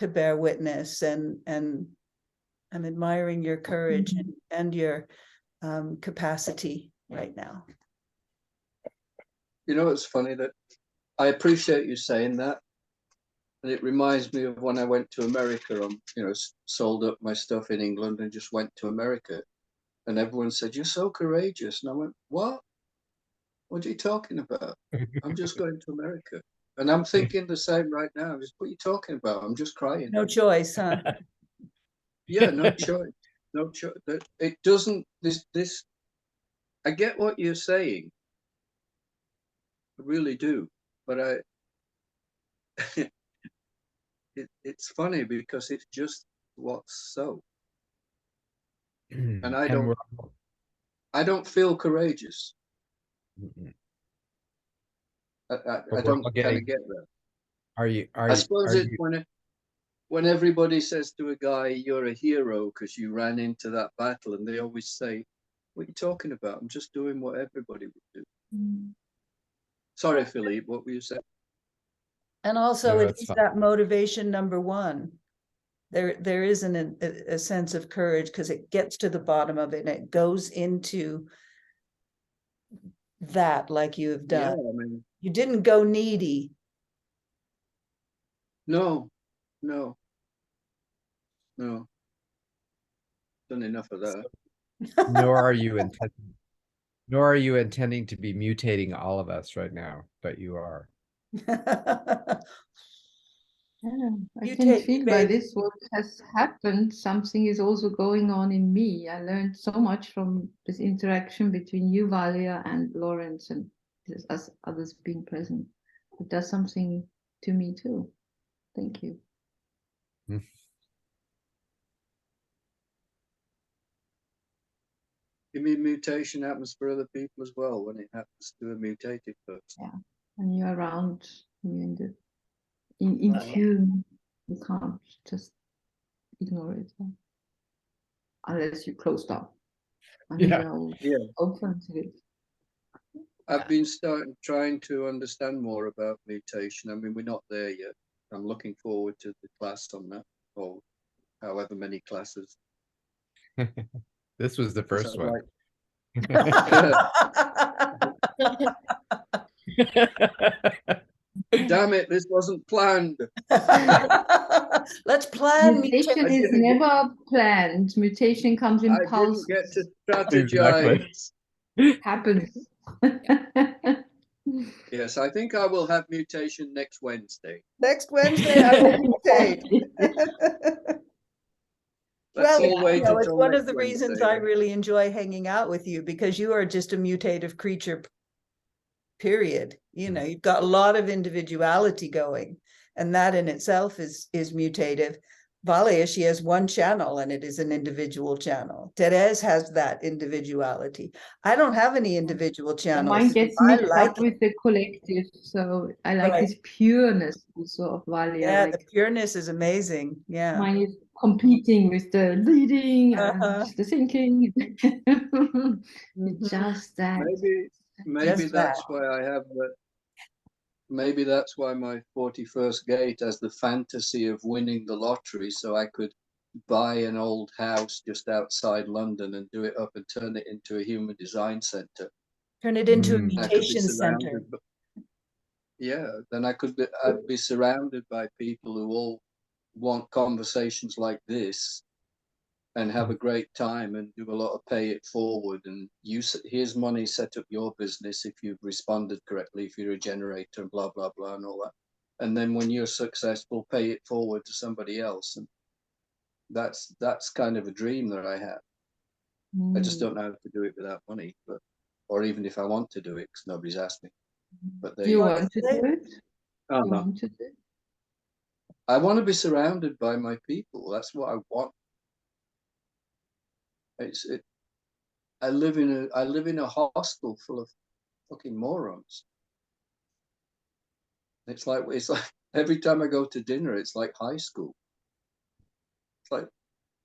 bear witness. And I'm admiring your courage and your capacity right now. It's funny that I appreciate you saying that. And it reminds me of when I went to America. Sold up my stuff in England and just went to America. And everyone said, "You're so courageous." And I went, "What? What are you talking about? I'm just going to America." And I'm thinking the same right now. What are you talking about? I'm just crying. No choice, huh? Yeah, no choice. No choice. It doesn't, this, I get what you're saying. I really do. But it's funny because it's just what's so. And I don't feel courageous. I don't kind of get that. I suppose it's when everybody says to a guy, "You're a hero because you ran into that battle," and they always say, "What are you talking about? I'm just doing what everybody would do." Sorry, Philippe, what were you saying? And also, No, it that's is fine. that motivation number one. There isn't a sense of courage because it gets to the bottom of it and it goes into that, like you have Yeah, done. I mean, You didn't go needy. no. Done enough of that. Nor are you intending to be mutating all of us right now, but you are. Yeah, I You can take feel by baby. this what has happened. Something is also going on in me. I learned so much from this interaction between you, Valia, and Lawrence, and us others being present. It does something to me too. Thank you. You mean mutation happens for other people as well when it happens to a mutated person? Yeah, when you're around, when you're in tune, you can't just ignore it unless you close down. And you're open to it. I've been trying to understand more about mutation. I mean, we're not there yet. I'm looking forward to the class on that, or however many classes. This was the first one. Damn it, this wasn't planned. Let's plan Mutation is never planned. Mutation comes in pulses. I didn't get to strategize. Exactly. Happens. Yes, I think I will have mutation next Wednesday. Next Wednesday, I will mutate. Well, it's one of the reasons I really enjoy hanging out with you, because you are just a mutative creature, period. You've got a lot of individuality going, and that in itself is mutative. Valia, she has one channel and it is an individual channel. Therese has that individuality. I don't have any individual channels. Mine gets mixed up with the collective, so I like this pureness also of Valia. Yeah, the pureness is amazing. Yeah. Mine is competing with the leading and the thinking. Just that. Maybe that's why I have the. Maybe that's why my 41st gate has the fantasy of winning the lottery, so I could buy an old house just outside London and do it up and turn it into a human design center. Turn it into a mutation center. Then I'd be surrounded by people who all want conversations like this and have a great time and do a lot of pay it forward, and here's money, set up your business if you've responded correctly, if you're a generator, and blah blah blah and all that, and then when you're successful, pay it forward to somebody else. And that's kind of a dream that I have. I just don't know how to do it without money, or even if I want to do it, because nobody's asked me. But do you want to do it? Oh, no. I want to be surrounded by my people. That's what I want. I live in a hostel full of fucking morons. It's like every time I go to dinner, it's like high school. It's like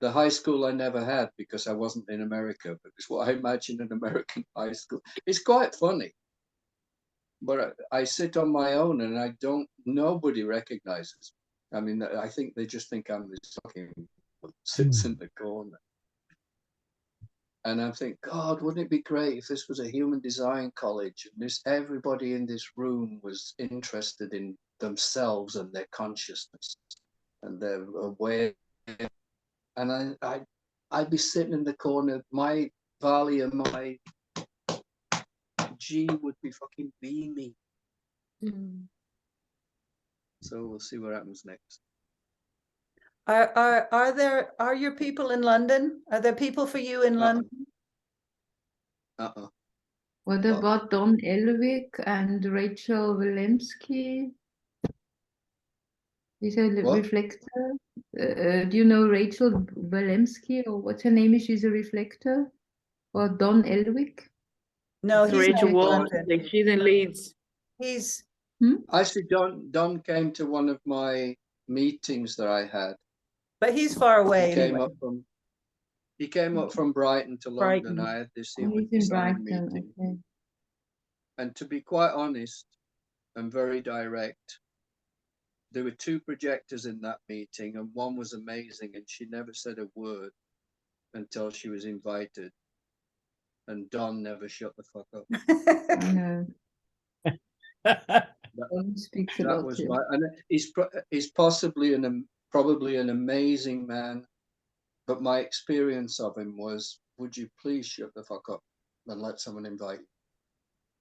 the high school I never had because I wasn't in America, but it's what I imagine an American high school. It's quite funny, but I sit on my own and nobody recognizes me. I mean, I think they just think I'm this fucking sits in the corner. And I think, God, wouldn't it be great if this was a human design college and everybody in this room was interested in themselves and their consciousness and their aware. And I'd be sitting in the corner. My Valia, my G would be fucking beaming. So we'll see what happens next. Are your people in London? Are there people for you in London? What about Don Elwick and Rachel Willemski? She's a reflector. Do you know Rachel Willemski, or what's her name? She's a reflector. Or Don Elwick? No, It's he's Rachel not in Walsh. London. She's in Leeds. He's Actually, Don came to one of my meetings that I had. but he's far away anyway. He came up from Brighton to London. Brighton. I had this He's human in design Brighton. meeting. Okay. And to be quite honest and very direct, there were two projectors in that meeting, and one was amazing, and she never said a word until she was invited. And Don never shut the fuck up. I know. Don speaks That about was you. and he's probably an amazing man, but my experience of him was, would you please shut the fuck up and let someone invite you?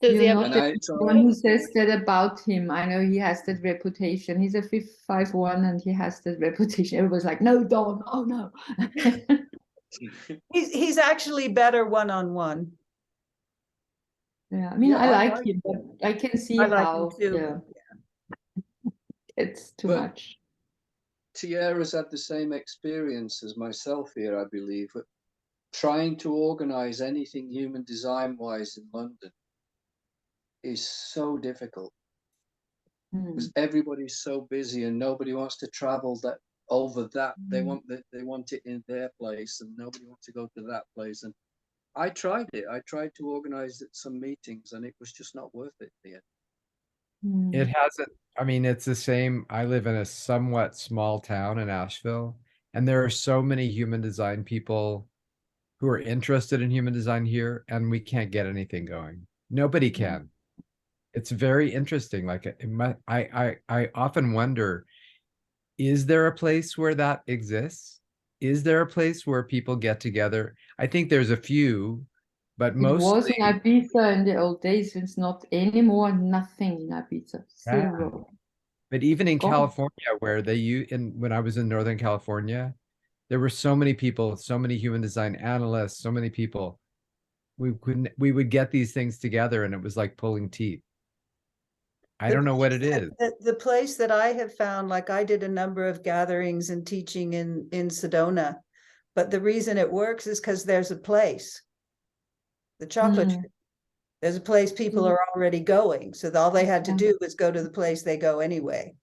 Does he You're have not the one who says that about him. I know he has that reputation. He's a 5'1" and he has that reputation. Everybody's like, no, Don, oh no. He's actually better one-on-one. Yeah, I mean, Yeah, I I like like him, but I can see I like how him too. yeah, it's too But- much. Tierra's had the same experience as myself here, I believe, but trying to organize anything human design wise in London is so difficult because everybody's so busy and nobody wants to travel over that. They want it in their place and nobody wants to go to that place. And I tried it. I tried to organize some meetings and it was just not worth it in the end. It hasn't, I mean, it's the same. I live in a somewhat small town in Asheville, and there are so many human design people who are interested in human design here, and we can't get anything going. Nobody can. It's very interesting. Like I often wonder, is there a place where that exists? Is there a place where people get together? I think there's a few, but It was mostly, in Ibiza in the old days. It's not anymore. Nothing in Ibiza. Zero. but even in Gone. California, where when I was in Northern California, there were so many people, so many human design analysts, so many people. We would get these things together, and it was like pulling teeth. I don't know what it is. The place that I have found, like I did a number of gatherings and teaching in Sedona, but the reason it works is because there's a place. The chocolate shop. There's a place people are already going. So all they had to do was go to the place they go anyway.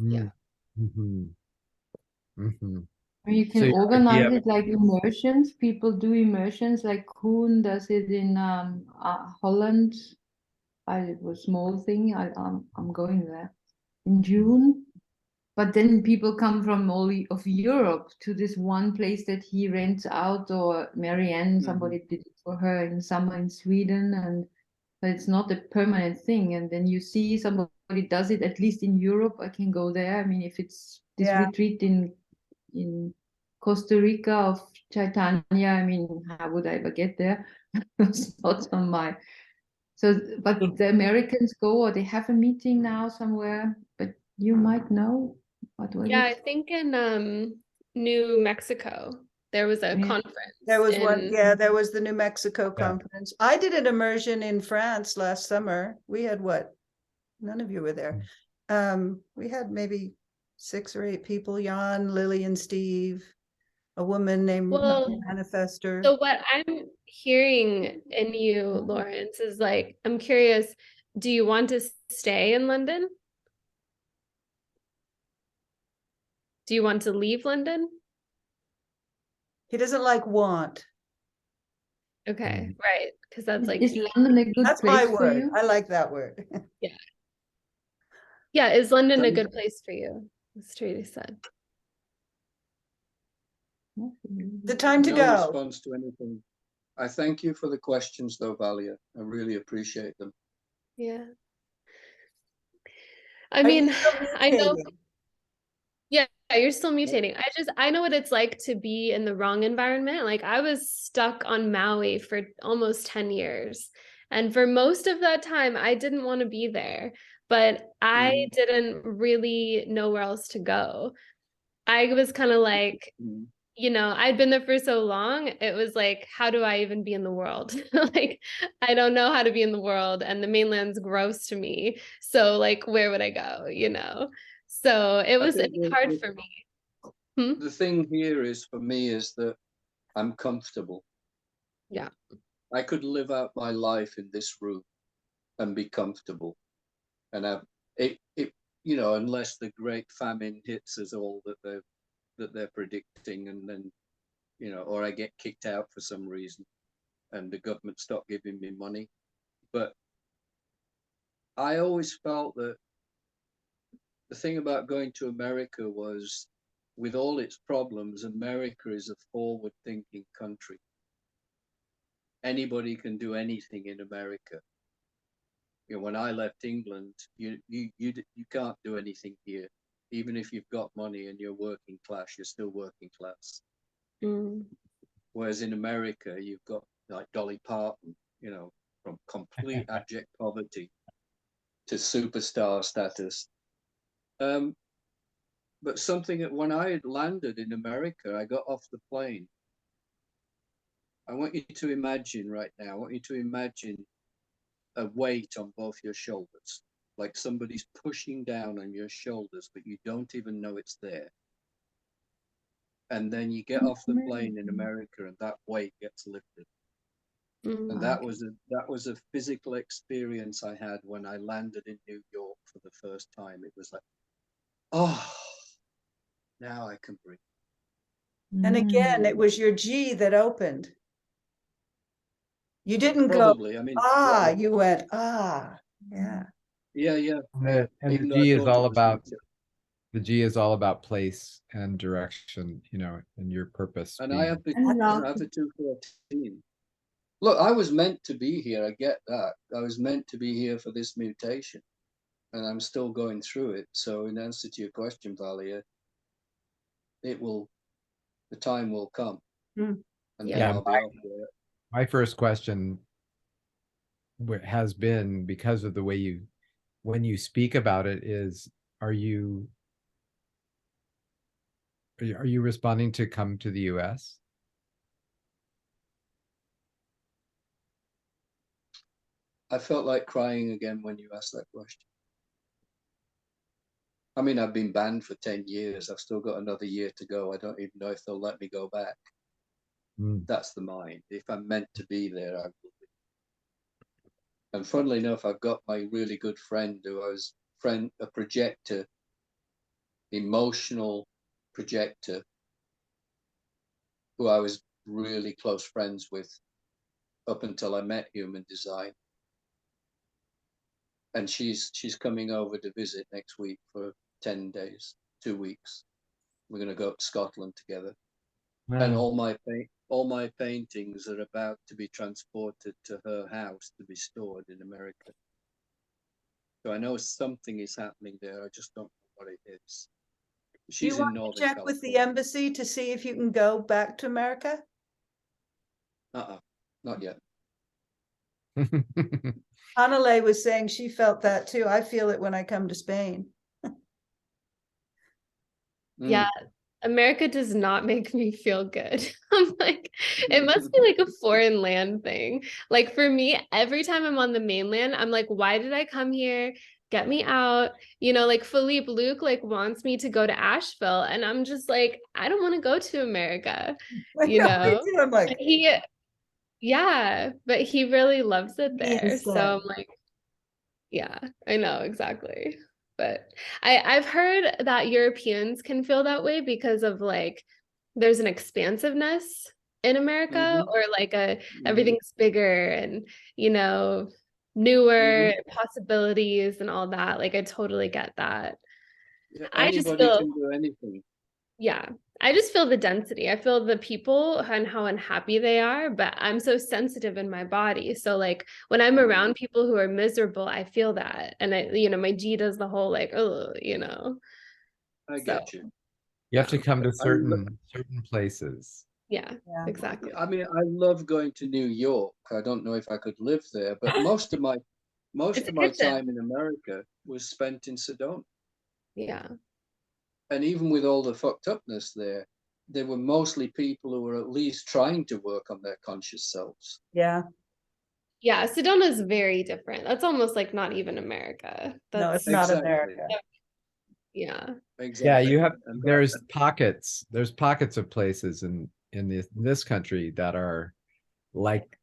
Yeah. You can organize it like immersions. People do immersions, like Koen does it in Holland. It was a small thing. I'm going there in June. But then people come from all of Europe to this one place that he rents out, or Marianne, somebody did it for her in summer in Sweden, but it's not a permanent thing. And then you see somebody does it, at least in Europe. I can go there. I mean, if it's this retreat in Costa Rica of Chaitanya, I mean, how would I ever get there? It's not on my. So, but the Americans go, or they have a meeting now somewhere. But you might know. What was Yeah, I it? think in New Mexico there was a conference. There was one, there was the New Mexico conference. I did an immersion in France last summer. We had what? None of you were there. We had maybe 6 or 8 people, Jan, Lily, and Steve, a woman named Manifester. So what I'm hearing in you, Lawrence, is like, I'm curious, do you want to stay in London? Do you want to leave London? He doesn't like want. Okay, right. Because that's like, Is London a good That's my place for word. you? I like that word. yeah, is London a Thank- good place for you? As Tracy said. The time to No go. response to anything. I thank you for the questions, though, Valia. I really appreciate them. Yeah. I Are you mean, still I know, mutating? yeah, you're still mutating. I know what it's like to be in the wrong environment. Like I was stuck on Maui for almost 10 years. And for most of that time, I didn't want to be there, but I Mhm. didn't really know where else to go. I was kind of like, Mhm. I'd been there for so long. It was like, how do I even be in the world? Like, I don't know how to be in the world, and the mainland's gross to me. So, like, where would I go? So I it's think hard for me. Hmm? the thing here is for me is that I'm comfortable. Yeah. I could live out my life in this room and be comfortable, and have it. Unless the great famine hits us all that they're predicting, and then or I get kicked out for some reason, and the government stop giving me money. But I always felt that the thing about going to America was, with all its problems, America is a forward-thinking country. Anybody can do anything in America. When I left England, you can't do anything here. Even if you've got money and you're working class, you're still working class. Mm. Whereas in America, you've got like Dolly Parton, from complete abject poverty to superstar status. But something that when I had landed in America, I got off the plane. I want you to imagine right now, I want you to imagine a weight on both your shoulders, like somebody's pushing down on your shoulders, but you don't even know it's there. And then you get off the plane in America and that weight gets lifted. Mm. And that was a physical experience I had when I landed in New York for the first time. It was like, oh, now I can breathe. And again, it was your G that opened. You didn't Probably. go, I mean, you went, yeah. yeah. And the Even though I G is thought it all was about nature. the G is all about place and direction, and your purpose. And I have the And love. 214. Look, I was meant to be here. I get that. I was meant to be here for this mutation, and I'm still going through it. So, in answer to your question, Valia, the time will come, and then Yeah. I'll be off there. My first question has been, because of the way when you speak about it, is are you responding to come to the US? I felt like crying again when you asked that question. I mean, I've been banned for 10 years. I've still got another year to go. I don't even know if they'll let me go back. That's the mind. If I'm meant to be there, I will be. And funnily enough, I've got my really good friend a projector, emotional projector, who I was really close friends with up until I met Human Design. And she's coming over to visit next week for 10 days, 2 weeks. We're going to go up to Scotland together. And all my paintings are about to be transported to her house to be stored in America. So I know something is happening there. I just don't know what it is. Do you She's in want to Northern check with the California. embassy to see if you can go back to America? Not yet. Hanalei was saying she felt that too. I feel it when I come to Spain. Yeah. America does not make me feel good. I'm like, it must be like a foreign land thing. Like for me, every time I'm on the mainland, I'm like, why did I come here? Get me out. Like Philippe Luke like wants me to go to Asheville. And I'm just like, I don't want to go to America, I know, me too. I'm like, And Yeah, but he really loves it there. Means So that. I'm like, yeah, I know exactly. But I've heard that Europeans can feel that way because of like there's an expansiveness in America, Mhm, or like a mhm, everything's bigger and mhm. newer possibilities and all that. Like I totally get that. Yeah, I just anybody feel can do anything. Yeah, I just feel the density. I feel the people and how unhappy they are, but I'm so sensitive in my body. So like when I'm Mm, around people who are miserable, I feel that. And my G does the whole like, oh, I So get you. You have to yeah. come to I lo- certain places. Yeah, Yeah. exactly. I mean, I love going to New York. I don't know if I could live there, but most It's a of my kitchen. time in America was spent in Sedona. Yeah. And even with all the fucked upness there, they were mostly people who were at least trying to work on their conscious selves. Yeah. Yeah, Sedona is very different. That's almost like not even America. No, it's That's not Exactly. America. yeah. Yeah, you Exactly. have And there's pockets of places in this country that are like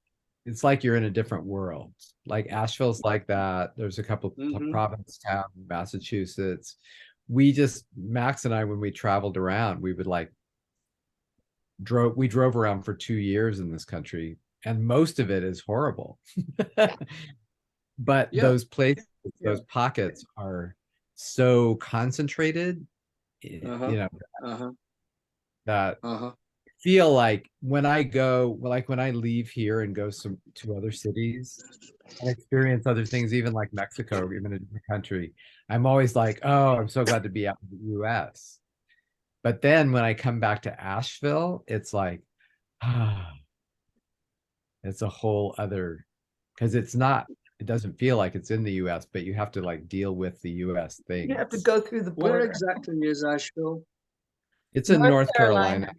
it's like you're in a different world. Like Asheville's like that. There's a couple mhm, Provincetown, Massachusetts. We just Max and I, when we traveled around, we would like drove around for 2 years in this country, and most of it is horrible. Yeah. But yeah, yeah, those pockets are so concentrated, uh-huh, you know, uh-huh, that uh-huh. feel like when I go, like when I leave here and go to other cities and experience other things, even like Mexico, even a different country, I'm always like, oh, I'm so glad to be out in the US. But then when I come back to Asheville, it's like, ah, it's a whole other, because it doesn't feel like it's in the US, but you have to like deal with the US You have to things. go through the Where border. exactly is Asheville? It's in North North Carolina, Carolina.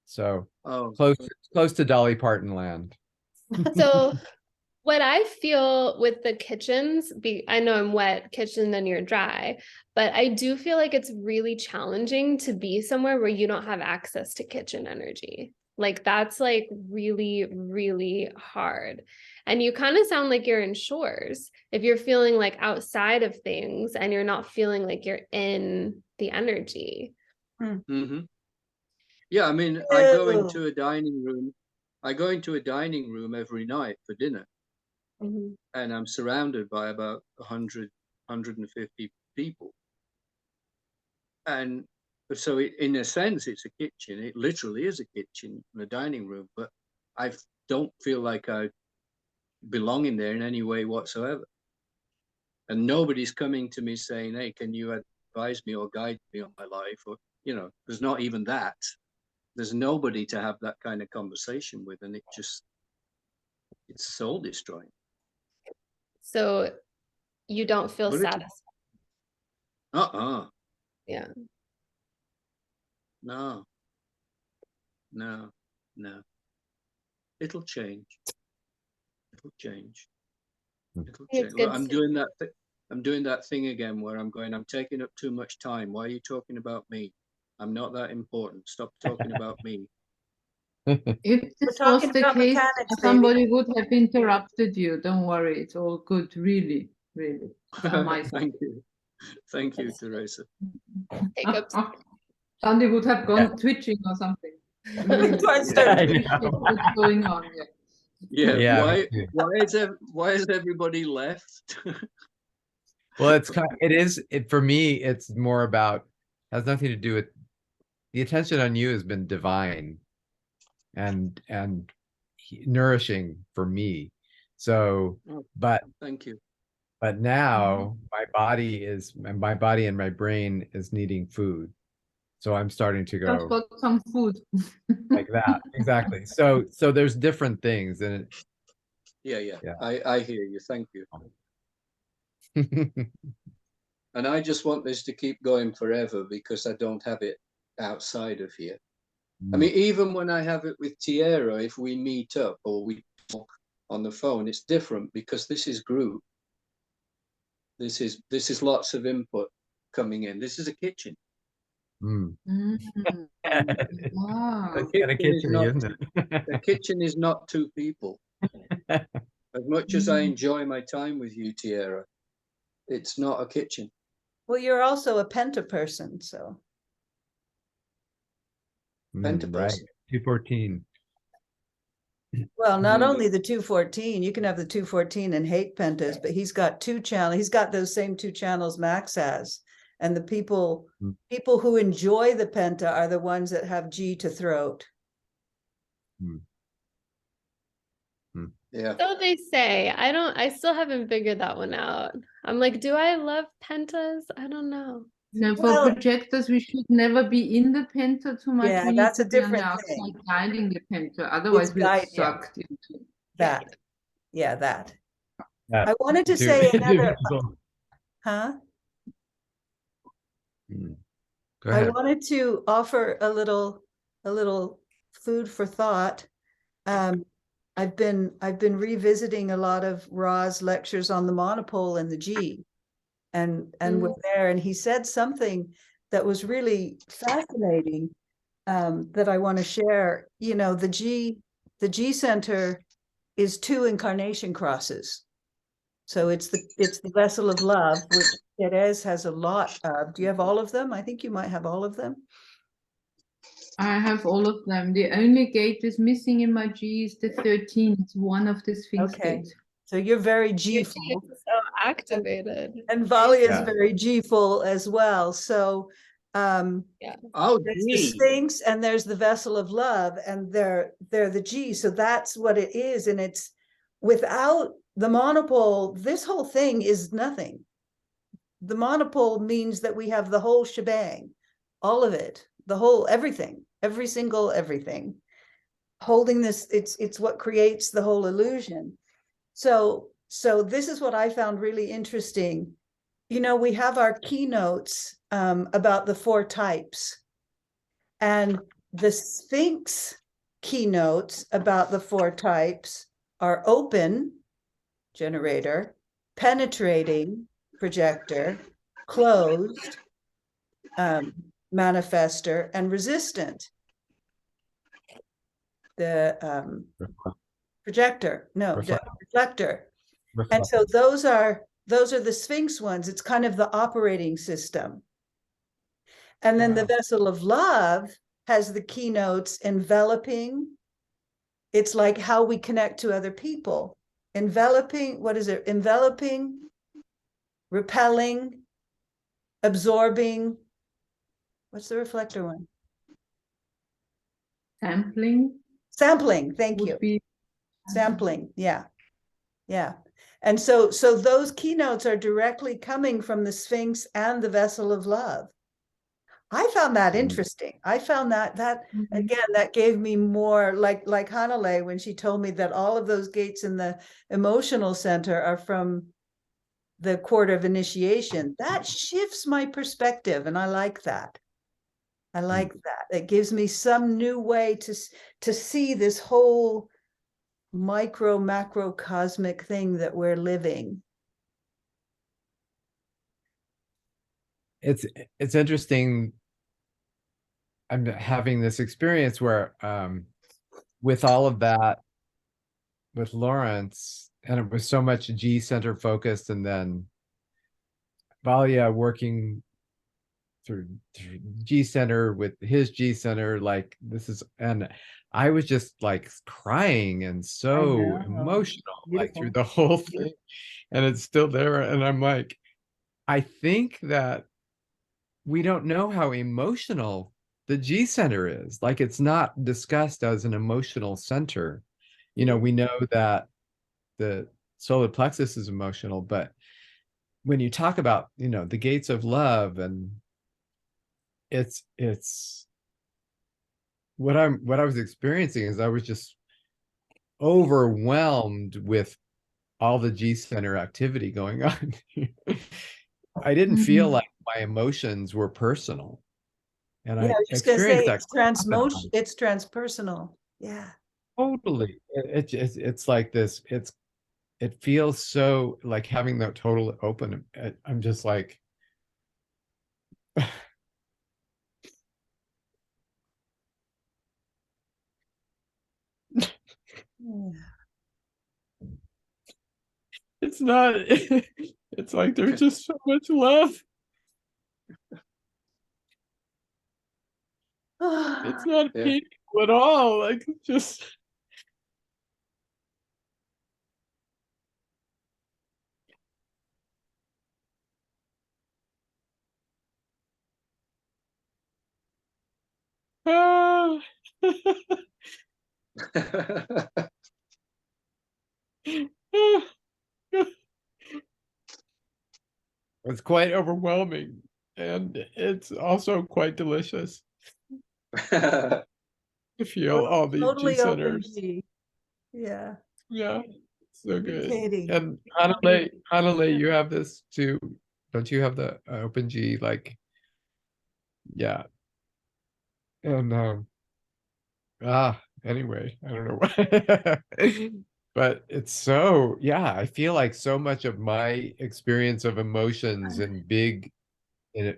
so Oh, close to Dolly Parton land. So what I feel with the kitchens, I know I'm wet kitchen, then you're dry, but I do feel like it's really challenging to be somewhere where you don't have access to kitchen energy. Like that's like really, really hard. And you kind of sound like you're in shores if you're feeling like outside of things and you're not feeling like you're in the energy. mm-hmm. Yeah, I mean, Ew. I go into a dining room every night for dinner, Mhm. and I'm surrounded by about 100, 150 people. And so in a sense, it's a kitchen. It literally is a kitchen and a dining room, but I don't feel like I belong in there in any way whatsoever. And nobody's coming to me saying, hey, can you advise me or guide me on my life? Or, there's not even that. There's nobody to have that kind of conversation with. And it's soul destroying. So you don't feel But it's, satisfied. uh-uh, Yeah. no, no, no. It'll change. It'll change. It'll It's change. Look, good I'm to doing that. I'm doing that thing again where I'm taking up too much time. Why are you talking about me? I'm not that important. Stop talking about me. If We're this was talking the about case, mechanics, baby. somebody would have interrupted you. Don't worry, it's all good, really, really. From my side. Thank you. Thank you, That's Theresa. take up. Sandy would have Yeah. gone twitching or something. That's why I Yeah. started I tweeting. know. What's going on? Yeah. Yeah. Yeah, me too. Why is everybody left? Well, for me, it's more about, has nothing to do with the attention on you has been divine and nourishing for me. So, Oh, but thank you. now my body and my brain is needing food. So I'm starting to Just go got some food. like that. Exactly. So there's different things and Yeah. yeah. I hear you. Thank you. And I just want this to keep going forever because I don't have it outside of here. I mean, even when I have it with Tierra, if we meet up or we talk on the phone, it's different because this is group. This is lots of input coming in. This is a kitchen. Mm. Mm. Wow. That's kind of kitchen is kitchen, not isn't the it? kitchen is not two people. As much as I Mm. enjoy my time with you, Tierra, it's not a kitchen. Well, you're also a penta person, so Right. Pentapus. 214. well, not Yeah. only the 214, you can have the 214 and hate pentas, but he's got two channels. He's got those same two channels Max has. And the people Mm. people who enjoy the penta are the ones that have G to throat. Yeah. So they say. I still haven't figured that one out. I'm like, do I love pentas? I don't know. No, for Well, projectors, we should never be in the penta too much. yeah, We need that's to a be on the different outside thing. guiding the penta. Otherwise, we're guide, yeah. sucked into. That. Yeah, that. Yeah. I wanted to Two- say two another, people. huh? Go I ahead. wanted to offer a little food for thought. I've been revisiting a lot of Ra's lectures on the monopole and the G, and we're there, and he said something that was really fascinating, that I want to share. You know, the G center is two incarnation crosses. So it's the vessel of love, which Therese has a lot of. Do you have all of them? I think you might have all of them. I have all of them. The only gate is missing in my G is the 13. It's one of the Sphinx Okay. gates. So you're very Your G G full, is so activated. and Valia is Yeah. very G full as well. So Oh, there's the gee. Sphinx and there's the vessel of love, and they're the G. So that's what it is, and it's without the monopole, this whole thing is nothing. The monopole means that we have the whole shebang, all of it, the whole everything, every single everything. Holding this, it's what creates the whole illusion. So this is what I found really interesting. You know, we have our keynotes about the four types, and the Sphinx keynotes about the four types are open, generator, penetrating, projector, closed, manifester, and resistant. The projector, no, the reflector. And so those are the Sphinx ones. It's kind of the operating system. And then the vessel of love has the keynotes enveloping. It's like how we connect to other people. Enveloping, what is it? Enveloping, repelling, absorbing. What's the reflector one? Sampling Sampling, thank you. would be Sampling, yeah. Yeah. And so those keynotes are directly coming from the Sphinx and the vessel of love. I found that interesting. I found that again, that gave me more like Hanalei when she told me that all of those gates in the emotional center are from the court of initiation. That shifts my perspective, and I like that. I like that. It gives me some new way to see this whole micro macro cosmic thing that we're living. It's interesting. I'm having this experience where with all of that with Lawrence, and it was so much G center focused, and then Valia working through G center with his G center, like this is, and I was just like crying and so know. emotional, like through Beautiful. the whole thing, and it's still there, and I'm like, I think that we don't know how emotional the G center is. Like it's not discussed as an emotional center. You know, we know that the solar plexus is emotional, but when you talk about, you know, the gates of love, and it's what I was experiencing is I was just overwhelmed with all the G center activity going on. I didn't feel like my emotions were personal. And Yeah, I I was just gonna experienced say that quite often. it's transpersonal. Yeah. Totally. It's like this. It feels so like having that total open. I'm just like, It's not, it's like there's just so much love. It's not Yeah. painful at all. Like, it's just. Ah. It's quite overwhelming, and it's also quite delicious to feel all the G Totally open centers. G. Yeah. Yeah, so good. Katie. And Hanalei, you have this too. Don't you have the open G? Like, yeah. And anyway, I don't know. But it's so, yeah, I feel like so much of my experience of emotions in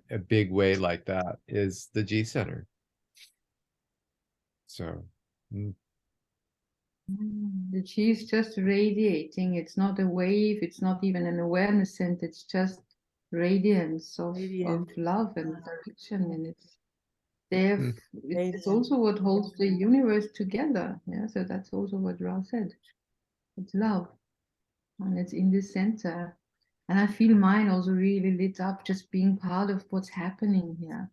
a big way like that is the G center. So, The Chi is just radiating. It's not a wave. It's not even an awareness center. It's just radiance of Radiant. love and direction. And it's there. Mm. It's also what holds the universe together. Yeah. So that's also what Ra said. It's love. And it's in the center. And I feel mine also really lit up just being part of what's happening here.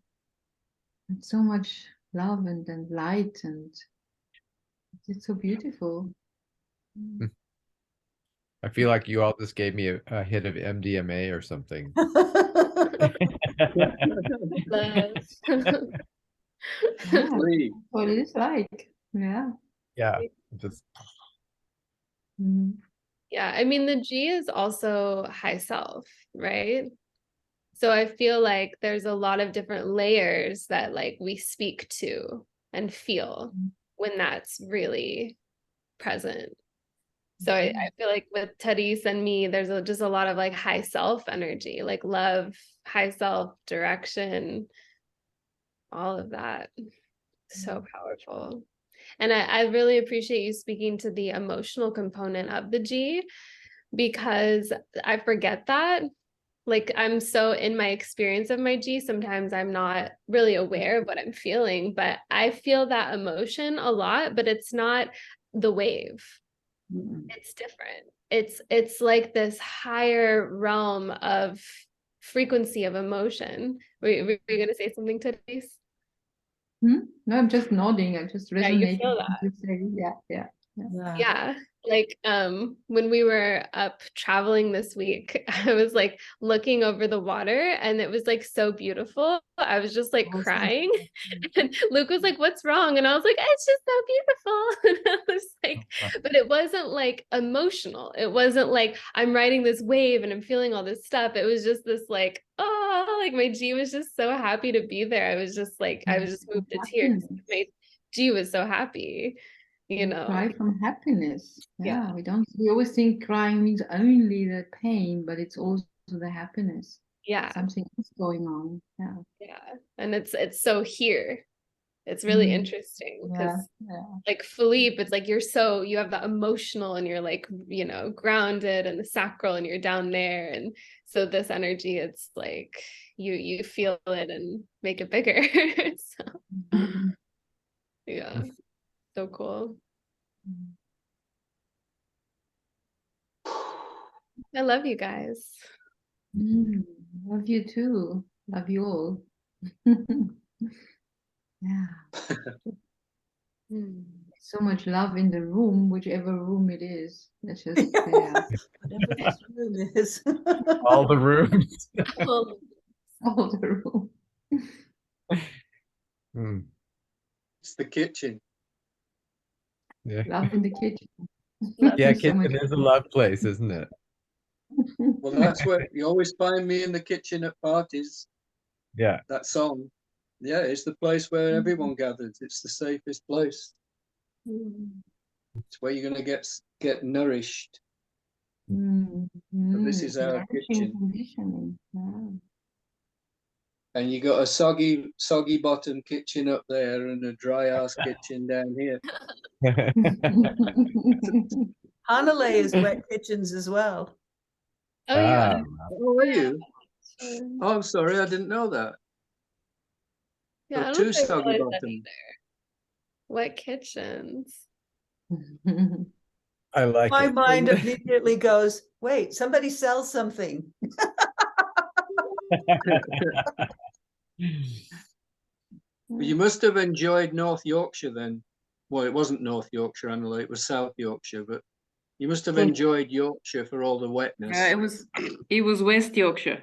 And so much love and light, and it's so beautiful. I feel like you all just gave me a hit of MDMA or something. Love. Yeah, Please. what it is like. Yeah. Yeah, just Mhm. Yeah, I mean, the G is also high self, right? So I feel like there's a lot of different layers that like we speak to and feel when that's really present. So I feel like with Therese and me, there's just a lot of like high self energy, like love, high self direction, all of that. So powerful. And I really appreciate you speaking to the emotional component of the G, because I forget that. Like I'm so in my experience of my G, sometimes I'm not really aware of what I'm feeling, but I feel that emotion a lot, but it's not the wave. It's different. It's like this higher realm of frequency of emotion. Were you gonna say something, Therese? No, I'm just nodding. I'm just Yeah, you resonating. feel with that. what you say. Yeah. Yeah, like when we were up traveling this week, I was like looking over the water and it was like so beautiful. I was just like Awesome. crying. And Luke was like, "What's wrong?" And I was like, "It's just so beautiful." And I was like, but it wasn't like emotional. It wasn't like I'm riding this wave and I'm feeling all this stuff. It was just this like, oh, like my G was just so happy to be there. I was just like, I was just moved to tears. My G was so happy, you know. Cry from happiness. Yeah. We always think crying means only the pain, but it's also the happiness. Yeah. Something is going on. Yeah. And it's so here. It's really interesting because like Philippe, it's like you have the emotional and you're like, you know, grounded, and the sacral and you're down there. And so this energy, it's like you feel it and make it bigger. So yeah, so cool. I love you guys. Love you too. Love you all. Yeah. So much love in the room, whichever room it is. That's just there. Whatever this room is. all the rooms. Oh, All the room. It's the kitchen. Yeah, Love in the kitchen. love yeah, you so kitchen much. is a love place, isn't it? Well, that's where you always find me, in the kitchen at parties. Yeah. That song. Yeah, it's the place where everyone gathers. It's the safest place. It's where you're going to get nourished. So this is our Nourishing kitchen. conditioning. Yeah. And you got a soggy bottom kitchen up there and a dry ass kitchen down here. Hanalei is wet kitchens as well. Oh, yeah. Oh, are you? Sure. Oh, I'm sorry, I didn't know that. Yeah, I Got don't two think I soggy realized that bottoms. either. Wet kitchens. I like My it. mind immediately goes, wait, somebody sells something. You must have enjoyed North Yorkshire then. Well, it wasn't North Yorkshire, Annalie, it was South Yorkshire, but you must have enjoyed Yorkshire for all the wetness. It was West Yorkshire.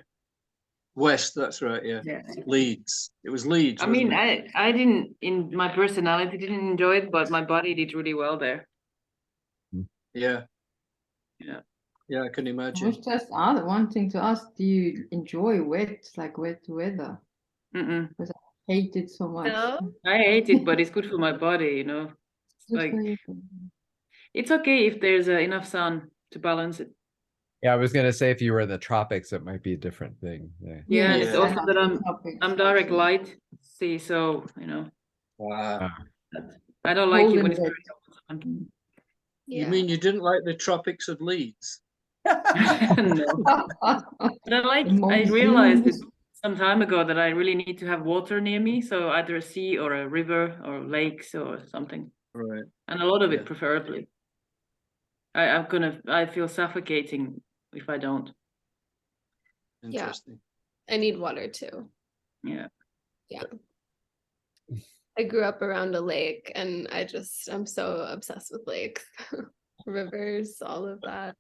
West, that's right, yeah. Yeah. Leeds. It was Leeds. I mean, wasn't it? I didn't, in my personality, didn't enjoy it, but my body did really well there. Yeah. Yeah. Yeah, I can I imagine. was just wanting to ask, do you enjoy wet weather? Mm-mm. Because I hate it so much. No? I hate it, but it's good for my body, you know. It's Good like, for you. it's okay if there's enough sun to balance it. Yeah, I was gonna say if you were in the tropics, it might be a different thing. Yeah. Yeah, and Yeah. it's also that Topics. I'm direct light, see, so, you know, Wow. I don't like Cold it when and it's wet. very hot. You Yeah. mean you didn't like the tropics of Leeds? No. But I realized it some time ago that I really need to have water near me, so either a sea or a river or lakes or something, Right. and a lot of Yeah. it preferably. I feel suffocating if I don't. Interesting. I need water too. Yeah. I grew up around a lake and I'm so obsessed with lakes, rivers, all of that.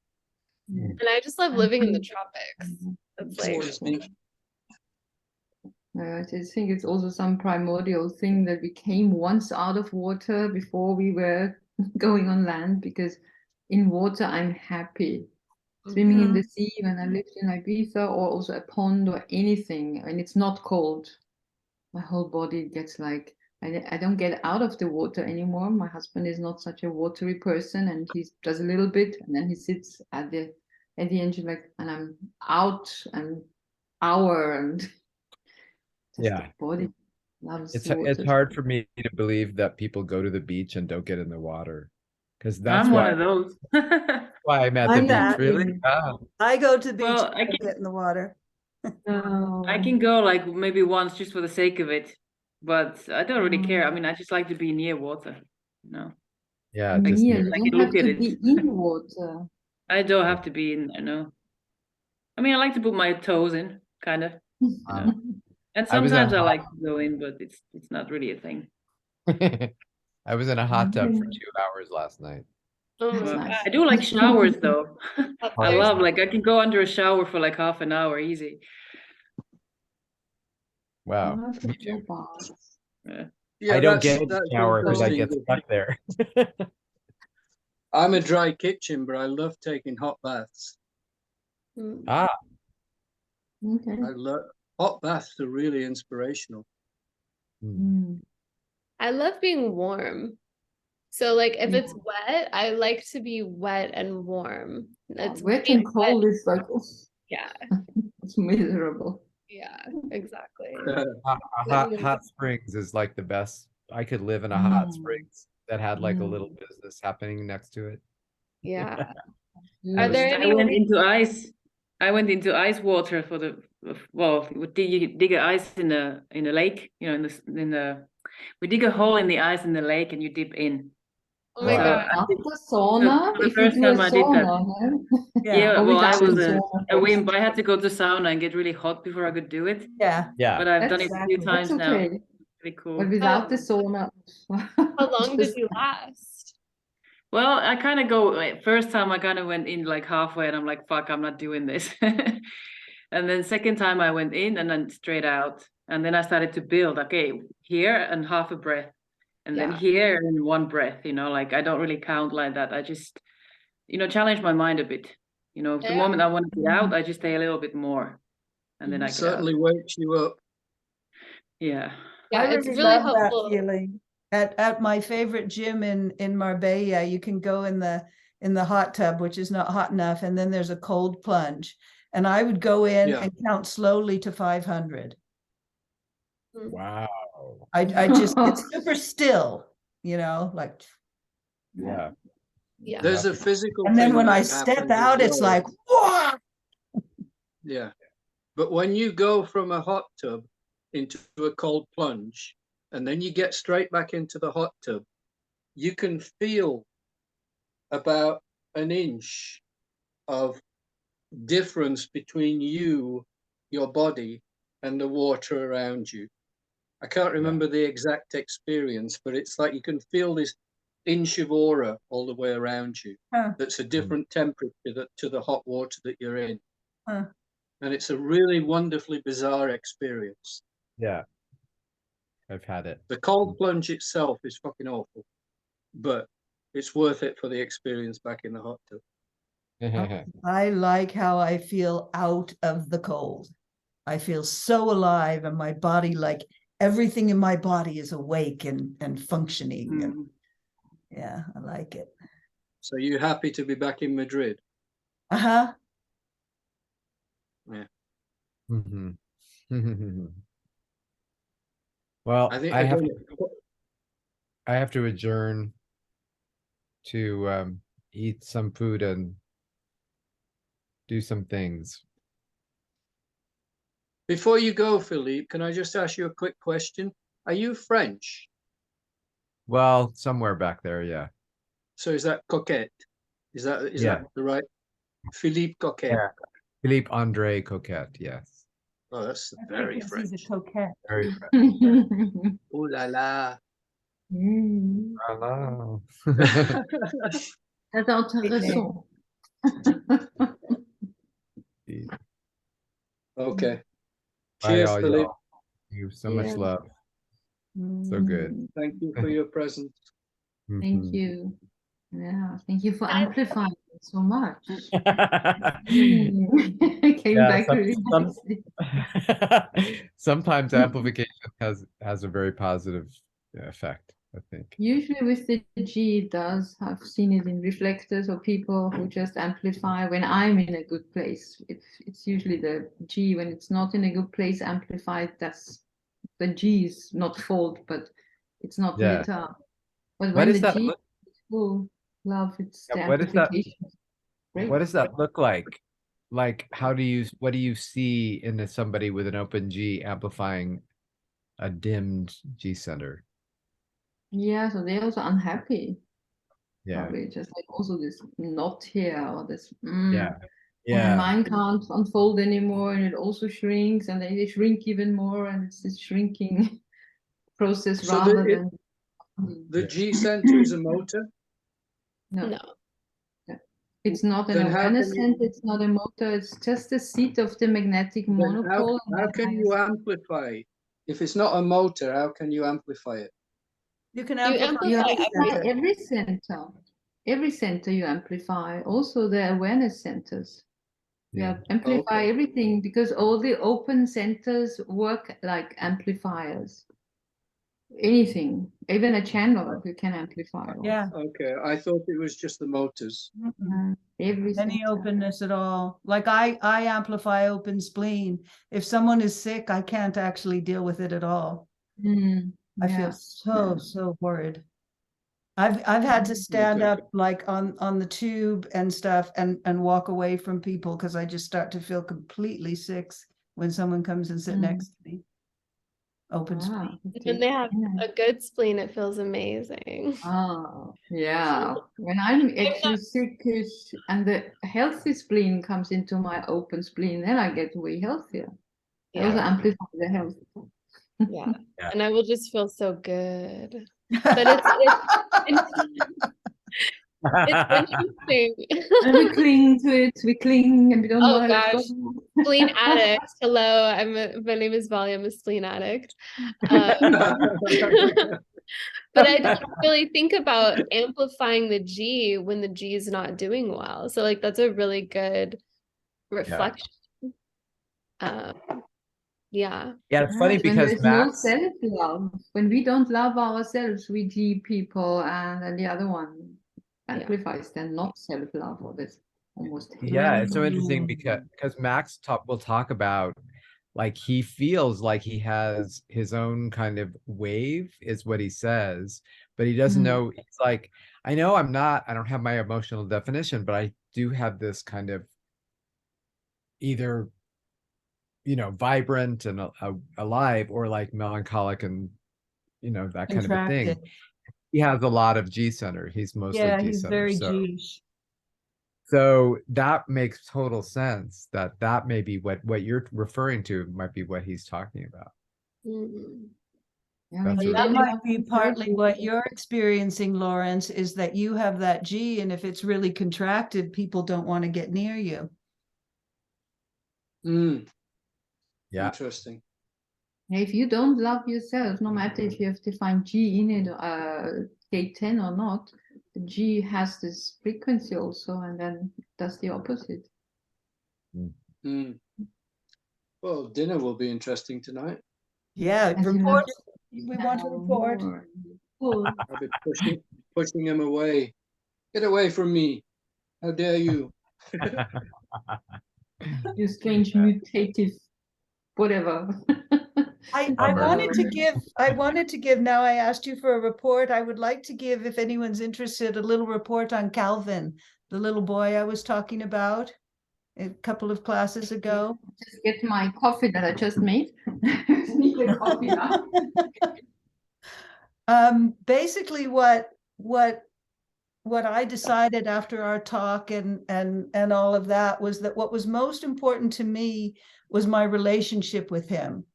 Yeah. And I just love living in the tropics. It's like, I think it's also some primordial thing that we came once out of water before we were going on land, because in water I'm happy. Swimming in the sea when I lived in Ibiza, or also a pond or anything, and it's not cold, my whole body gets like, I don't get out of the water anymore. My husband is not such a watery person, and he does a little bit, and then he sits at the end, like, and I'm out an hour, and just Yeah. the body loves It's water. hard for me to believe that people go to the beach and don't get in the water, because that's I'm one why of those. I'm at the I'm beach. that. Really? I go to the beach Well, and get in the water. I can go like maybe once just for the sake of it, but I don't really care. I mean, I just like to be near water. No, Yeah, Near, just you near. I don't can have look at to it. be in water. I don't have to be in there, no. I mean, I like to put my toes in, kind of, you know. And I was sometimes at I like to go in, but it's not really a thing. I was in a hot tub for Mhm. 2 hours last night. oh my That's God. nice. I do like showers though. That's I nice. love, like, I can go under a shower for like half an hour easy. Wow. I prefer baths. Yeah. Yeah, I don't get in the that's shower because I interesting. get stuck there. I'm a dry kitchen, but I love taking hot baths. Mm. Ah, Okay. I love hot baths are really inspirational. Mm. I love being warm. So like if Yeah. it's wet, I like to be wet and warm. It's Wet being and cold wet. is like, Yeah, it's miserable. yeah, exactly. hot springs is like the best. I could live in a hot Mm. springs that had like a little Mm. business happening next to it. Yeah. Yeah. Are there I any went into ice. I went into ice water for we dig a ice in a lake, you know, we dig a hole in the ice in the lake and you dip in. Oh my Wow. God. After sauna, For the if you first do a time I did that. sauna, no? Yeah, Or well, I without was the a sauna wimp. first. I had to go to sauna and get really hot before I could do it. Yeah. Yeah. But I've done it a few That's times now. okay. Pretty cool. But without the sauna, How long did just- you last? Well, I kind of go, like, first time I kind of went in like halfway and I'm like, fuck, I'm not doing this. And then second time I went in and then straight out. And then I started to build, okay, here and half a breath. And then Yeah. here and one breath, you know, like I don't really count like that. I just, you know, challenge my mind a bit. You know, the Yeah. moment I want to get out, I just stay a little bit more. And then I get Certainly out. wakes you up. Yeah. Yeah, I it's really really love that helpful. feeling. At my favorite gym in Marbella, you can go in the hot tub, which is not hot enough, and then there's a cold plunge. And I would go in Yeah. and count slowly to 500. Wow. I just, it's super still, you know, like, Yeah. Yeah. There's a physical and then thing when I that step happens as out, it's well. like, whoa. Yeah. But when you go from a hot tub into a cold plunge, and then you get straight back into the hot tub, you can feel about an inch of difference between you, your body, and the water around you. I can't remember the exact experience, but it's like you can feel this inch of aura all the way around you. Huh. That's a different temperature to the hot water that you're in. Huh. And it's a really wonderfully bizarre experience. Yeah. I've had it. The cold plunge itself is fucking awful, but it's worth it for the experience back in the hot tub. I like how I feel out of the cold. I feel so alive, and my body, like everything in my body is awake and functioning. And yeah, I like it. So you're happy to be back in Madrid? Uh-huh. Yeah. Mhm. Well, I think I have again, to adjourn to eat some food and do some things. before you go, Philippe, can I just ask you a quick question? Are you French? Well, somewhere back there, yeah. So is that Coquette? Is that Yeah. the right Philippe Coquette? Yeah. Philippe Andre Coquette, yes. Oh, that's very Because he's a French. coquette. Very French. Oh la la. Hello. C'est intéressant. Okay. Bye, Cheers, all Philippe. y'all. You so much Yeah. love. So good. Thank you for your presence. Thank Mhm. you. Yeah, thank you for amplifying it so much. Came Yeah, back really some- nicely. sometimes amplification has a very positive effect, I think. Usually with the G it does. I've seen it in reflectors or people who just amplify when I'm in a good place. It's usually the G when it's not in a good place amplified. That's the G is not fault, but it's not Yeah. lit up. But What when does the that G look, is full, love, it's the what is that amplification. Great. what does that look like? Like what do you see in somebody with an open G amplifying a dimmed G center? Yeah, so they're also unhappy. Yeah. Probably just like also this knot here or this Yeah. and Yeah. mine can't unfold anymore and it also shrinks and then they shrink even more and it's this shrinking process So rather than the G center is a motor. no. No. It's not an Then how awareness can you- center, it's not a motor, it's just the seat of the magnetic Then monopole. how can you amplify? If it's not a motor, how can you amplify it? You can You amplify You amplify amplify center. every center. Every center you amplify, also the awareness centers. Yeah. Yeah, amplify Okay. everything because all the open centers work like amplifiers. Anything, even a channel, you can amplify. Yeah. Okay. I thought it was just the motors. Every Any center. openness at all. Like I amplify open spleen. If someone is sick, I can't actually deal with it at all. I feel so horrid. I've had to stand Okay. up like on the tube and stuff and walk away from people because I just start to feel completely sick when someone comes and sit next to me. Open spleen. When they have a good spleen, it feels amazing. Oh, yeah. When I'm actually sick and the healthy spleen comes into my open spleen, then I get way healthier. I also amplify the health. Yeah. And I will just feel so good. But it's interesting. And we cling to it, we cling and we don't Oh know how to gosh. go. Spleen addict. Hello, my name is Valia. I'm a spleen addict. But I don't really think about amplifying the G when the G is not doing well. So like that's a really good reflection. Yeah. Yeah, it's funny When because there's no Max, self-love, when we don't love ourselves, we G people, and then the other one amplifies then not self-love, or this almost yeah, it's so interesting hate. because Max will talk about like he feels like he has his own kind of wave, is what he says, but he doesn't know. He's like, I know I don't have my emotional definition, but I do have this kind of either, vibrant and alive, or like melancholic and, that kind of a thing. Contracted. He has a lot of G center. He's mostly Yeah, G he's center. very So G-ish. So that makes total sense, that may be what you're referring to, might be what he's talking about. Mhm. Yeah, That's when you really- That don't might have be control partly of what it. you're experiencing, Lawrence, is that you have that G, and if it's really contracted, people don't want to get near you. Mm, Yeah. interesting. If you don't love yourself, no matter if you have defined G in it, K10 or not, the G has this frequency also, and then does the opposite. Mm. Well, dinner will be interesting tonight. Yeah, As you report. have We want to now report. more. Cool. I'll be pushing him away. Get away from me! How dare you! You strange mutative whatever. I Bummer. wanted to give, now I asked you for a report. I would like to give, if anyone's interested, a little report on Calvin, the little boy I was talking about a couple of classes ago. Just get my coffee that I just made. Sneak the coffee out. Basically what I decided after our talk and all of that was that what was most important to me was my relationship with him.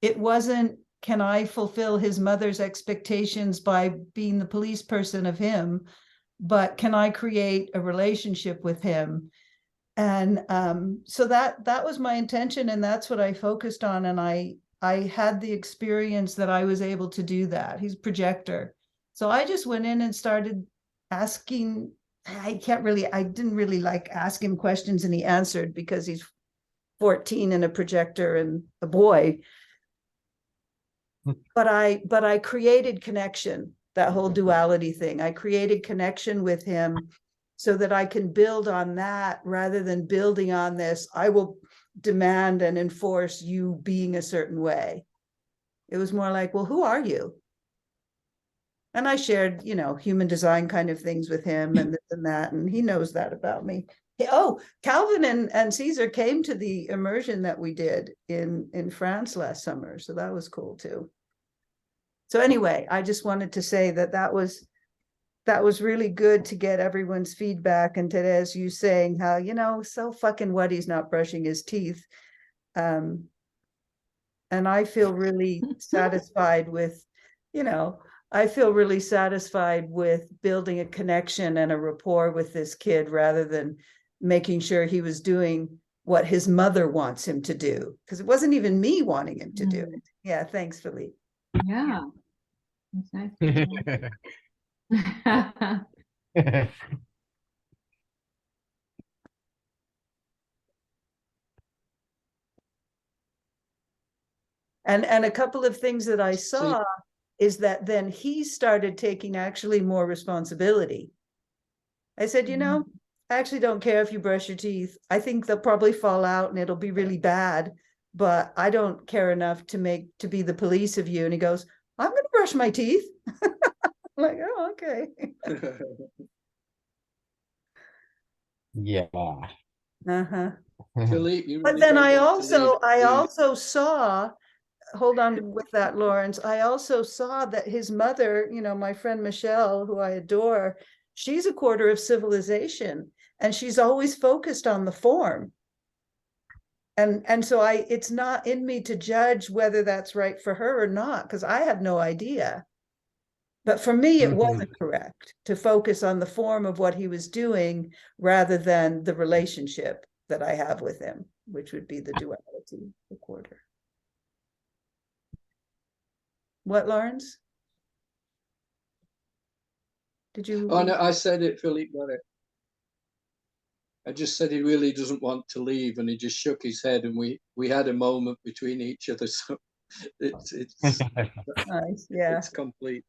It wasn't, can I fulfill his mother's expectations by being the police person of him, but can I create a relationship with him? And so that was my intention, and that's what I focused on. And I had the experience that I was able to do that. He's a projector. So I just went in and started asking. I didn't really like ask him questions, and he answered because he's 14 and a projector and a boy. But I created connection, that whole duality thing. I created connection with him so that I can build on that rather than building on this, I will demand and enforce you being a certain way. It was more like, well, who are you? And I shared, human design kind of things with him and this and that, and he knows that about me. Oh, Calvin and Caesar came to the immersion that we did in France last summer. So that was cool too. So anyway, I just wanted to say that was really good to get everyone's feedback, and Therese, you saying how, so fucking what, he's not brushing his teeth. And I feel really satisfied with, I feel really satisfied with building a connection and a rapport with this kid rather than making sure he was doing what his mother wants him to do, because it wasn't even me wanting him to do it. Yeah, thanks, Philippe. Yeah. Exactly. And a couple of things that I So saw is that then he started taking actually more responsibility. I said, I actually don't care if you brush your teeth. I think they'll probably fall out and it'll be really bad, but I don't care enough to be the police of you. And he goes, I'm going to brush my teeth. I'm like, oh, okay. Yeah. Uh-huh. Philippe, you But really then don't I want to leave, do you? also saw, hold on with that, Lawrence. I also saw that his mother, my friend Michelle, who I adore, she's a quarter of civilization, and she's always focused on the form. And so it's not in me to judge whether that's right for her or not, because I have no idea. But for me, it wasn't correct to focus on the form of what he was doing rather than the relationship that I have with him, which would be the duality, the quarter. What, Lawrence? Did you? Oh, no, I said it, Philippe got it. I just said he really doesn't want to leave, and he just shook his head, and we had a moment between each other, so it's Nice, yeah. it's complete.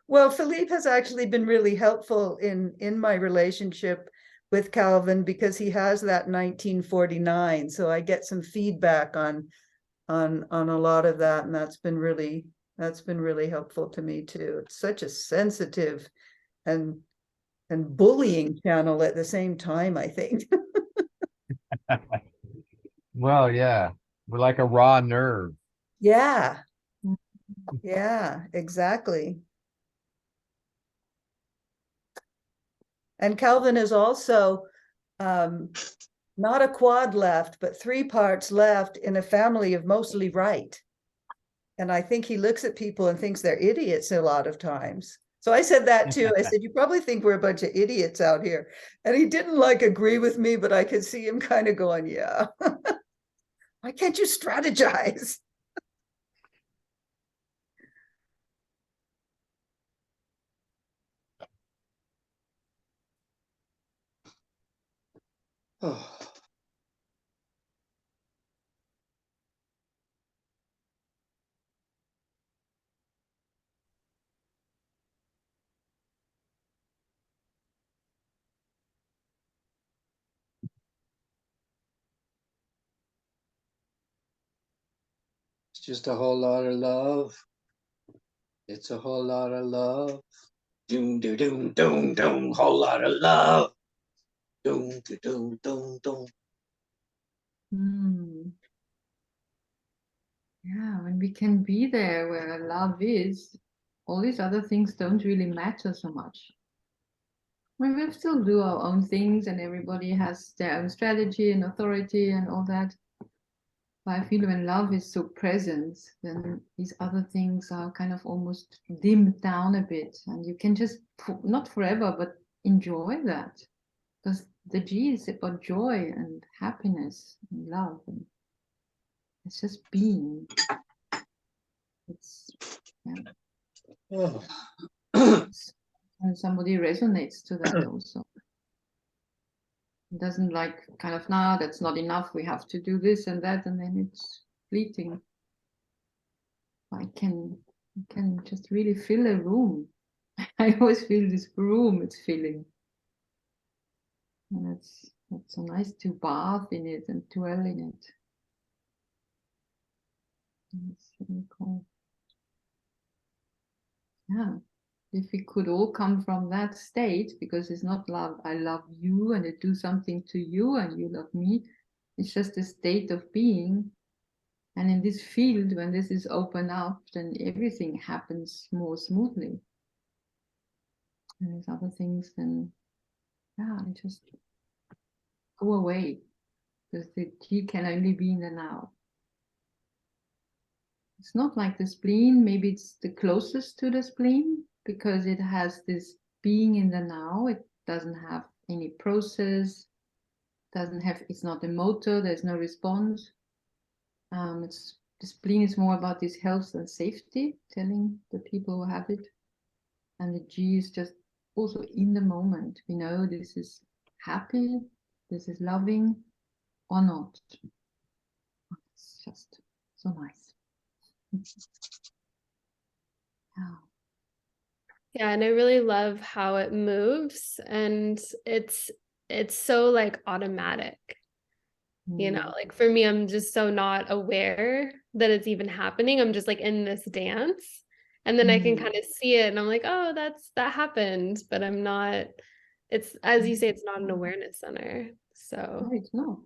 Well, Philippe has actually been really helpful in my relationship with Calvin because he has that 1949. So I get some feedback on a lot of that, and that's been really helpful to me too. It's such a sensitive and bullying channel at the same time, I think. Well, yeah, we're like a raw nerve. Yeah. Yeah, exactly. And Calvin is also not a quad left, but 3 parts left in a family of mostly right. And I think he looks at people and thinks they're idiots a lot of times. So I said that too. I said, you probably think we're a bunch of idiots out here. And he didn't like agree with me, but I could see him kind of going, yeah. Why can't you strategize? Oh, it's just a whole lot of love. It's a whole lot of love. Doom, doom, doom, doom, doom. Whole lot of love. Doom, doom, doom, doom, doom. Yeah, when we can be there where love is, all these other things don't really matter so much. We will still do our own things, and everybody has their own strategy and authority and all that. But I feel when love is so present, then these other things are kind of almost dimmed down a bit, and you can just, not forever, but enjoy that. Because the G is about joy and happiness and love. And it's just being. It's, yeah. Oh. And somebody resonates to that also. It doesn't like kind of, nah, that's not enough. We have to do this and that, and then it's fleeting. I can just really fill a room. I always feel this room it's filling. And it's so nice to bath in it and dwell in it. It's really cool. Yeah. If we could all come from that state, because it's not love, I love you and I do something to you and you love me. It's just a state of being. And in this field, when this is open up, then everything happens more smoothly. And these other things, then, yeah, they just go away. Because the G can only be in the now. It's not like the spleen, maybe it's the closest to the spleen, because it has this being in the now. It doesn't have any process, it's not a motor, there's no response. The spleen is more about this health and safety, telling the people who have it. And the G is just also in the moment. We know this is happy, this is loving, or not. It's just so nice. Yeah. Yeah, and I really love how it moves, and it's so like automatic. You know, like for me, I'm just so not aware that it's even happening. I'm just like in this dance, and then I can kind of see it and I'm like, oh, that happened, but I'm not, it's, as you say, it's not an awareness center. So No, it's not.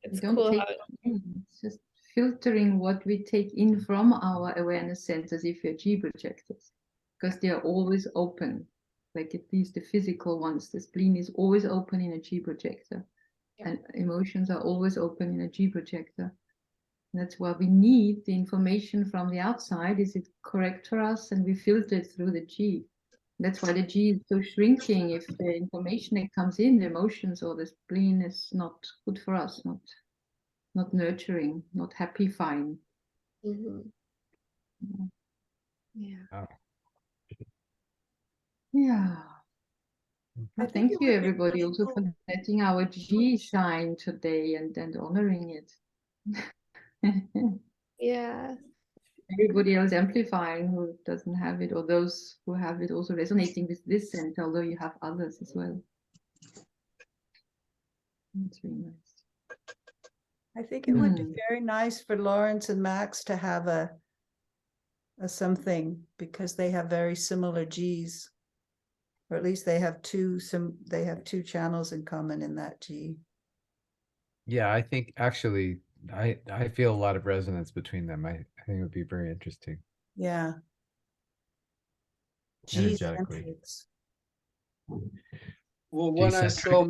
it's We don't cool take how it in. It's just filtering what we take in from our awareness centers if you're G projectors, because they are always open. Like at least the physical ones, the spleen is always open in a G projector, and emotions are always open in a G projector. And that's why we need the information from the outside. Is it correct for us? And we filter it through the G. That's why the G is so shrinking. If the information that comes in, the emotions or the spleen, is not good for us, not nurturing, not happifying. Mhm. Yeah. Oh. Yeah. I Well, think thank it you, would be everybody, really also cool. for letting our G shine today and honoring it. Yeah. Everybody else amplifying who doesn't have it, or those who have it also resonating with this center, although you have others as well. That's really nice. I think it would be Hmm. very nice for Lawrence and Max to have a something, because they have very similar G's, or at least they have two channels in common in that G. Yeah, I think actually I feel a lot of resonance between them. I think it would be very interesting Yeah. G's energetically. entrance. Well, when I saw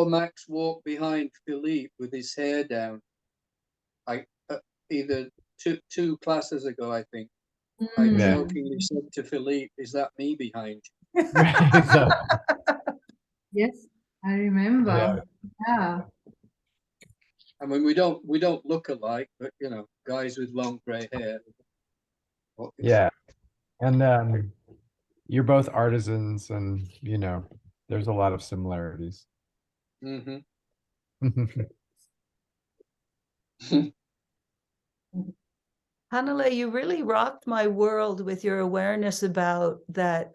Max walk behind Philippe with his hair down, I either two classes ago, I think, I Hmm. Yeah. jokingly said to Philippe, "Is that me behind Exactly. Yes, I remember. Yeah. Yeah. you?" I mean, we don't look alike, but you know, guys with long gray hair. What can you say? Yeah. And you're both artisans and there's a lot of similarities. Mhm. Hanale, you really rocked my world with your awareness about that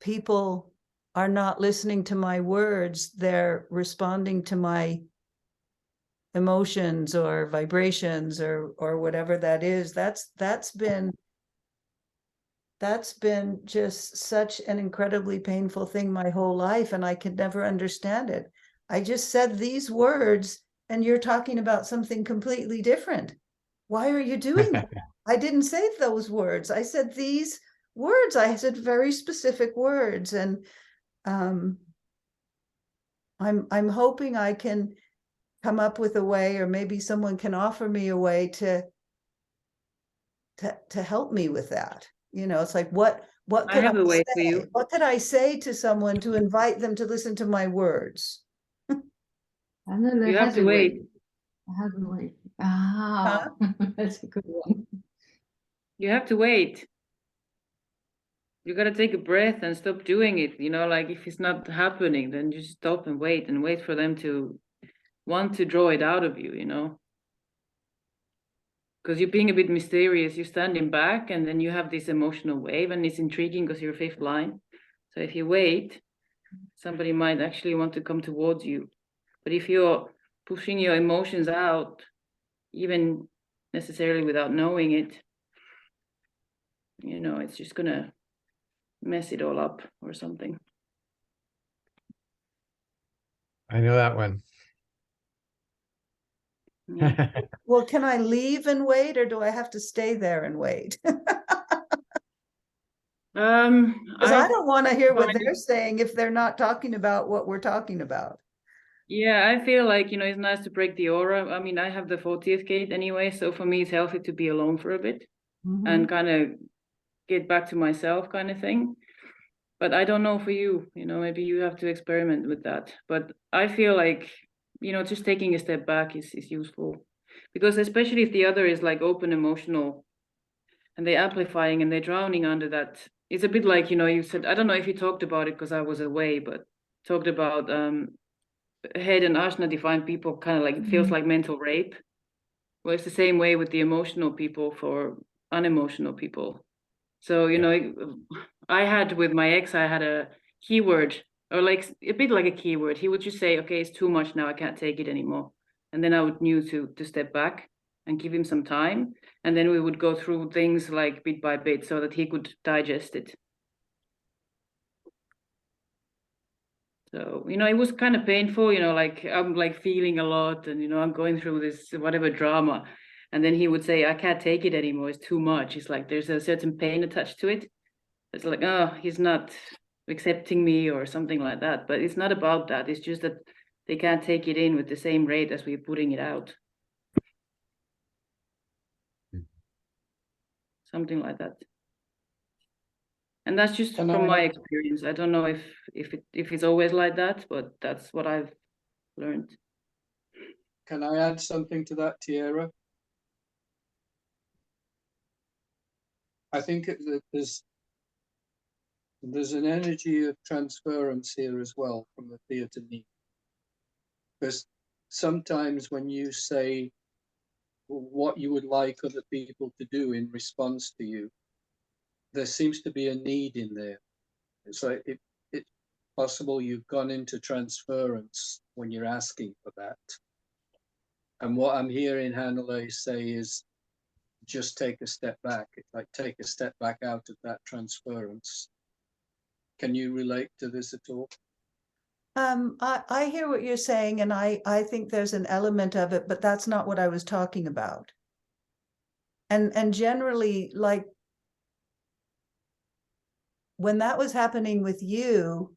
people are not listening to my words, they're responding to my emotions or vibrations or whatever that is. That's been just such an incredibly painful thing my whole life, and I could never understand it. I just said these words and you're talking about something completely different. Why are you doing that? I didn't say those words. I said these words. I said very specific words, and I'm hoping I can come up with a way, or maybe someone can offer me a way to help me with that. It's like what I could I have a way for say? you. What could I say to someone to invite them to listen to my words? Anna You have has to a way. wait. Has a way. Ah, that's a good one. You have to wait. You gotta take a breath and stop doing it. Like if it's not happening, then just stop and wait for them to want to draw it out of you. Because you're being a bit mysterious, you're standing back, and then you have this emotional wave, and it's intriguing because you're fifth line. So if you wait, somebody might actually want to come towards you. But if you're pushing your emotions out, even necessarily without knowing it, it's just gonna mess it all up or something. I know that one. Yeah. Well, can I leave and wait, or do I have to stay there and wait? Because I don't want to hear what they're saying if they're not talking about what we're talking about. Yeah, I feel like, it's nice to break the aura. I mean, I have the 40th gate anyway, so for me, it's healthy to be alone for a bit and kind of get back to myself kind of thing. But I don't know for you, maybe you have to experiment with that. But I feel like, just taking a step back is useful, because especially if the other is like open emotional and they're amplifying and they're drowning under that. It's a bit like, you said, I don't know if you talked about it because I was away, but talked about Head and Ashna define people kind of like it feels like mental rape. Well, it's the same way with the emotional people for unemotional people. So, I had with my ex, I had a keyword, or like a bit like a keyword. He would just say, okay, it's too much now, I can't take it anymore. And then I would knew to step back and give him some time. And then we would go through things like bit by bit so that he could digest it. So, it was kind of painful, like I'm like feeling a lot and, I'm going through this whatever drama. And then he would say, I can't take it anymore. It's too much. It's like there's a certain pain attached to it. It's like, oh, he's not accepting me or something like that. But it's not about that. It's just that they can't take it in with the same rate as we're putting it out. Something like that. And that's just Can from I my experience. I don't know if it's always like that, but that's what I've learned. can I add something to that, Tierra? I think there's an energy of transference here as well from the theatre need. Because sometimes when you say what you would like other people to do in response to you, there seems to be a need in there. It's like possible you've gone into transference when you're asking for that. And what I'm hearing Hannele say is just take a step back. It's like take a step back out of that transference. Can you relate to this at all? I hear what you're saying, and I think there's an element of it, but that's not what I was talking about. And generally, like when that was happening with you,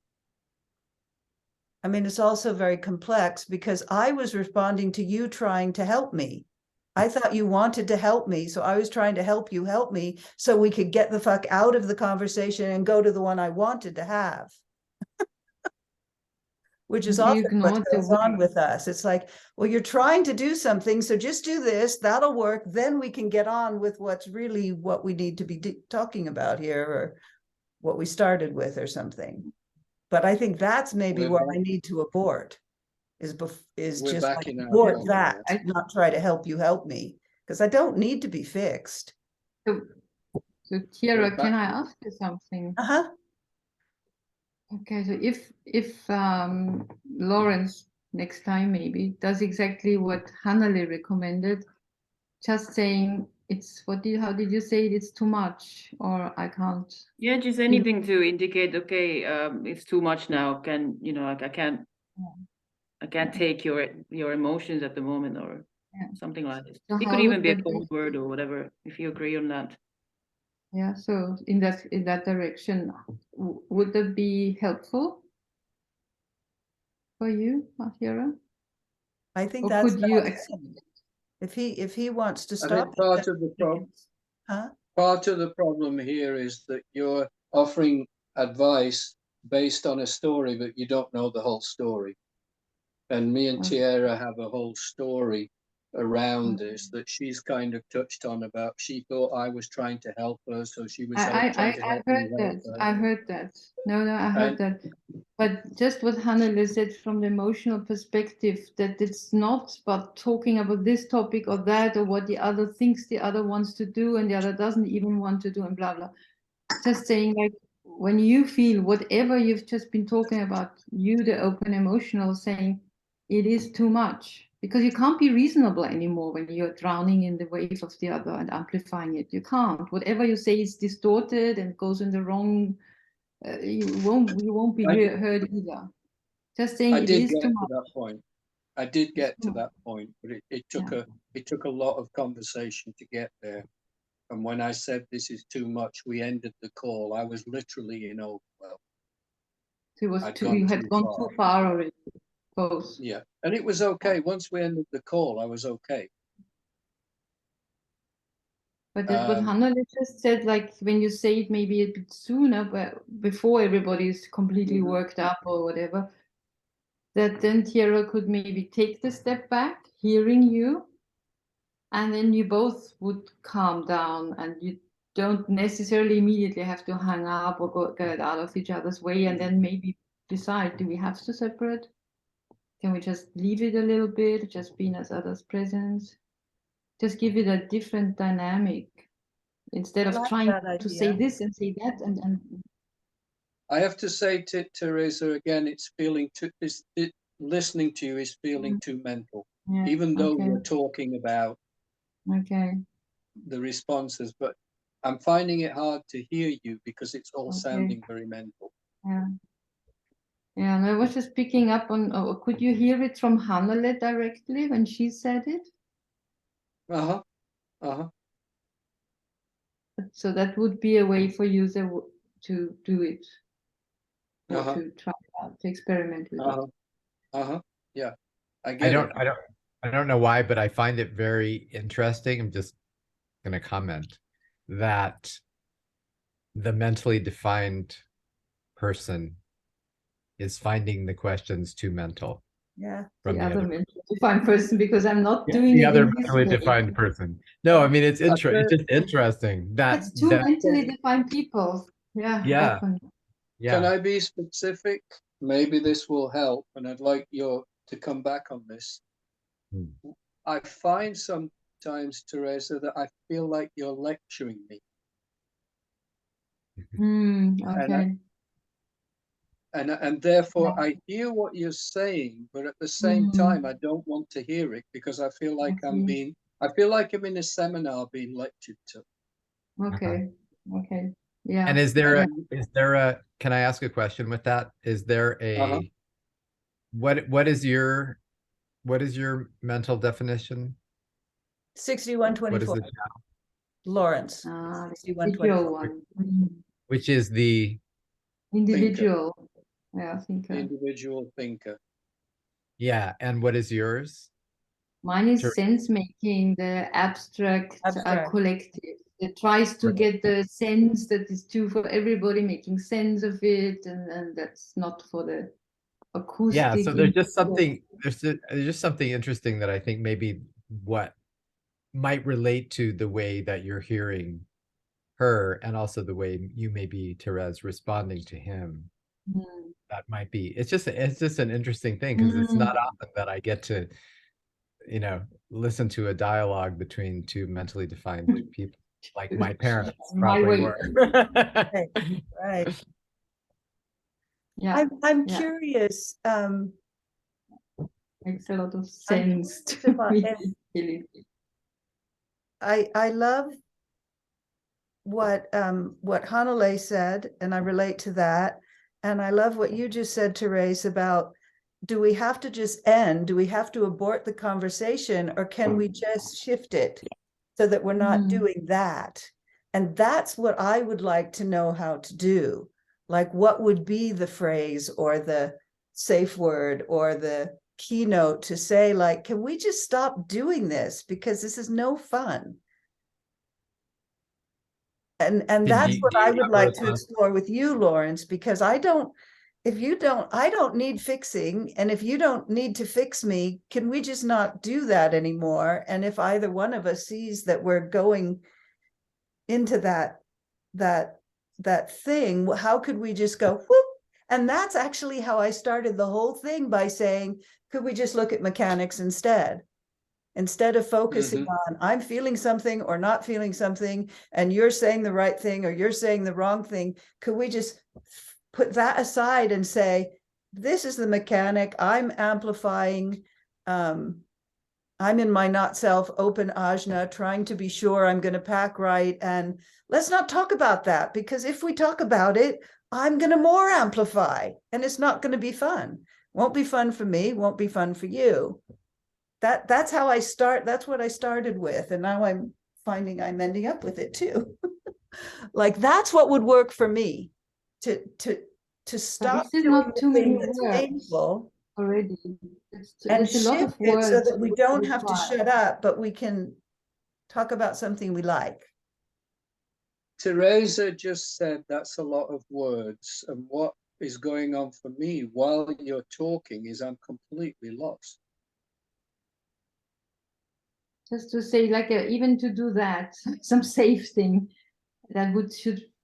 I mean, it's also very complex because I was responding to you trying to help me. I thought you wanted to help me, so I was trying to help me so we could get the fuck out of the conversation and go to the one I wanted to have. Which is You often what ignored the goes on way. with us. It's like, well, you're trying to do something, so just do this, that'll work, then we can get on with what's really what we need to be talking about here, or what we started with or something. But I think that's maybe We're where back- I need to abort, is We're just like backing out abort of that, I- not try to help me, because I don't need to be fixed. So, Tiara, back- can I ask you something? Uh-huh. Okay, so if Lawrence next time maybe does exactly what Hannele recommended, just saying it's how did you say it? It's too much, or I can't. Yeah, just anything to indicate, okay, it's too much now. I can't take your emotions at the moment, or something like this. So It how could even would be a that cold word or whatever, if you agree on that. Yeah, so in that direction, would that be helpful for you, Tiara? I think Or that's could you not accept him. If he wants to I stop think it, part then of the he problem, can- huh? part of the problem here is that you're offering advice based on a story, but you don't know the whole story. And me and Okay. Tiara have a whole story around this that she's kind of touched on about. She thought I was trying to help her, so she was trying to I help heard me that. help her. I heard that. No, I heard And that. But just what Hannele said from the emotional perspective, that it's not about talking about this topic or that, or what the other thinks the other wants to do and the other doesn't even want to do, and blah, blah. Just saying, like, when you feel whatever you've just been talking about, you, the open emotional, saying it is too much, because you can't be reasonable anymore when you're drowning in the wave of the other and amplifying it. You can't. Whatever you say is distorted and goes in the wrong. You won't be heard either. Just saying I it did is get too to much. that point. I did get to that point, but it took a lot of conversation to get there. And when I said this is too much, we ended the call. I was literally in overwhelm. You had gone too far already. Both. Yeah, and it was okay. Once we ended the call, I was okay. But that's what Hannele just said, like when you say it maybe a bit sooner, but before everybody's completely worked up or whatever, that then Tiara could maybe take the step back, hearing you, and then you both would calm down, and you don't necessarily immediately have to hang up or get out of each other's way, and then maybe decide, do we have to separate? Can we just leave it a little bit, just be in each other's presence? Just give it a different dynamic instead I of like trying that to say idea. this and say that. And I have to say to Teresa again, listening to you is feeling too mental, yeah, even though okay, we're talking about okay, the responses, but I'm finding it hard to hear you because it's all okay. sounding very mental. Yeah. Yeah, and I was just picking up on, could you hear it from Hannele directly when she said it? Uh-huh, uh-huh. So that would be a way for you to do it, or Uh-huh. to try out, to experiment with Uh-huh. Uh-huh. Yeah, I I get it. I don't know why, but I find it very interesting. I'm just going to comment that the mentally defined person is finding the questions too mental Yeah. from the the other other mentally defined person, because I'm not doing the it other in this mentally way. defined person. No, I mean it's I've it's just interesting that It's two mentally defined people. Yeah, yeah, often. Can yeah. I be specific? Maybe this will help, and I'd like you to come back on this. I find sometimes, Teresa, that I feel like you're lecturing me. Okay. and therefore I hear what you're saying, but at the same time I don't want to hear it because I feel like I'm in a seminar being lectured to. Okay. Okay. Yeah. And is there a, can I ask a question with that? Is there Uh-huh. a, what is your mental definition? 6124. What is it? Lawrence. The 6124. individual one. Mhm. Which is the, Individual. Yeah, I think Individual thinker. yeah, and what is yours? mine is Ter- sense making, the abstract, Abstract. collective. It tries to Right. get the sense that is true for everybody, making sense of it, and that's not for the acoustic. Yeah, so there's just individual. something, there's just something interesting that I think maybe what might relate to the way that you're hearing her, and also the way you may be, Therese, responding to him. Mm. That might be, it's just an interesting thing, because it's not often that I get to, you know, listen to a dialogue between two mentally defined people, like my parents My probably way. were. Right. Right. Yeah, I'm yeah. curious. Makes a lot of sense to if I- me. if- Really. I love what Hanalei said, and I relate to that. And I love what you just said, Therese, about do we have to just end? Do we have to abort the conversation, or can we just shift it so that we're not doing that? And that's what I would like to know how to do. Like, what would be the phrase or the safe word or the keynote to say, like, can we just stop doing this because this is no fun? And that's what I would like to explore with you, Lawrence, because I don't need fixing. And if you don't need to fix me, can we just not do that anymore? And if either one of us sees that we're going into that thing, how could we just go whoop? And that's actually how I started the whole thing, by saying, could we just look at mechanics instead of focusing on I'm feeling something or not feeling something, and you're saying the right thing or you're saying the wrong thing? Could we just put that aside and say, this is the mechanic, I'm amplifying, I'm in my not self, open ajna, trying to be sure I'm going to pack right. And let's not talk about that, because if we talk about it, I'm going to more amplify, and it's not going to be fun. Won't be fun for me, won't be fun for you. That's how I start. That's what I started with. And now I'm finding I'm ending up with it too. Like, that's what would work for me, to stop This is doing not the too thing many that's words painful already. and It's a lot shift of it so words. that we don't have to shut up, but we can talk about something we like. Teresa just said that's a lot of words, and what is going on for me while you're talking is I'm completely lost. Just to say, like, even to do that, some safe thing that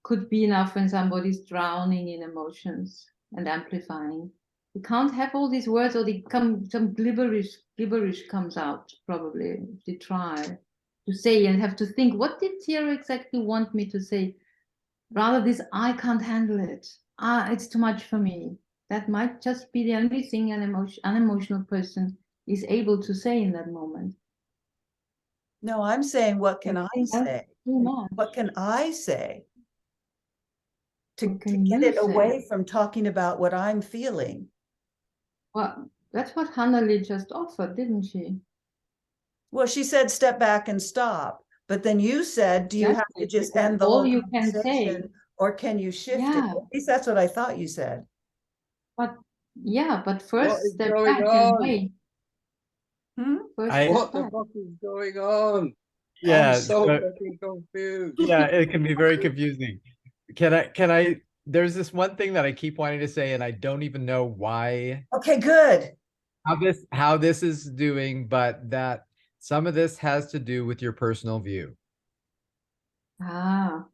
could be enough when somebody's drowning in emotions and amplifying. You can't have all these words, or they come, some gibberish comes out probably if they try to say and have to think, what did Thierry exactly want me to say? Rather this, I can't handle it. It's too much for me. That might just be the only thing an unemotional person is able to say in that moment. No, I'm saying, what can I say? Too much. What can I say to What can get you it say? away from talking about what I'm feeling? Well, that's what Hanali just offered, didn't she? Well, she said, step back and stop. But then you said, do you have to Exactly. just That's end the all whole you can say. conversation, or can you shift it? Yeah. At least that's what I thought you said. But yeah, but What first is step going back on? and wait. Hmm? First I- step What the back. fuck is going on? Yeah, I'm so so- fucking confused. yeah, it can be very confusing. Can I, there's this one thing that I keep wanting to say, and I don't even know why, Okay, good. how this is doing, but that some of this has to do with your personal view. Ah.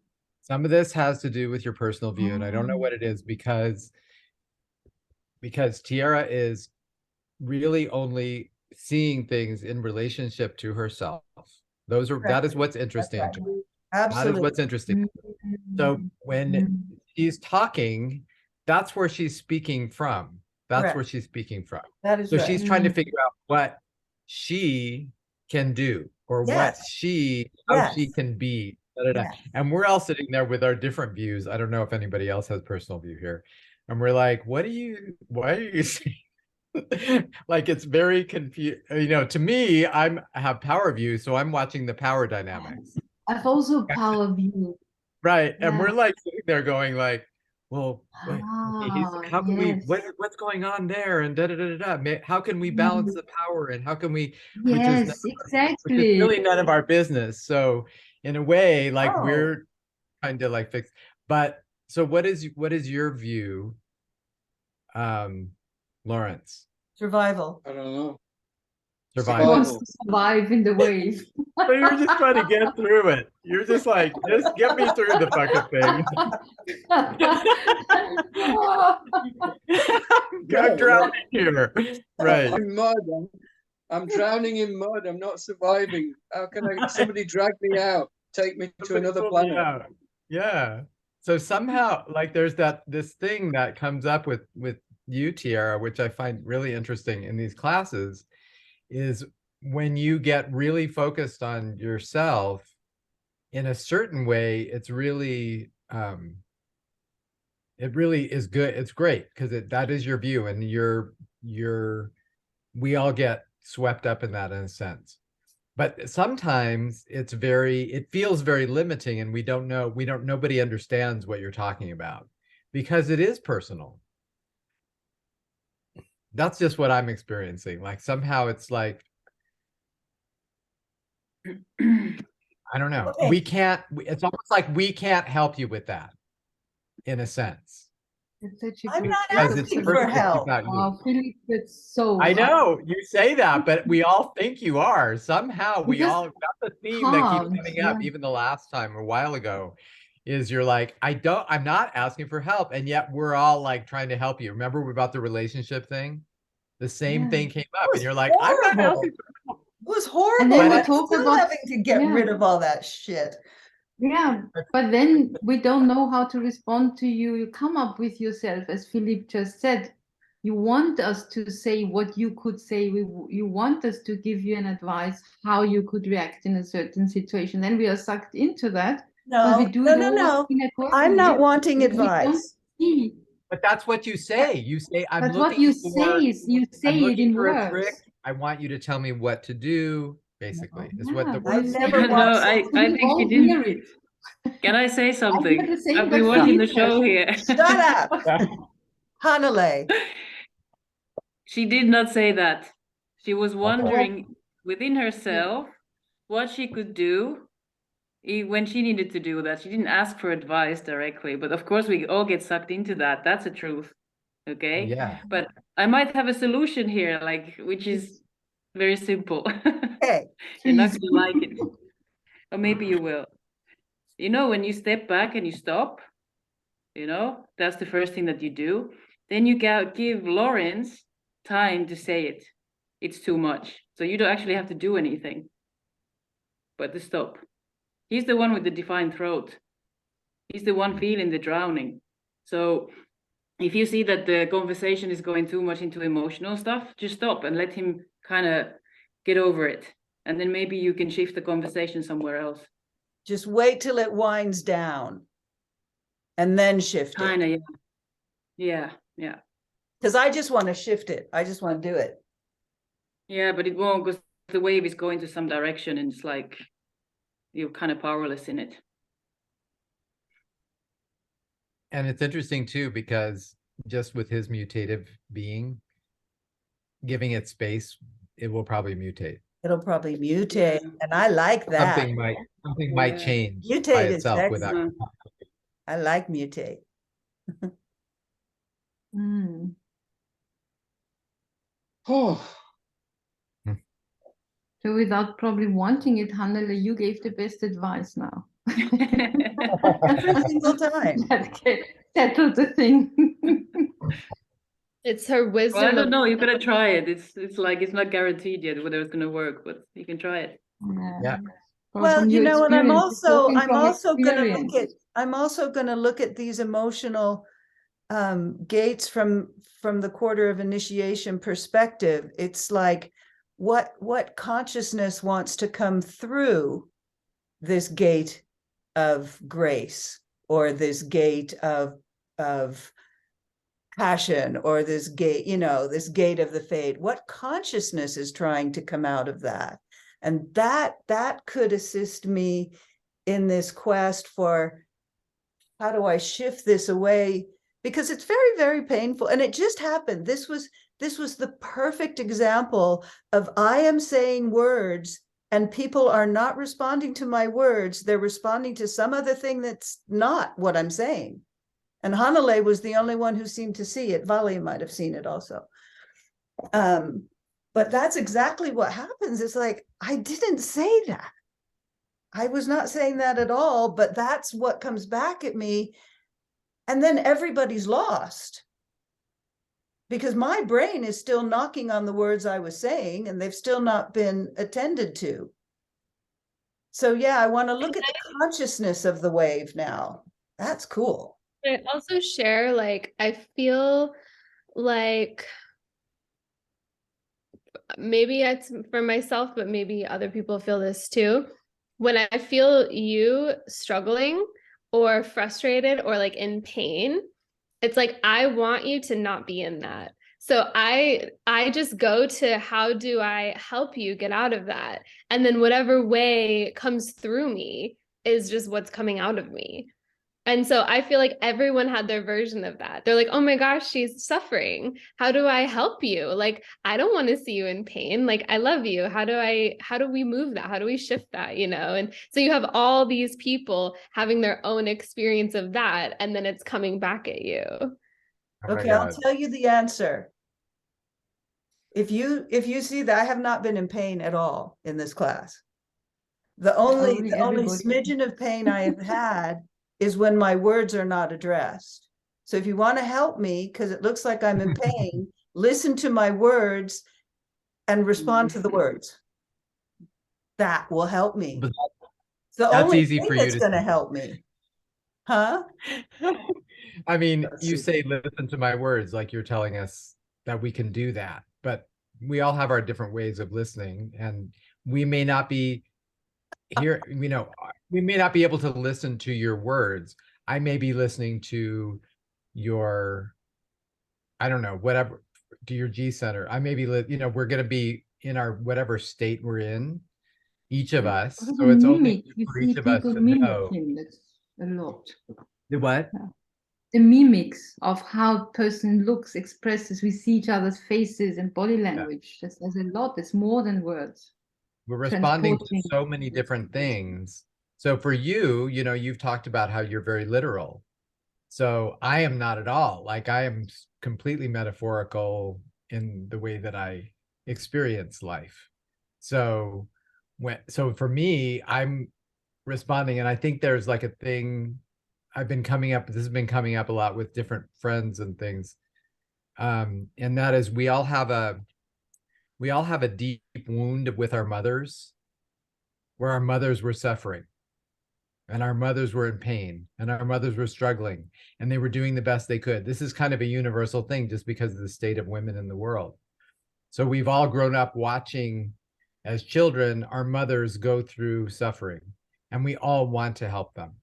Some of this has to do with your personal view, and I don't know what it is, because Tiara is really only seeing things in relationship to herself. That is what's interesting right. to me. That is Absolutely. what's interesting. So when she's talking, that's where she's speaking from. That's Correct. where she's speaking from. That is So right. she's trying to figure out what she can do, or what Yes. how she Yes. can be. Da, da, da. Yes. And we're all sitting there with our different views. I don't know if anybody else has personal view here. And we're like, why are you saying? Like, it's very confused. You know, to me, I have power view, so I'm watching the power dynamics. I've also power view. Right. And Yeah. we're like sitting there going like, well, wait, how can we, Yes. what's going on there? And da da da da da. How can we balance the power? And how can we, Yes, which is exactly. really none of our business. So in a way, like Oh. we're trying to like fix, but so what is your view, Lawrence? Survival. I don't know. He Survival. wants to survive in the wave. So you're just trying to get through it. You're just like, just get me through the fucking thing. I'm drowning here. Right. In mud. I'm drowning in mud. I'm not surviving. How can somebody drag me out? Take me to another planet. Yeah. So somehow, like, there's this thing that comes up with you, Tiara, which I find really interesting in these classes, is when you get really focused on yourself in a certain way, it's really it really is good. It's great because that is your view, and we all get swept up in that in a sense. But sometimes it feels very limiting, and nobody understands what you're talking about because it is personal. That's just what I'm experiencing. Like somehow it's like, I don't know. Okay. It's almost like we can't help you with that in a sense. I'm not Because it's asking for help. about you. Wow, Philip, that's so I hard. know you say that, but we all think you are. Somehow that's the theme that keeps coming up, even the last time a while ago, is you're like, I'm not asking for help. And yet we're all like trying to help you. Remember about the relationship thing? The same thing came up and you're like, I'm not asking for help. It was horrible. And then we I'm talk still about- having to get rid of all that shit. Yeah, but then we don't know how to respond to you. You come up with yourself, as Philippe just said. You want us to say what you could say. You want us to give you an advice how you could react in a certain situation. Then we are sucked into that. No, but we do no. I'm not wanting advice. But that's what you say. You say, I'm But looking what you for, say is you say I'm it looking in for a words. trick. I want you to tell me what to do, basically, is what the Yeah, word I've is. never No, watched I it. think you didn't. Can I say something? the same, I've but been watching the Philippe show does. here. Shut up, Hanale. She did not say that. She was wondering within herself what she could do when she needed to do that. She didn't ask for advice directly, but of course we all get sucked into that. That's the truth. Okay. Yeah. But I might have a solution here, like, which is very simple. Okay. You're not gonna like it. Or maybe you will. You know, when you step back and you stop, that's the first thing that you do. Then you give Lawrence time to say it. It's too much. So you don't actually have to do anything but to stop. He's the one with the defined throat. He's the one feeling the drowning. So if you see that the conversation is going too much into emotional stuff, just stop and let him kind of get over it. And then maybe you can shift the conversation somewhere else. Just wait till it winds down and then shift it. Kind of, yeah. Because I just want to shift it. I just want to do it. Yeah, but it won't, because the wave is going to some direction and it's like you're kind of powerless in it. And it's interesting too, because just with his mutative being, giving it space, it will probably mutate. It'll probably mutate. And I like that. Something might change by Mutate is itself without. excellent. I like mutate. Oh, So without probably wanting it, Hannele, you gave the best advice now. Every single time. That settled the thing. It's her wisdom. Well, I don't know. You gotta try it. It's like it's not guaranteed yet whether it's gonna work, but you can try it. Yeah. Well, and I'm also gonna look at these emotional gates from the quarter of initiation perspective, it's like what consciousness wants to come through this gate of grace, or this gate of passion, or this gate, this gate of the fade. What consciousness is trying to come out of that? And that could assist me in this quest for, how do I shift this away? Because it's very, very painful. And it just happened. This was the perfect example of, I am saying words and people are not responding to my words. They're responding to some other thing that's not what I'm saying. And Hanale was the only one who seemed to see it. Vali might have seen it also. But that's exactly what happens. It's like, I didn't say that. I was not saying that at all, but that's what comes back at me. And then everybody's lost, because my brain is still knocking on the words I was saying, and they've still not been attended to. So yeah, I want to look at the consciousness of the wave now. That's cool. I also share, like, I feel like maybe it's for myself, but maybe other people feel this too. When I feel you struggling or frustrated or like in pain, it's like, I want you to not be in that. So I just go to, how do I help you get out of that? And then whatever way comes through me is just what's coming out of me. And so I feel like everyone had their version of that. They're like, oh my gosh, she's suffering. How do I help you? Like, I don't want to see you in pain. Like, I love you. How do we move that? How do we shift that? And so you have all these people having their own experience of that, and then it's coming back at you. Oh my Okay, I'll God. tell you the answer. If you see that, I have not been in pain at all in this class. The only smidgen of pain I have had is when my words are not addressed. So if you want to help me, because it looks like I'm in pain, listen to my words and respond to the words. That will help me. But It's the that's only easy thing for you that's to going to say. help me. Huh? I mean, Let's you see. say listen to my words, like you're telling us that we can do that, but we all have our different ways of listening, and we may not be here, we may not be able to listen to your words. I may be listening to your, I don't know, whatever, to your G center. I may be, we're going to be in our whatever state we're in, each of us. Also So it's only mimic. You for see each of us people to know. mimicking. That's a lot. The what? The mimics of how a person looks, expresses. We see each other's faces and body language. There's a lot. There's more than words. We're responding to Transporting. so many different things. So for you, you've talked about how you're very literal. So I am not at all. Like, I am completely metaphorical in the way that I experience life. So for me, I'm responding, and I think there's like a thing this has been coming up a lot with different friends and things. And that is, we all have a deep wound with our mothers, where our mothers were suffering, and our mothers were in pain, and our mothers were struggling, and they were doing the best they could. This is kind of a universal thing, just because of the state of women in the world. So we've all grown up watching, as children, our mothers go through suffering, and we all want to help them.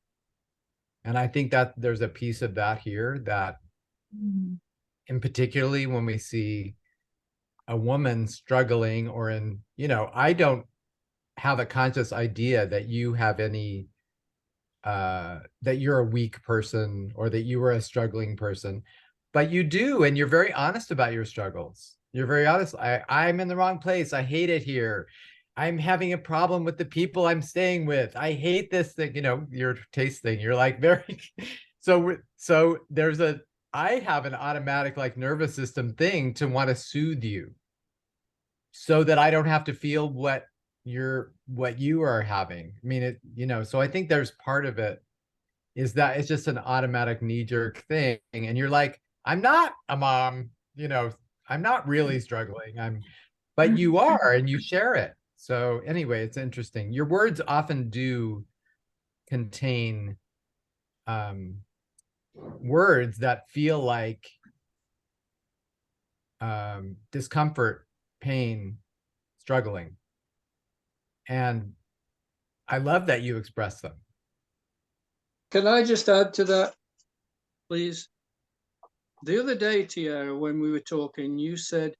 And I think that there's a piece of that here that, in particularly when we see a woman struggling, or I don't have a conscious idea that you have any, that you're a weak person, or that you were a struggling person, but you do, and you're very honest about your struggles. You're very honest. I'm in the wrong place. I hate it here. I'm having a problem with the people I'm staying with. I hate this thing, your taste thing. You're like very, so I have an automatic, like, nervous system thing to want to soothe you, so that I don't have to feel what you are having. I mean, so I think there's part of it is that it's just an automatic knee-jerk thing. And you're like, I'm not a mom, I'm not really struggling. But you are, and you share it. So anyway, it's interesting. Your words often do contain words that feel like discomfort, pain, struggling. And I love that you express them. Can I just add to that, please? The other day, Tiara, when we were talking, you said,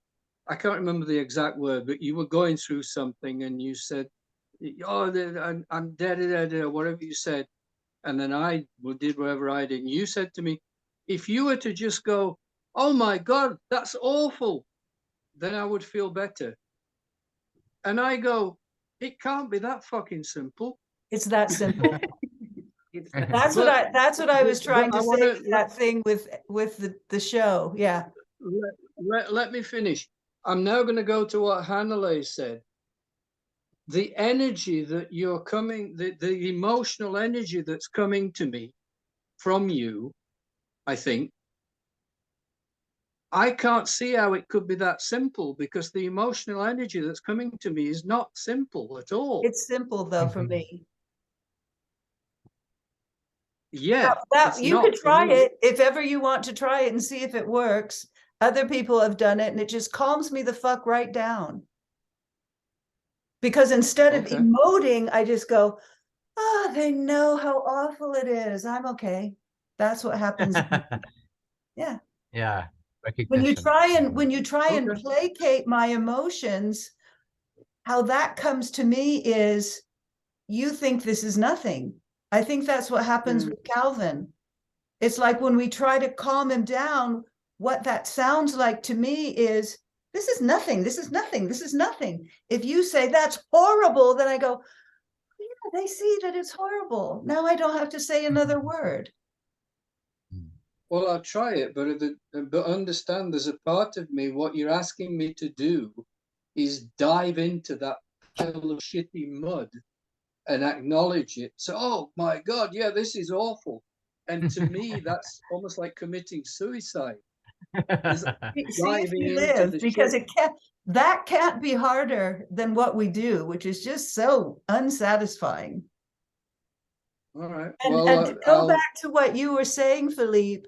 I can't remember the exact word, but you were going through something and you said, oh, I'm dead, whatever you said. And then I did whatever I did. And you said to me, if you were to just go, oh my God, that's awful, then I would feel better. And I go, it can't be that fucking simple. It's that simple. It's That's what I was trying to I say wanna with that thing with the show. Yeah. let me finish. I'm now going to go to what Hannele said. The energy that you're coming, the emotional energy that's coming to me from you, I think, I can't see how it could be that simple, because the emotional energy that's coming to me is not simple at all. It's simple though for me. Yeah, That it's you could not for try me. it if ever you want to try it and see if it works. Other people have done it and it just calms me the fuck right down. Because instead of Okay. emoting, I just go, oh, they know how awful it is. I'm okay. That's what happens. Yeah. Yeah. When you Recognition. try and Okay. placate my emotions, how that comes to me is you think this is nothing. I think that's what happens Mm. with Calvin. It's like when we try to calm him down, what that sounds like to me is this is nothing, this is nothing, this is nothing. If you say that's horrible, then I go, yeah, they see that it's horrible. Now I don't have to say another word. Well, I'll try it, but understand there's a part of me, what you're asking me to do is dive into that pile of shitty mud and acknowledge it. So, oh my God, yeah, this is awful. And to me, that's almost like committing suicide. Is See if diving you into live, the because shit. that can't be harder than what we do, which is just so unsatisfying. All right. And Well, to go I'll. back to what you were saying, Philippe,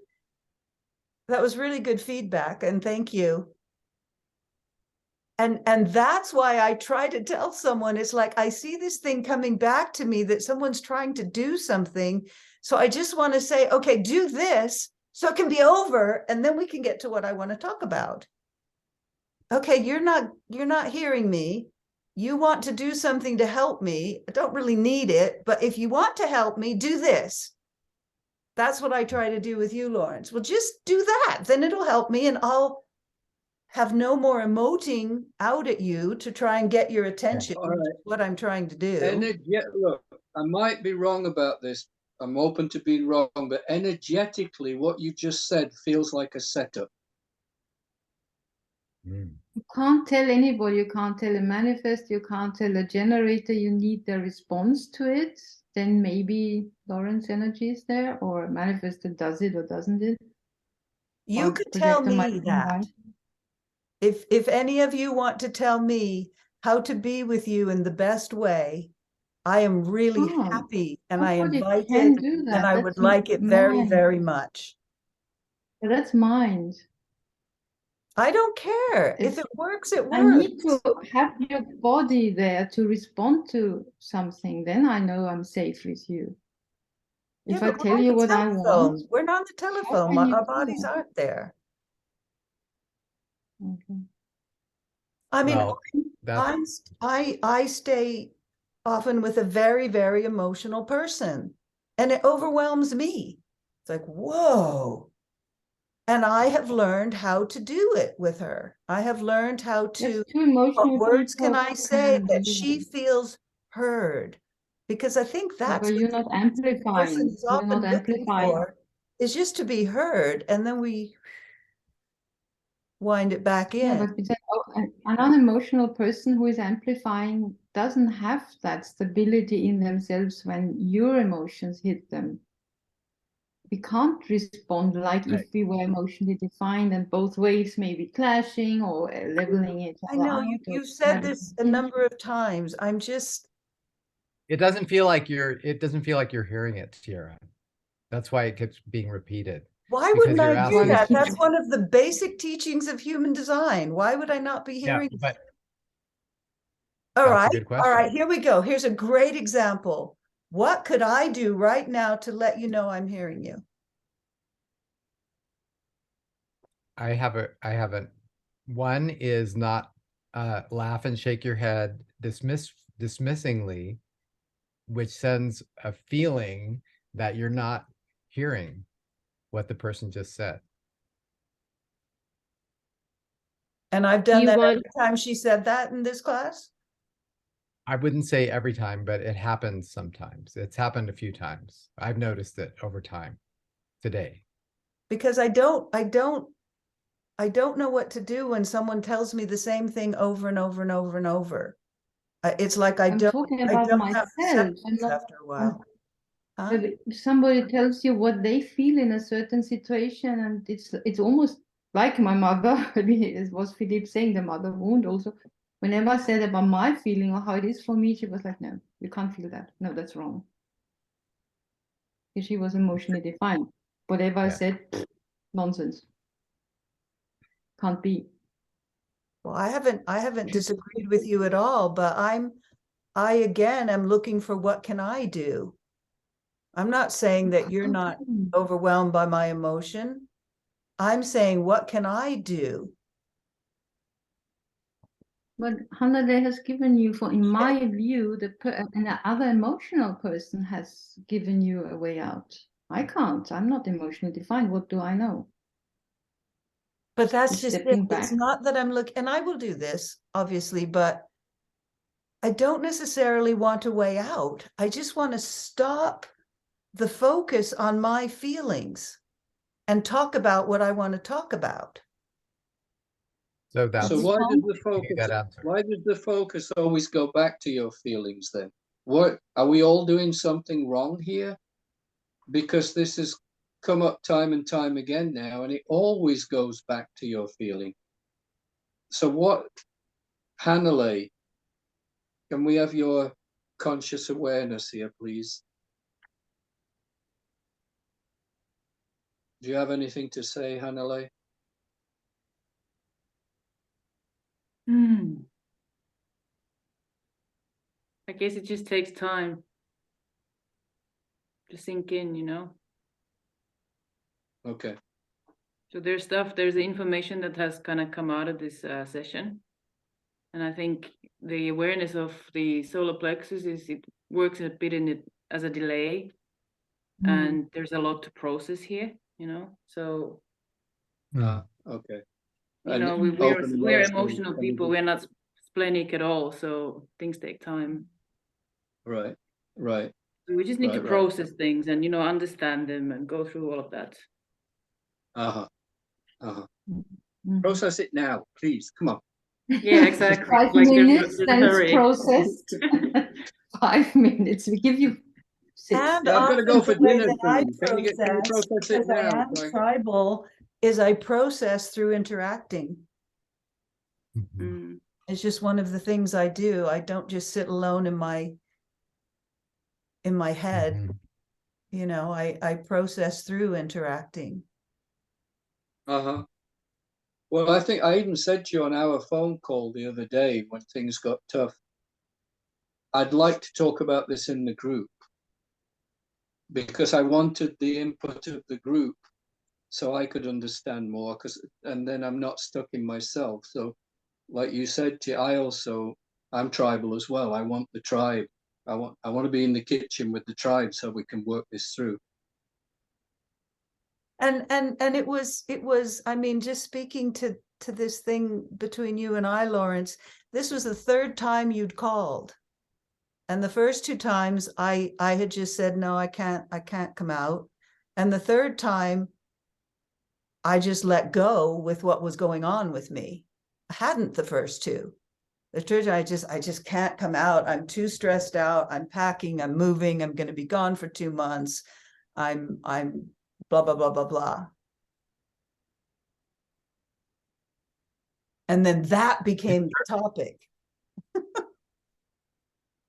that was really good feedback, and thank you. And that's why I try to tell someone, it's like I see this thing coming back to me that someone's trying to do something. So I just want to say, okay, do this so it can be over, and then we can get to what I want to talk about. Okay, you're not hearing me. You want to do something to help me. I don't really need it, but if you want to help me, do this. That's what I try to do with you, Lawrence. Well, just do that. Then it'll help me, and I'll have no more emoting out at you to try and get your attention, All which right. is what I'm trying to do. Yeah, look, I might be wrong about this. I'm open to being wrong, but energetically, what you just said feels like a setup. You can't tell anybody, you can't tell a manifest, you can't tell a generator, you need the response to it. Then maybe Lawrence energy is there, or a manifestor does it or doesn't it. You Or could tell projector might me come that. by. If any of you want to tell me how to be with you in the best way, I am really Oh, happy, and I nobody invite can it, do that. and I would That's like it very, mind. very much. That's mind. I don't care. If It's, it works, it I works. need to have your body there to respond to something. Then I know I'm safe with you. Yeah, If I but tell you what I want, we're not the how telephone. can you Our do bodies that? aren't there. Okay. I mean, Well, that's I stay often with a very, very emotional person, and it overwhelms me. It's like, whoa. And I have learned how to do it with her. I have learned how That's to, two what emotional words can people I say can that do she that. feels heard? Because I think Yeah, that's but you're what not the person amplifying. is You're often not looking amplifying. for, is just to be heard, and then we wind it back Yeah, in. but an unemotional person who is amplifying doesn't have that stability in themselves when your emotions hit them. We can't respond like right. if we were emotionally defined and both waves may be clashing or leveling each I other know out. Or you've said having this a tension. number of times. I'm just, It doesn't feel like you're hearing it, Tiara. That's why it keeps being repeated. Why Because wouldn't I you're do asking- that? That's one of the basic teachings of human design. Why would I not be Yeah, hearing? but All that's a right, good all right, question. here we go. Here's a great example. What could I do right now to let you know I'm hearing you? I haven't. One is not laugh and shake your head dismissingly, which sends a feeling that you're not hearing what the person just said. And I've done You that want- every time she said that in this class. I wouldn't say every time, but it happens sometimes. It's happened a few times. I've noticed it over time today. Because I don't know what to do when someone tells me the same thing over and over and over and over. It's like I'm talking about have myself. I'm not, after a while. Huh? but if somebody tells you what they feel in a certain situation, and it's almost like my mother. It was Philippe saying the mother wound also. Whenever I said about my feeling or how it is for me, she was like, "No, you can't feel that. No, that's wrong." Because she was emotionally defined. Whatever I Yeah. said, nonsense. Can't be. Well, I haven't disagreed with you at all, but I again am looking for what can I do. I'm not saying that you're not overwhelmed by my emotion. I'm saying, what can I do? But Hannah has given you, for in my view, and the other emotional person has given you a way out. I can't. I'm not emotionally defined. What do I know? But that's Just just it. stepping It's back. not that I'm looking, and I will do this, obviously, but I don't necessarily want a way out. I just want to stop the focus on my feelings and talk about what I want to talk about. So that's So why does the focus that answer. why does the focus always go back to your feelings then? What are we all doing something wrong here? Because this has come up time and time again now, and it always goes back to your feeling. So what, Hannah, can we have your conscious awareness here, please? Do you have anything to say, Hannah? I guess it just takes time to sink in, you know? Okay. So there's the information that has kind of come out of this session. And I think the awareness of the solar plexus it works a bit in it as a delay. And there's a lot to process here, you know? So, Okay. you And know, we're emotional people. We're not splenic at all. So things take time. Right. So we just need to Right. process things and, you know, understand them and go through all of that. Process it now, please. Come on. Yeah, exactly. 5 Like minutes, there's a then it's hurry. processed. 5 minutes. We give you 6. And Yeah, I've got to go for often the way dinner that I soon. Can you process it because I now? am tribal, is I process through interacting. Mhm. It's just one of the things I do. I don't just sit alone in my head. Mhm. You know, I process through interacting. Well, I think I even said to you on our phone call the other day when things got tough, I'd like to talk about this in the group because I wanted the input of the group so I could understand more, and then I'm not stuck in myself. So like you said, I'm tribal as well. I want the tribe. I want to be in the kitchen with the tribe so we can work this through. And it was, I mean, just speaking to this thing between you and I, Lawrence, this was the third time you'd called. And the first 2 times I had just said, no, I can't come out. And the third time I just let go with what was going on with me. I hadn't the first 2. The third time I just can't come out. I'm too stressed out. I'm packing, I'm moving, I'm going to be gone for 2 months. I'm blah, blah, blah, blah, blah. And then that became the topic.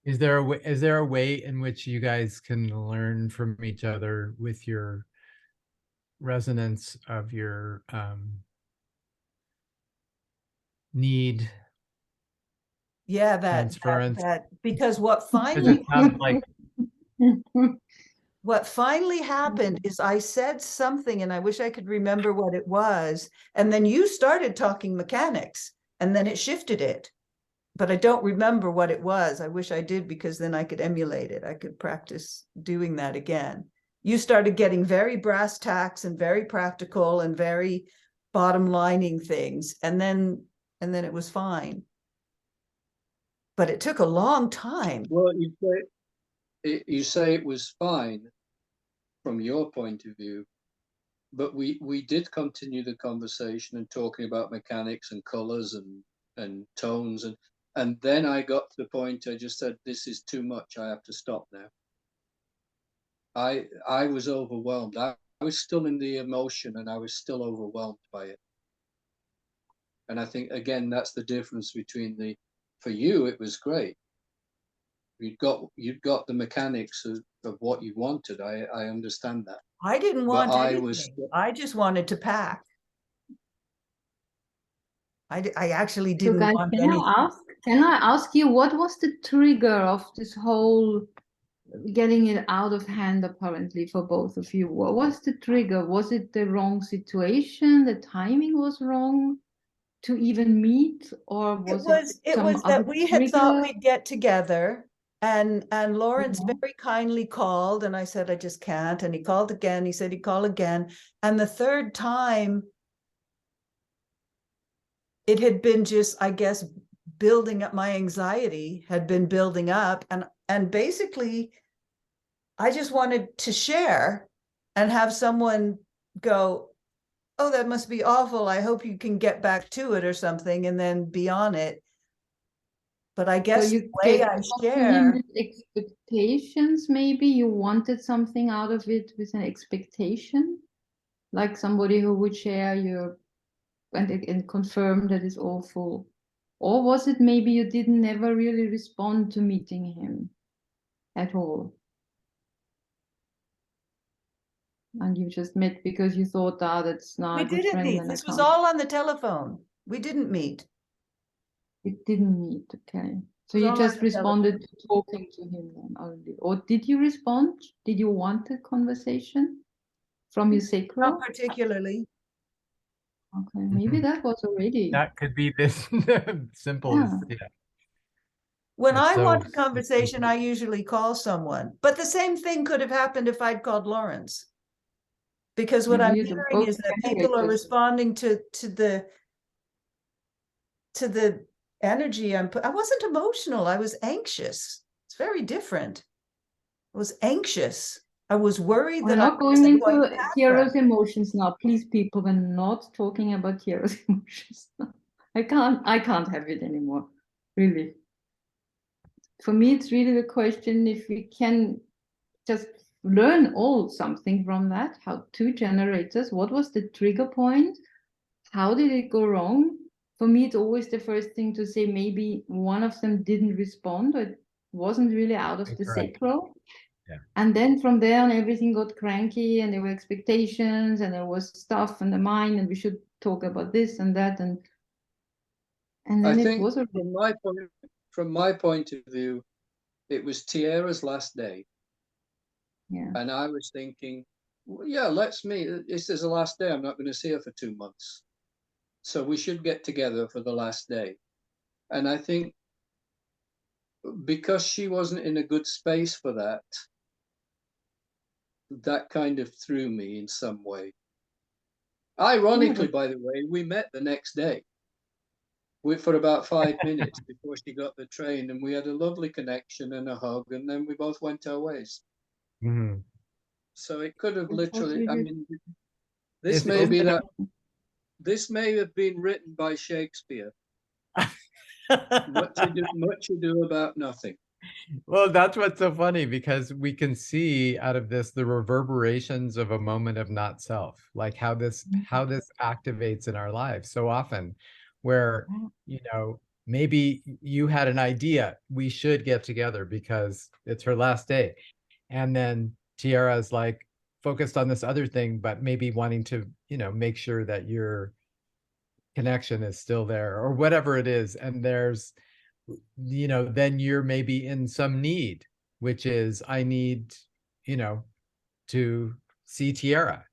Is there a way in which you guys can learn from each other with your resonance of your need Yeah, transference? because what Because finally it sounds like what finally happened is I said something and I wish I could remember what it was. And then you started talking mechanics and then it shifted it. But I don't remember what it was. I wish I did because then I could emulate it. I could practice doing that again. You started getting very brass tacks and very practical and very bottom lining things. And then it was fine. But it took a long time. Well, you say it was fine from your point of view, but we did continue the conversation and talking about mechanics and colors and tones, and then I got to the point I just said, this is too much, I have to stop now. I was overwhelmed. I was still in the emotion and I was still overwhelmed by it. And I think, again, that's the difference between for you, it was great. You'd got the mechanics of what you wanted. I understand that. I didn't But want I anything. was, I just wanted to pack. I actually So didn't guys, want can anything. can I ask you, what was the trigger of this whole getting it out of hand apparently for both of you? What was the trigger? Was it the wrong situation? The timing was wrong to even meet, or was it It some was other that we had thought trigger? we'd get together and Lawrence Yeah. very kindly called and I said I just can't, and he called again. He said he'd call again, and the third time it had been just, I guess, building up. My anxiety had been building up, and basically I just wanted to share and have someone go, oh, that must be awful, I hope you can get back to it or something, and then be on it. But I So guess the you way gave I to him share, with expectations, maybe you wanted something out of it with an expectation, like somebody who would share your and confirm that it's awful. Or was it maybe you didn't never really respond to meeting him at all? And you just met because you thought, ah, that's not we a good didn't friend meet. and I This was can't. all on the telephone. We didn't meet. It didn't meet, okay. So was you all on just the telephone. responded to talking to him then only. Or did you respond? Did you want a conversation from your Not sacral? particularly. Okay, maybe that was already. that could be this simple Yeah. as When it's I so want a conversation, I usually call someone. But the same thing could have happened if I'd called Lawrence. Because what I'm Maybe you're hearing both is that people are generators. responding to the energy I'm put. I wasn't emotional. I was anxious. It's very different. I was anxious. I was worried We're that I not going wasn't going to into pack right. Tierra's emotions now. Please, people, we're not talking about Tierra's emotions. I can't have it anymore. Really. For me, it's really the question if we can just learn all something from that. How two generators, what was the trigger point? How did it go wrong? For me, it's always the first thing to say maybe one of them didn't respond, or it wasn't really out of the correct. sacral. Yeah. And then from there on, everything got cranky and there were expectations and there was stuff in the mind and we should talk about this and that. And I then it think was a from my point of view, it was Tierra's last day. yeah. And I was thinking, well, yeah, let's meet. This is the last day. I'm not going to see her for 2 months. So we should get together for the last day. And I think because she wasn't in a good space for that, that kind of threw me in some way. Ironically, by the way, we met the next day for about 5 minutes before she got the train, and we had a lovely connection and a hug, and then we both went our ways. Mhm. So it could have It was literally, I really- mean, this Is may be it- that, this may have been written by Shakespeare. Much ado about nothing. Well, that's what's so funny because we can see out of this the reverberations of a moment of not self, like how this activates in our lives so often, where maybe you had an idea, we should get together because it's her last day. And then Tiara's like focused on this other thing, but maybe wanting to, make sure that your connection is still there or whatever it is. And there's, then you're maybe in some need, which is I need, to see Tiara.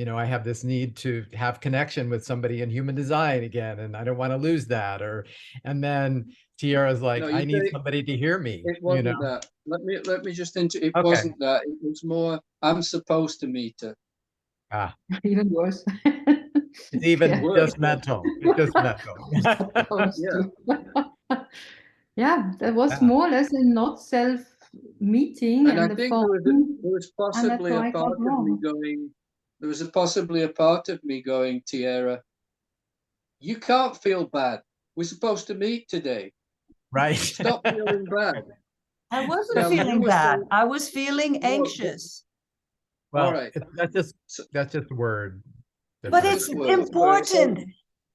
I have this need to have connection with somebody in human design again, and I don't want to lose that. And then Tiara's like, No, I you need say somebody to hear me. it wasn't that. Let me just it Okay. wasn't that. It was more, I'm supposed to meet her. Ah, Even worse. it's even Yeah. Worse, just mental. It's just mental. Supposed Yeah. to. Yeah, that was Yeah. more or less a not self meeting And I and the think phone. there was And that's possibly where a I part got of me wrong. going, possibly a part of me going, Tiara, you can't feel bad. We're supposed to meet today. Right. Stop feeling bad. I wasn't Now, you feeling were bad. saying, I was feeling No, but- anxious. all Well, right. that's just a word. But That's it's just words. important.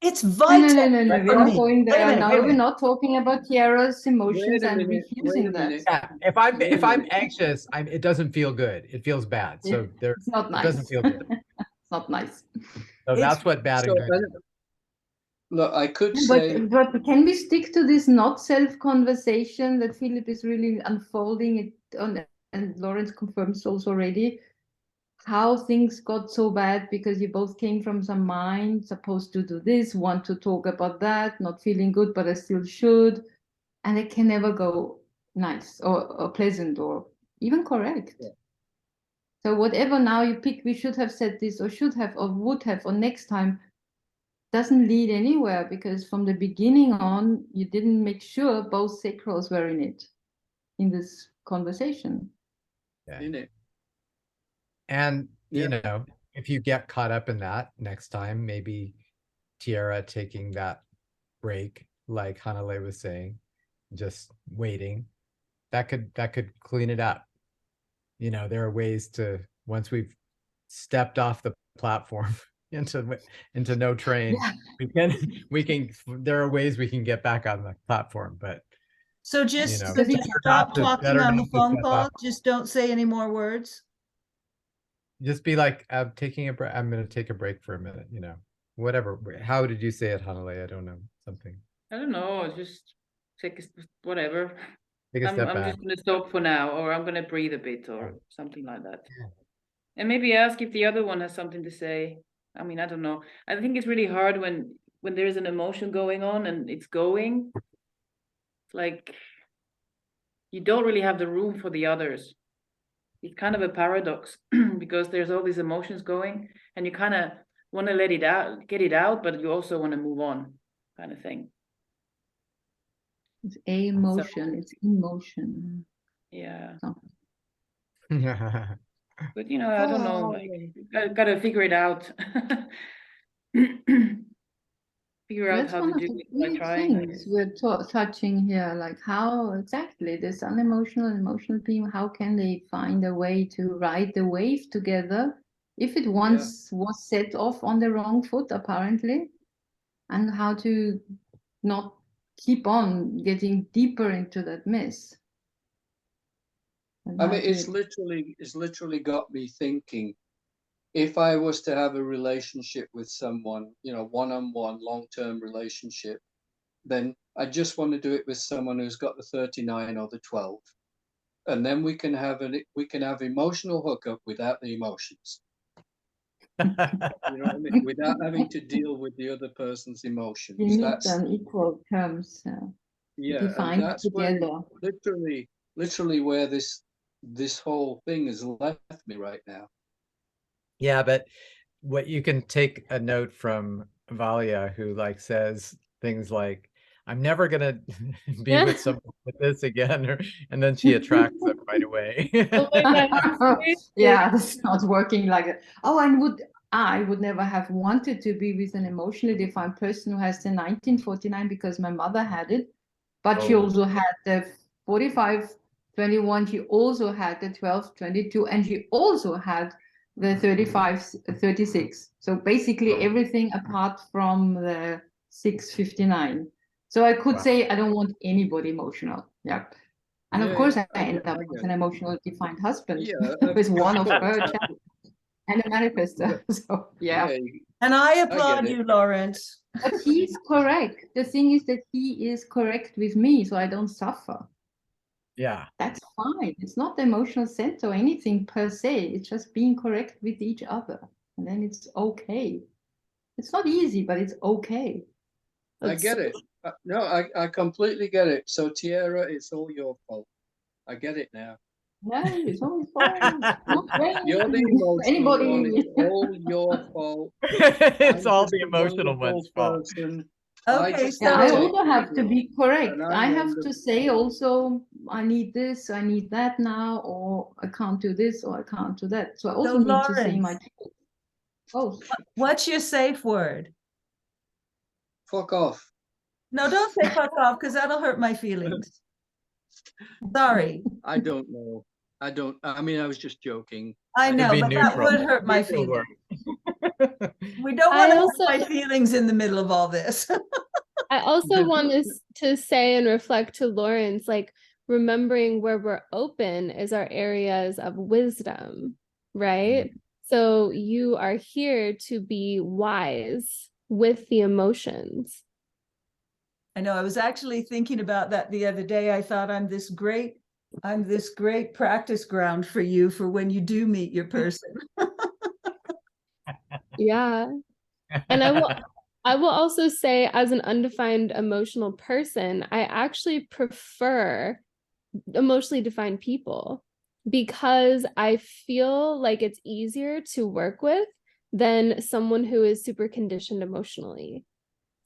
It's No, vital no. for We're not me. going Wait a there. minute, Now wait a we're minute. not talking about Tiara's emotions Wait a and minute, refusing wait a that. minute. Yeah, Wait a if I'm minute. anxious, it doesn't feel good. It feels bad. So It's not it doesn't nice. feel good. It's not nice. So It's- that's what bad and So, good is. look, I could But say, can we stick to this not self conversation that Philip is really unfolding it on, and Lawrence confirms also already how things got so bad because you both came from some mind, supposed to do this, want to talk about that, not feeling good, but I still should, and it can never go nice or pleasant or even correct. Yeah. So whatever now you pick, we should have said this or should have or would have or next time, doesn't lead anywhere because from the beginning on, you didn't make sure both sacrals were in it, in this conversation. in it. And, Yeah. if you get caught up in that next time, maybe Tiara taking that break, like Hanale was saying, just waiting, that could clean it up. There are ways to, once we've stepped off the platform into no train, there are ways we can get back on the platform, but So just, know, so just stop talking better on the not to phone step call. off. Just don't say any more words. Just be like, I'm taking a break. I'm going to take a break for a minute, whatever. How did you say it, Hanale? I don't know, something. I don't know, just take whatever. Take a step I'm back. just gonna stop for now, or I'm gonna breathe a bit or something like that. And maybe ask if the other one has something to say. I mean, I don't know. I think it's really hard when there's an emotion going on and it's going. It's like you don't really have the room for the others. It's kind of a paradox because there's all these emotions going and you kind of want to let it out, get it out, but you also want to move on, kind of thing. It's emotion, it's emotion. Yeah. So, But I don't know. I gotta figure it out. Figure out that's how one to of do the it by key trying. things we're touching here, like how exactly this unemotional and emotional being, how can they find a way to ride the wave together if it once was set off on the wrong foot, apparently, and how to not keep on getting deeper into that mess. And I how mean, to- it's literally got me thinking, if I was to have a relationship with someone, one-on-one, long-term relationship, then I just want to do it with someone who's got the 39 or the 12. And then we can have emotional hookup without the emotions. You know what I mean? Without having to deal with the other person's emotions. we meet That's on equal terms. and Define that's together. where literally where this whole thing has left me right now. Yeah, but what you can take a note from Valia, who says things like, I'm never gonna be with someone with this again, and then she attracts them right away. Oh my God. Yeah, that's not working like that. Oh, and I would never have wanted to be with an emotionally defined person who has the 1949 because my mother had it, but she Oh. also had the 4521. She also had the 1222, and she also had the 3536. So basically everything apart from the 659. So I could Wow. say I don't want anybody emotional. Yep. And of Yeah, course, yeah, I end up I with get an it. emotional defined husband Yeah, with one of course. her children and a manifester. So yeah. Yeah, And I get applaud it. you, Lawrence. But he's correct. The thing is that he is correct with me, so I don't suffer. Yeah. That's fine. It's not the emotional center or anything per se. It's just being correct with each other. And then it's okay. It's not easy, but it's okay. I That's get so- it. No, I completely get it. So Tierra, it's all your fault. I get it now. Yeah, it's always fine. Not You're the blaming emotional one. anybody. It's all your fault. It's I'm all just the a emotional wonderful one's fault. person. Okay, I just Yeah, so I take also have to it be correct. and I I'm have to say also, I need this, I need that now, or I can't do this, or I can't do that. So I also need to say my Lawrence, truth. Both. what's your safe word? Fuck off. No, don't say fuck off because that'll hurt my feelings. Sorry. I don't know. I mean, I was just joking. I Could know, be but that neutral. would hurt my Neutral feelings. word. We don't I want to also- hurt my feelings in the middle of all this. I also want to say and reflect to Lawrence, like remembering where we're open is our areas of wisdom, right? So you are here to be wise with the emotions. I know, I was actually thinking about that the other day. I thought I'm this great practice ground for you for when you do meet your person. Yeah. And I will also say, as an undefined emotional person, I actually prefer emotionally defined people because I feel like it's easier to work with than someone who is super conditioned emotionally.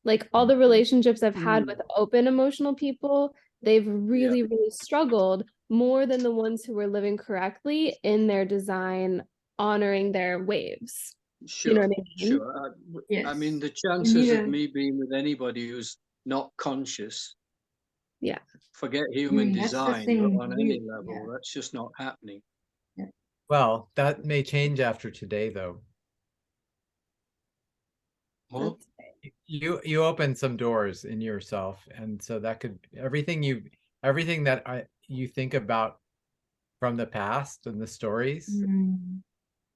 Like all the relationships I've had with open emotional people, they've really, really struggled more than the ones who were living correctly in their design, honoring their waves. Sure, You know what I mean? sure. I mean, Yes. the need chances of a- me being with anybody who's not conscious, Yeah. forget human that's the design, thing. but on any level, that's just not happening. Well, that may change after today, though. Well, You open some doors in yourself, and so that could everything that you think about from the past and the stories. Mm,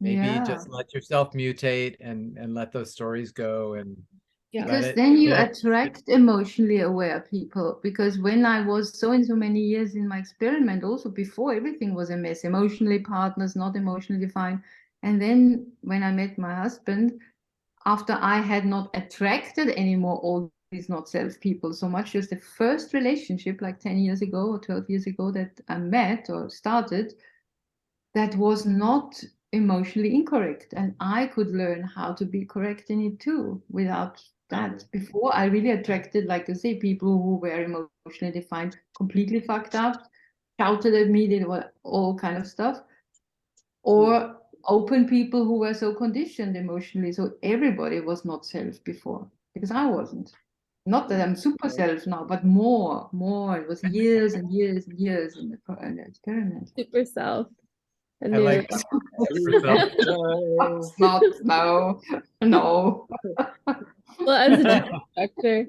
Maybe yeah. just let yourself mutate and let those stories go and Yeah. let Because it then you flow. attract emotionally aware people. Because when I was so and so many years in my experiment, also before everything was a mess, emotionally partners, not emotionally defined. And then when I met my husband, after I had not attracted anymore all these not self people so much, just the first relationship like 10 years ago or 12 years ago that I met or started, that was not emotionally incorrect. And I could learn how to be correct in it too without that. Before, I really attracted, like I say, people who were emotionally defined, completely fucked up, shouted at me, did all kind of stuff, or open people who were so conditioned emotionally. So everybody was not self before because I wasn't. Not that I'm super self now, but more. It was years and years and years in the experiment. Super self. I knew like it. that. Super self. It's not, no. Well, as a director,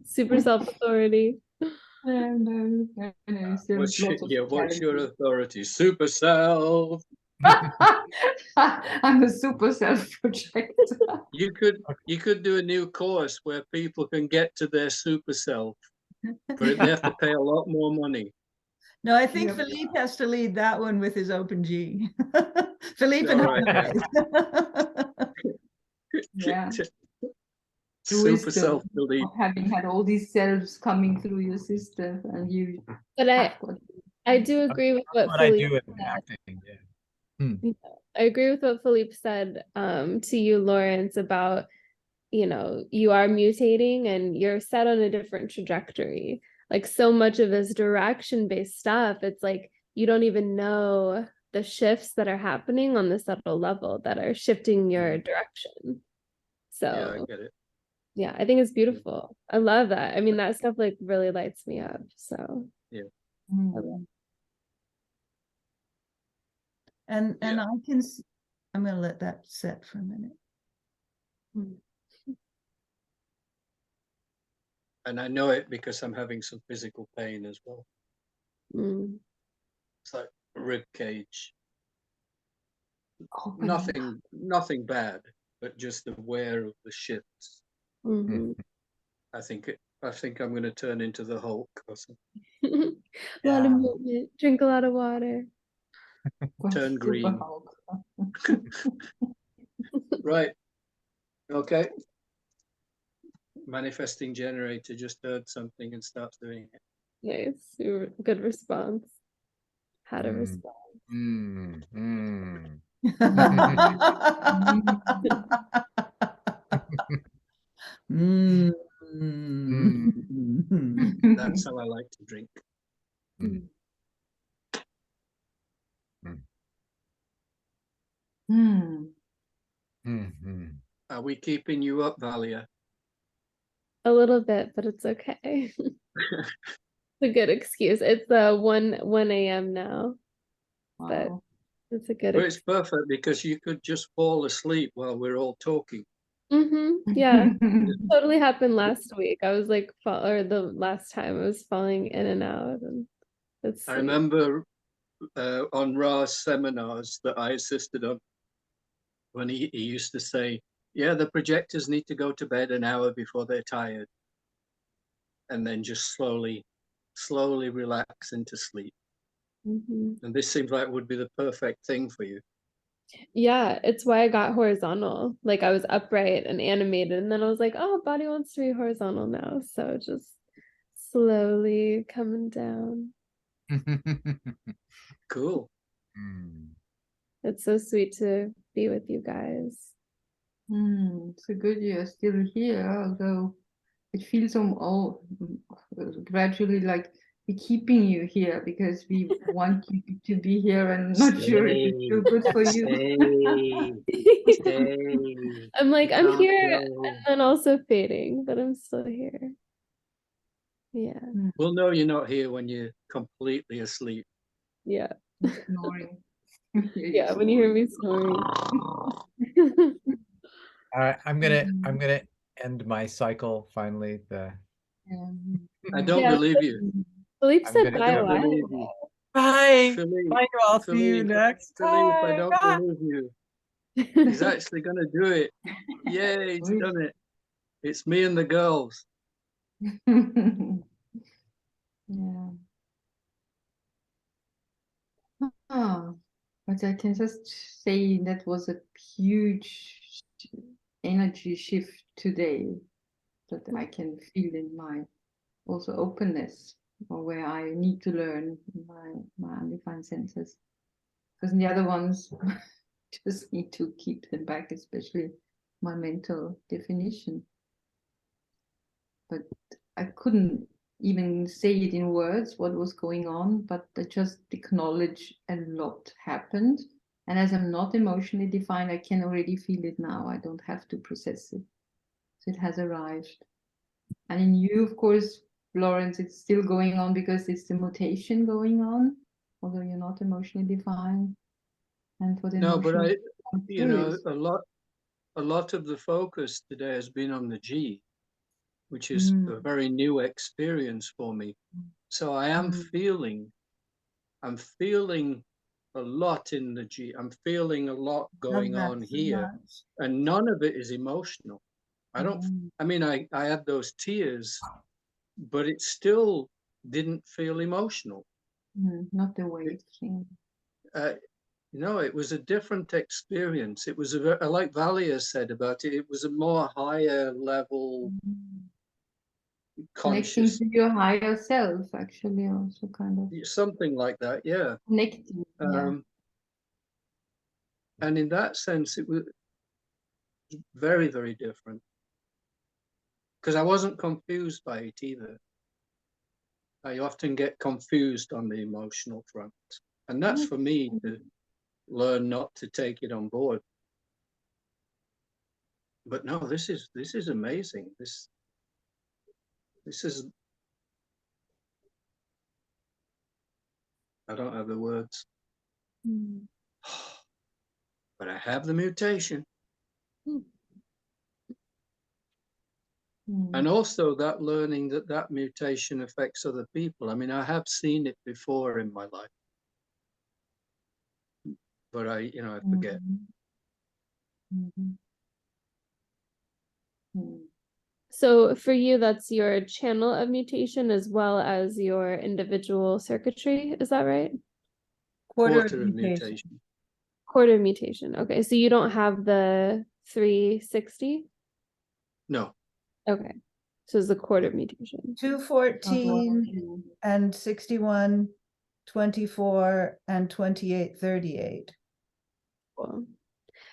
super self-authority. No, there's lots of what's your challenges. authority? Super self. I'm a super self-projector. You could do a new course where people can get to their super self, but they have to pay a lot more money. No, I think Yep. Philippe has to lead that one with his open G. Philippe and All right. Harmonize. Yeah. The Super wisdom self belief. of having had all these selves coming through your system, and you But have got I do agree with That's what what I Philippe do in said. acting. Yeah. I agree with what Philippe said to you, Lawrence, about, you are mutating and you're set on a different trajectory. Like so much of this direction-based stuff, it's like you don't even know the shifts that are happening on the subtle level that are shifting your direction. Yeah, I So get it. yeah, I think it's beautiful. I love that. I mean, that stuff like really lights me up. So Yeah. And Yeah. I can, I'm going to let that set for a minute. And I know it because I'm having some physical pain as well. Mm. It's like rib cage. Opening. Nothing bad, but just the wear of the shifts. Mhm. I think I'm going to turn into the Hulk or something. A lot of Yeah. movement. Drink a lot of water. Turn Super green. Hulk. Right. Okay. Manifesting generator just heard something and starts doing it. Nice. Good response. Had a Mm. response. Mm, mm. Mm. That's how I like to drink. Mm. Mm. Hmm. Mm. Are we keeping you up, Valia? A little bit, but it's okay. It's a good excuse. It's 1 a.m. now, but Wow. it's a good But it's excuse. perfect because you could just fall asleep while we're all talking. Yeah, totally happened last week. I was like, or the last time I was falling in and out, and it's I sleep. remember on Ra's seminars that I assisted on, when he used to say, yeah, the projectors need to go to bed an hour before they're tired, and then just slowly relax into sleep. Mhm. And this seems like would be the perfect thing for you. Yeah, it's why I got horizontal. Like I was upright and animated, and then I was like, oh, body wants to be horizontal now. So just slowly coming down. Cool. Mm. It's so sweet to be with you guys. So good you're still here, although it feels gradually like we're keeping you here because we want you to be here and not sure if it's still good for you. Stay. I'm like, You I'm can't here, go. and then also fading, but I'm still here. Yeah, We'll know you're not here when you're completely asleep. yeah. Snoring. Yeah, when you hear me snoring. All right, I'm gonna end my cycle finally. I don't Yeah, believe you. Philippe I'm said gonna I bye a don't while believe ago. you. Bye. Philippe, Bye, I'll see you Philippe, next Philippe, I time. don't believe you. He's actually going to do it. Yay, he's done it. It's me and the girls. Yeah. Ah, but I can just say that was a huge energy shift today that I can feel in my also openness, or where I need to learn my undefined senses. Because in the other ones, just need to keep them back, especially my mental definition. But I couldn't even say it in words what was going on, but I just acknowledge a lot happened. And as I'm not emotionally defined, I can already feel it now. I don't have to process it. So it has arrived. And in you, of course, Lawrence, it's still going on because it's the mutation going on, although you're not emotionally defined. And for the No, but emotional, I'm you know, curious. a lot of the focus today has been on the G, which is Mm, a very new experience for me. So I am mm, I'm feeling a lot in the G. I'm feeling a lot Love going that on so here, much. and none of it is emotional. mm, I mean, I had those tears, but it still didn't feel emotional. not the It, weight thing. no, it was a different experience. It was like Valia said about it, it was a more higher level Connecting conscious, to your higher self, actually, also kind of something like that. Yeah. connecting. Yeah. And in that sense, it was very, very different because I wasn't confused by it either. I often get confused on the emotional front. And that's for me to learn not to take it on board. But no, this is amazing. This is, I don't have the words. But I have the mutation. And also that learning that that mutation affects other people. I mean, I have seen it before in my life, but I forget. So for you, that's your channel of mutation as well as your individual circuitry. Is that right? Quarter Quarter of of mutation. mutation. Quarter mutation. Okay. So you don't have the 360? No, Okay. So it's the quarter mutation. 214 and 61, 24 and 28, 38. Cool.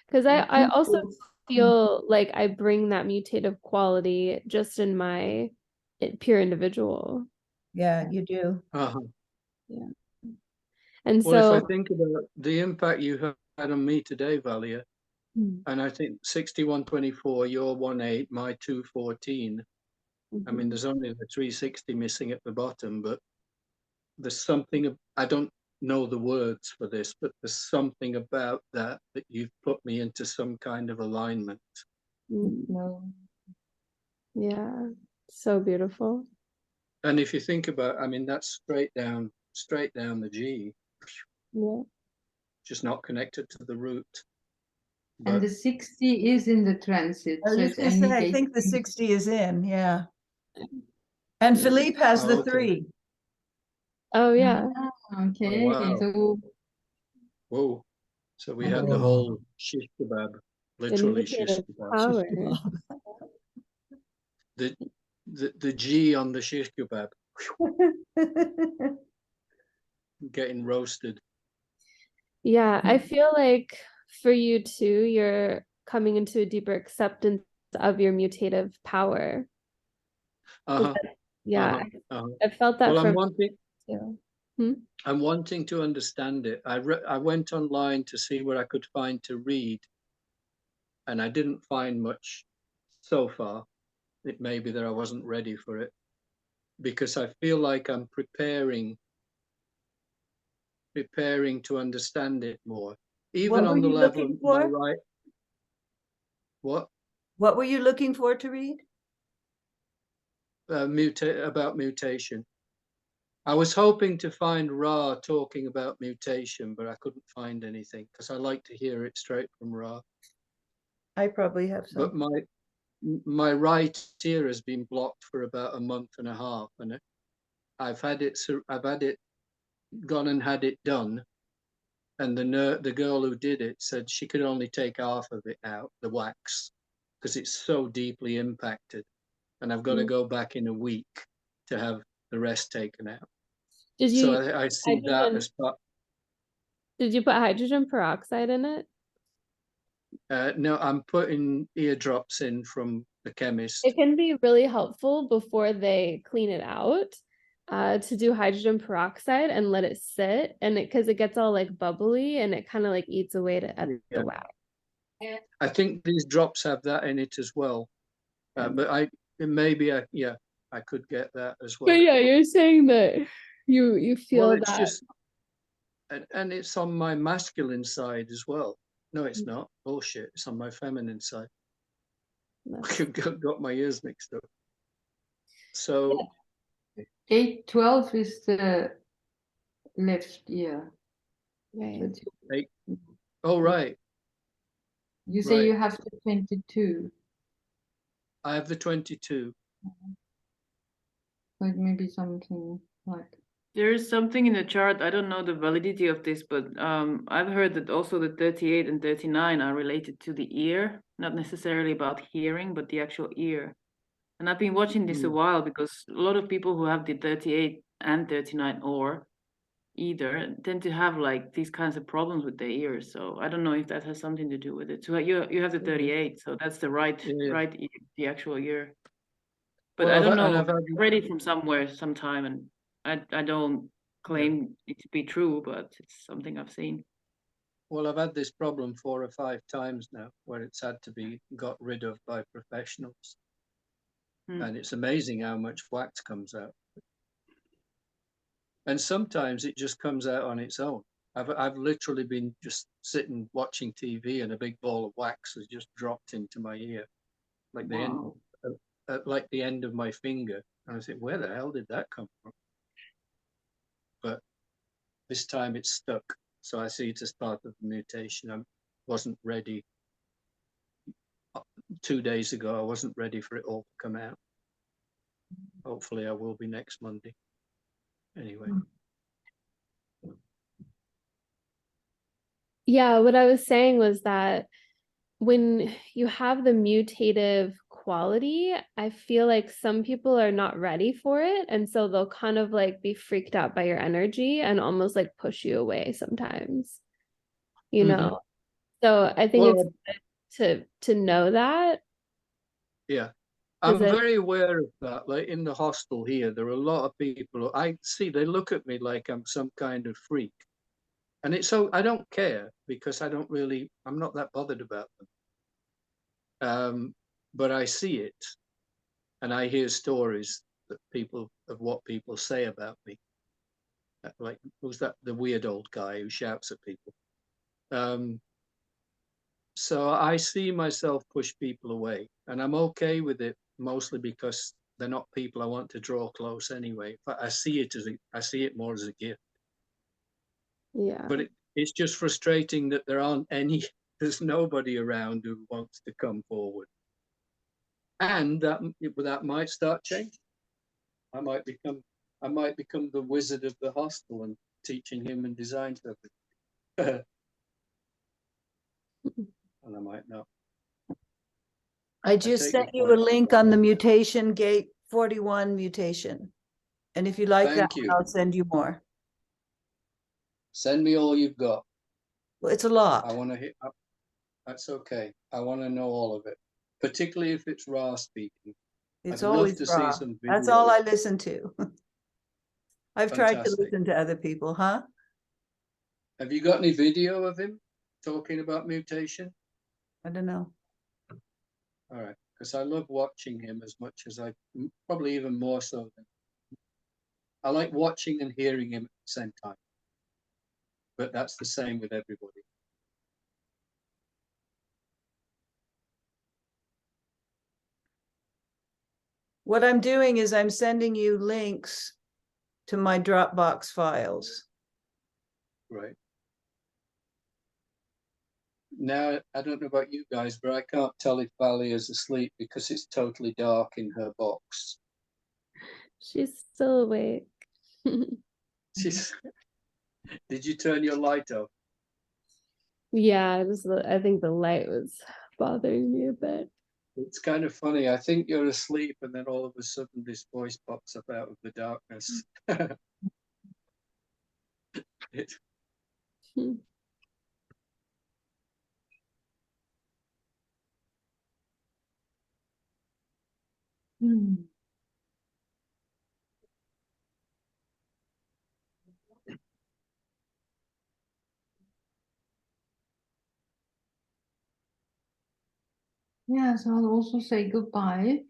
Because I also feel like I bring that mutative quality just in my pure individual. Yeah, you do. uh-huh. And Well, if I so think about the impact you had on me today, Valia, and I think 6124, you're 18, my 214. I mean, there's only the 360 missing at the bottom, but there's something, I don't know the words for this, but there's something about that you've put me into some kind of alignment. yeah, so beautiful. And if you think about, I mean, that's straight down the G, Yeah. just not connected to the root. And But the 60 is in the transit. I was So just it's going to say, I indicating. think the 60 is in, yeah. And Philippe has the okay. 3. Oh yeah. Okay. wow. So Whoa. So we have the Whoa. whole shish kebab, The literally shish mutative kebab. power. The G on the shish kebab, getting roasted. Yeah, I feel like for you too, you're coming into a deeper acceptance of your mutative power. Uh-huh. Yeah, Uh-huh. Uh-huh. I felt that Well, from too. I'm wanting to understand it. I went online to see what I could find to read, and I didn't find much so far. It may be that I wasn't ready for it, because I feel like I'm preparing to understand it more, even What were on the you level of looking my for? right. What? What were you looking for to read? About mutation. I was hoping to find Ra talking about mutation, but I couldn't find anything because I like to hear it straight from Ra. I probably have some. But my right ear has been blocked for about a month and a half, and I've had it gone and had it done, and the girl who did it said she could only take half of it out, the wax, because it's so deeply impacted, and I've got to go back in a week to have the rest taken out. Did So you I see that as part. Did you put hydrogen peroxide in it? No, I'm putting eardrops in from the chemist. It can be really helpful before they clean it out, to do hydrogen peroxide and let it sit, and because it gets all like bubbly and it kind of like eats away at the wax. I think these drops have that in it as well, but maybe I could get that as well. But yeah, you're saying that you feel Well, it's that. just, and it's on my masculine side as well. No, it's not. Bullshit. It's on my feminine side. I've got my ears mixed up. So 812 is the left ear. Right. oh right. You say Right. you have the 22. I have the 22. But maybe something like. There is something in the chart. I don't know the validity of this, but I've heard that also the 38 and 39 are related to the ear, not necessarily about hearing, but the actual ear. And I've been watching this a while because a lot of people who have the 38 and 39 or either tend to have like these kinds of problems with their ears. So I don't know if that has something to do with it. So you have the 38, so that's the right ear, the actual ear. But Well, I don't know. I've I read it from somewhere sometime, and I don't claim it to be true, but it's something I've seen. Well, I've had this problem 4 or 5 times now where it's had to be got rid of by professionals. And it's amazing how much wax comes out. And sometimes it just comes out on its own. I've literally been just sitting watching TV and a big ball of wax has just dropped into my ear. Like at like the end of my finger. And I said, where the hell did that come from? But this time it's stuck. So I see it as part of the mutation. I wasn't ready 2 days ago. I wasn't ready for it all to come out. Hopefully I will be next Monday. Anyway. Yeah, what I was saying was that when you have the mutative quality, I feel like some people are not ready for it. And so they'll kind of like be freaked out by your energy and almost like push you away sometimes, you know? So I think Well, it's good to know that. yeah. I'm 'Cause very aware of that. Like in the hostel here, there are a lot of people I see, they look at me like I'm some kind of freak. And it's so I don't care because I'm not that bothered about them. But I see it and I hear stories of what people say about me. Like, who's that? The weird old guy who shouts at people. So I see myself push people away, and I'm okay with it, mostly because they're not people I want to draw close anyway. But I see it more as a gift. yeah. But it's just frustrating that there's nobody around who wants to come forward. And that might start changing. I might become the wizard of the hostel and teaching human design to everybody. And I might not. I just take sent your you a point. link on the mutation gate 41 mutation. And if you like that, Thank you. I'll send you more. Send me all you've got. Well, it's a I lot. want to hit up. That's okay. I want to know all of it, particularly if it's Ra speaking. It's I'd love always to raw. see some That's all videos. I listen to. I've tried to Fantastic. listen to other people, huh? Have you got any video of him talking about mutation? I don't know. All right, because I love watching him as much as probably even more so than I like watching and hearing him at the same time. But that's the same with everybody. What I'm doing is I'm sending you links to my Dropbox files. Right. Now, I don't know about you guys, but I can't tell if Valley is asleep because it's totally dark in her box. She's still awake. She's. Did you turn your light off? Yeah, I think the light was bothering me a bit. It's kind of funny. I think you're asleep, and then all of a sudden, this voice pops up out of the darkness. It, Yeah, so I'll also say goodbye.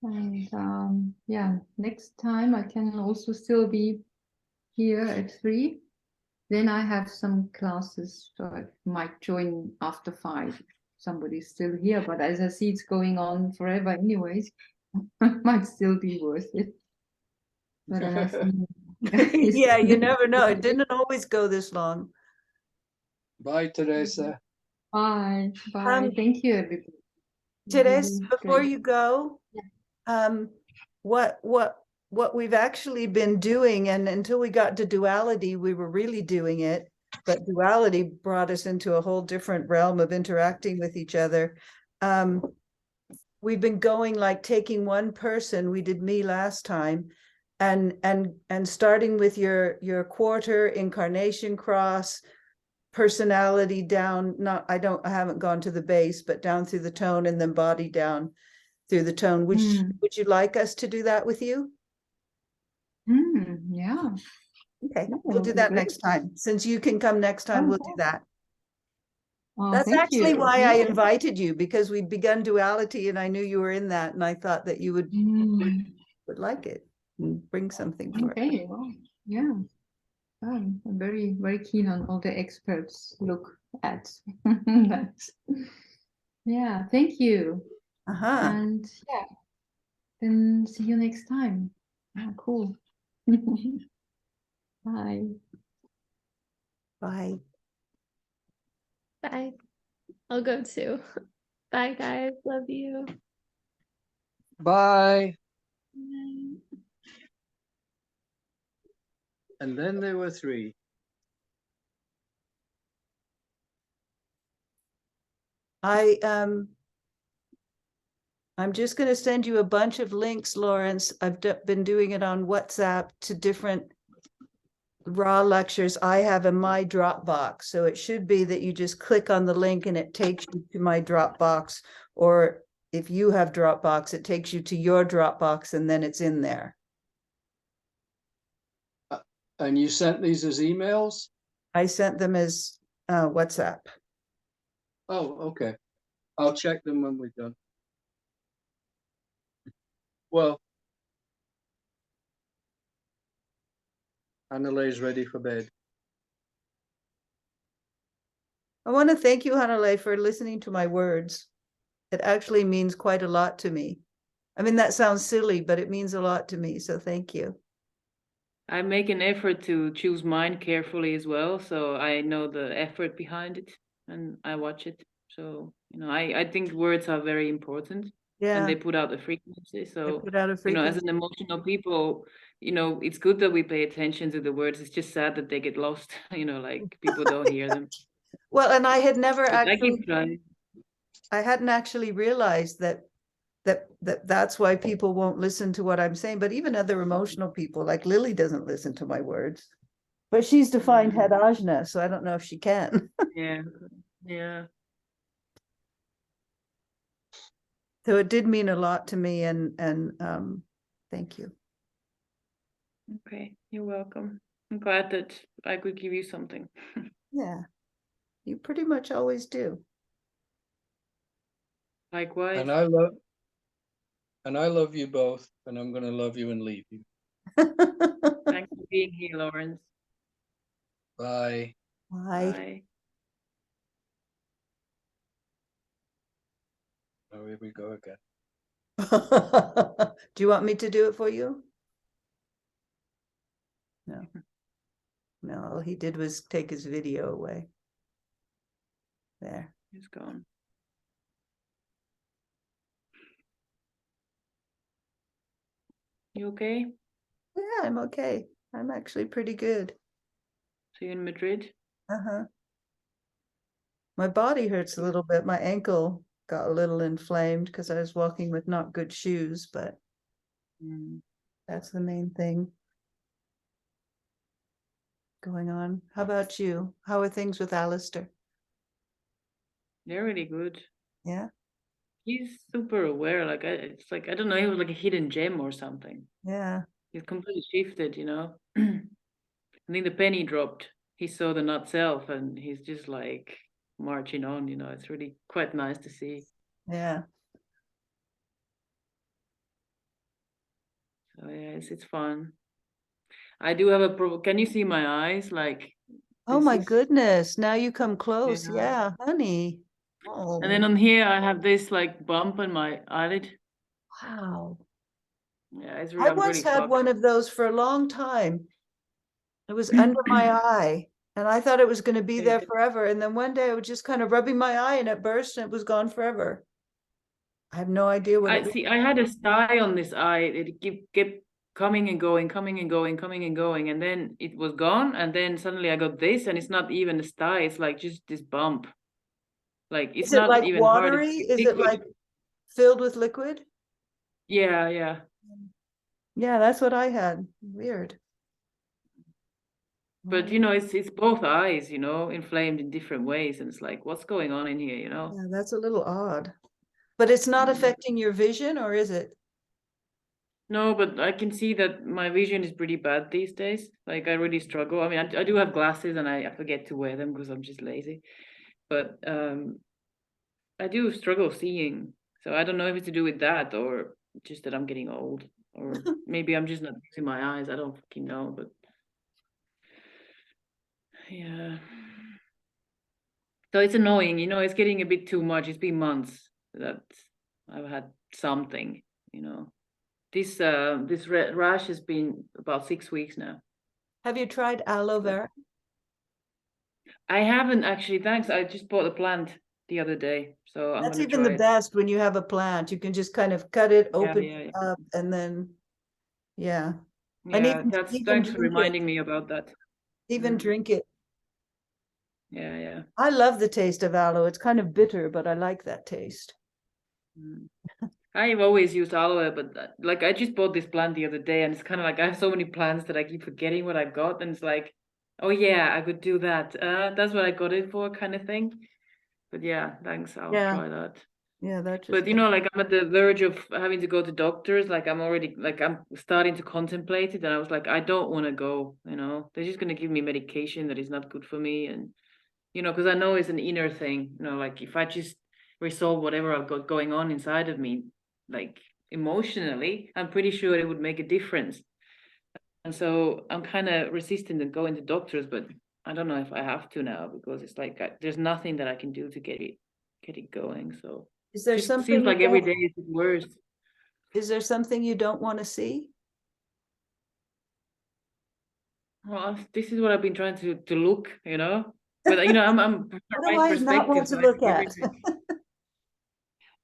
And yeah, next time I can also still be here at 3. Then I have some classes, so I might join after 5. Somebody's still here, but as I see it's going on forever anyways, it might still be worth it. But then I see. Yeah, you never know. It didn't always go this long. Bye, Teresa. Bye. Bye. Thank you, everybody. Therese, Really before great. you go, what we've actually been doing, and until we got to duality, we were really doing it, but duality brought us into a whole different realm of interacting with each other. We've been going like taking one person, we did me last time, and starting with your quarter, incarnation cross, personality down, I haven't gone to the base, but down through the tone, and then body down through the tone. Would you like us to do that with you? Yeah. Okay, Yeah, we'll do that'd be that great. next time. Since you can come next time, we'll do that. Oh, That's thank actually you. why I invited you, because we'd begun duality and I knew you were in that, and I thought that you would like it and bring something for it. Okay, well, yeah. I'm very, very keen on all the experts look at that. Yeah, thank you. Uh-huh. And yeah, then see you next time. Ah, cool. Bye. Bye. Bye. I'll go too. Bye, guys. Love you. Bye. Bye. And then there were 3. I'm just going to send you a bunch of links, Lawrence. I've been doing it on WhatsApp to different raw lectures I have in my Dropbox. So it should be that you just click on the link and it takes you to my Dropbox. Or if you have Dropbox, it takes you to your Dropbox and then it's in there. And you sent these as emails? I sent them as WhatsApp. Oh, okay. I'll check them when we're done. Well, Annale's ready for bed. I want to thank you, Hanale, for listening to my words. It actually means quite a lot to me. I mean, that sounds silly, but it means a lot to me. So thank you. I make an effort to choose mine carefully as well, so I know the effort behind it and I watch it. So, I think words are very important. Yeah. And they put out the frequency. I So, put out a as frequency. an emotional people, it's good that we pay attention to the words. It's just sad that they get lost, like people don't hear them. Well, and I had never But I actually, keep trying. I hadn't actually realized that's why people won't listen to what I'm saying. But even other emotional people, like Lily, doesn't listen to my words. But she's defined Mm. head ajna, so I don't know if she can. Yeah. Yeah. So it did mean a lot to me, and thank you. Okay, you're welcome. I'm glad that I could give you something. Yeah, you pretty much always do. Likewise. And I love you both, and I'm going to love you and leave you. Thanks for being here, Lawrence. Bye. Bye. Bye. Oh, here we go again. Do you want me to do it for you? No. No, all he did was take his video away. There. He's gone. You okay? Yeah, I'm okay. I'm actually pretty good. So you in Madrid? Uh-huh. My body hurts a little bit. My ankle got a little inflamed because I was walking with not good shoes, but that's the main thing going on. How about you? How are things with Alistair? They're really good. Yeah. He's super aware. It's like, I don't know, he was like a hidden gem or something. Yeah. He's completely shifted, I think the penny dropped. He saw the not self and he's just like marching on, it's really quite nice to see. Yeah. So yeah, it's fun. I do have a problem. Can you see my eyes? Like, Oh my goodness. Now you come close. Yeah. Yeah, honey. Oh, and then on here I have this like bump on my eyelid. wow. Yeah, it's I really, I'm once really had fucked. one of those for a long time. It was under my eye, and I thought it was going to be there forever. And then one day I was just kind of rubbing my eye and it burst and it was gone forever. I have no idea what it I was. see. I had a sty on this eye. It kept coming and going, coming and going, coming and going, and then it was gone. And then suddenly I got this, and it's not even a sty. It's like just this bump. Like it's Is it not like even hard. watery? It's Is it liquid. like filled with liquid? Yeah, yeah. Yeah, that's what I had. Weird. But it's both eyes, inflamed in different ways, and it's like, what's going on in here, Yeah, that's a little odd. But it's not Mm. affecting your vision, or is it? No, but I can see that my vision is pretty bad these days. Like I really struggle. I mean, I do have glasses and I forget to wear them because I'm just lazy. But I do struggle seeing. So I don't know if it's to do with that or just that I'm getting old. Or maybe I'm just not using my eyes. I don't fucking know. But yeah. So it's annoying, it's getting a bit too much. It's been months that I've had something. this rash has been about 6 weeks now. Have you tried aloe vera? I haven't actually, thanks. I just bought a plant the other day, so I'm That's gonna even try the it. best when you have a plant. You can just kind of cut it, open yeah, it up, and then, yeah. And Yeah, even thanks for drink reminding it. me about that. Even drink it. Yeah. I love the taste of aloe. It's kind of bitter, but I like that taste. I've always used aloe, but like I just bought this plant the other day, and it's kind of like I have so many plants that I keep forgetting what I got, and it's like, oh yeah, I could do that. That's what I got it for, kind of thing. But yeah, thanks. I'll Yeah. try that. Yeah, that just. But you know, like I'm at the verge of having to go to doctors. Like I'm already, like I'm starting to contemplate it, and I was like, I don't want to go. You know, they're just gonna give me medication that is not good for me, and you know, because I know it's an inner thing. You know, like if I just resolve whatever I've got going on inside of me, like emotionally, I'm pretty sure it would make a difference. And so I'm kind of resistant to going to doctors, but I don't know if I have to now, because it's like there's nothing that I can do to get it going. So Is there just something seems you like every don't- day is worse. Is there something you don't want to see? Well, this is what I've been trying to look, you know. But you know, I'm What do right I not want perspective. to So I look think at? everything.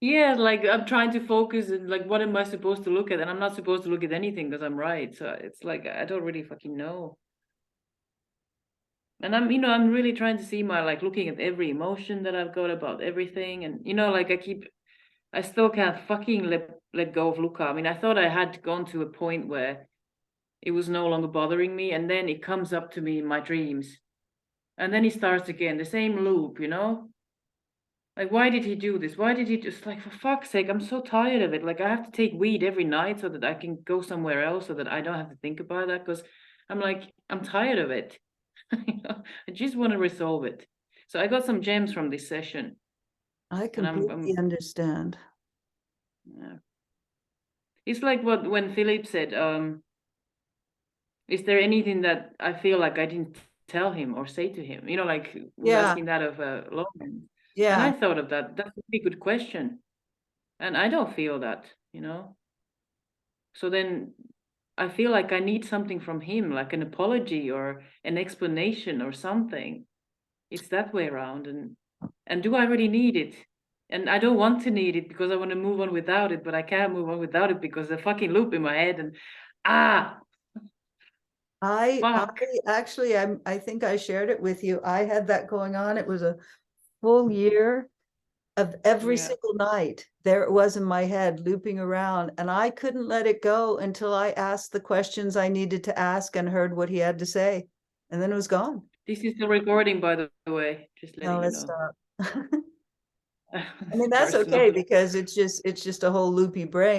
Yeah, like I'm trying to focus and like what am I supposed to look at? And I'm not supposed to look at anything because I'm right. So it's like I don't really fucking know. And I'm, you know, I'm really trying to see my, like looking at every emotion that I've got about everything. And you know, like I still can't fucking let go of Luca. I mean, I thought I had gone to a point where it was no longer bothering me, and then it comes up to me in my dreams. And then he starts again, the same loop, you know? Like, why did he do this? Why did he just, like, for fuck's sake, I'm so tired of it. Like, I have to take weed every night so that I can go somewhere else so that I don't have to think about that, because I'm like, I'm tired of it. You know? I just want to resolve it. So I got some gems from this session. I And completely understand. yeah. It's like when Philip said, is there anything that I feel like I didn't tell him or say to him? You know, like was Yeah. asking that of Lauren. Yeah. And I thought of that. That's a pretty good question. And I don't feel that, you know. So then I feel like I need something from him, like an apology or an explanation or something. It's that way around. And do I really need it? And I don't want to need it because I want to move on without it, but I can't move on without it because the fucking loop in my head and fuck. I think I shared it with you. I had that going on. It was a full year of every Yeah. single night. There it was in my head, looping around, and I couldn't let it go until I asked the questions I needed to ask and heard what he had to say, and then it was gone. This is the recording, by the way. Just letting No, you let's know. stop. I mean, that's okay because it's just a whole loopy brain.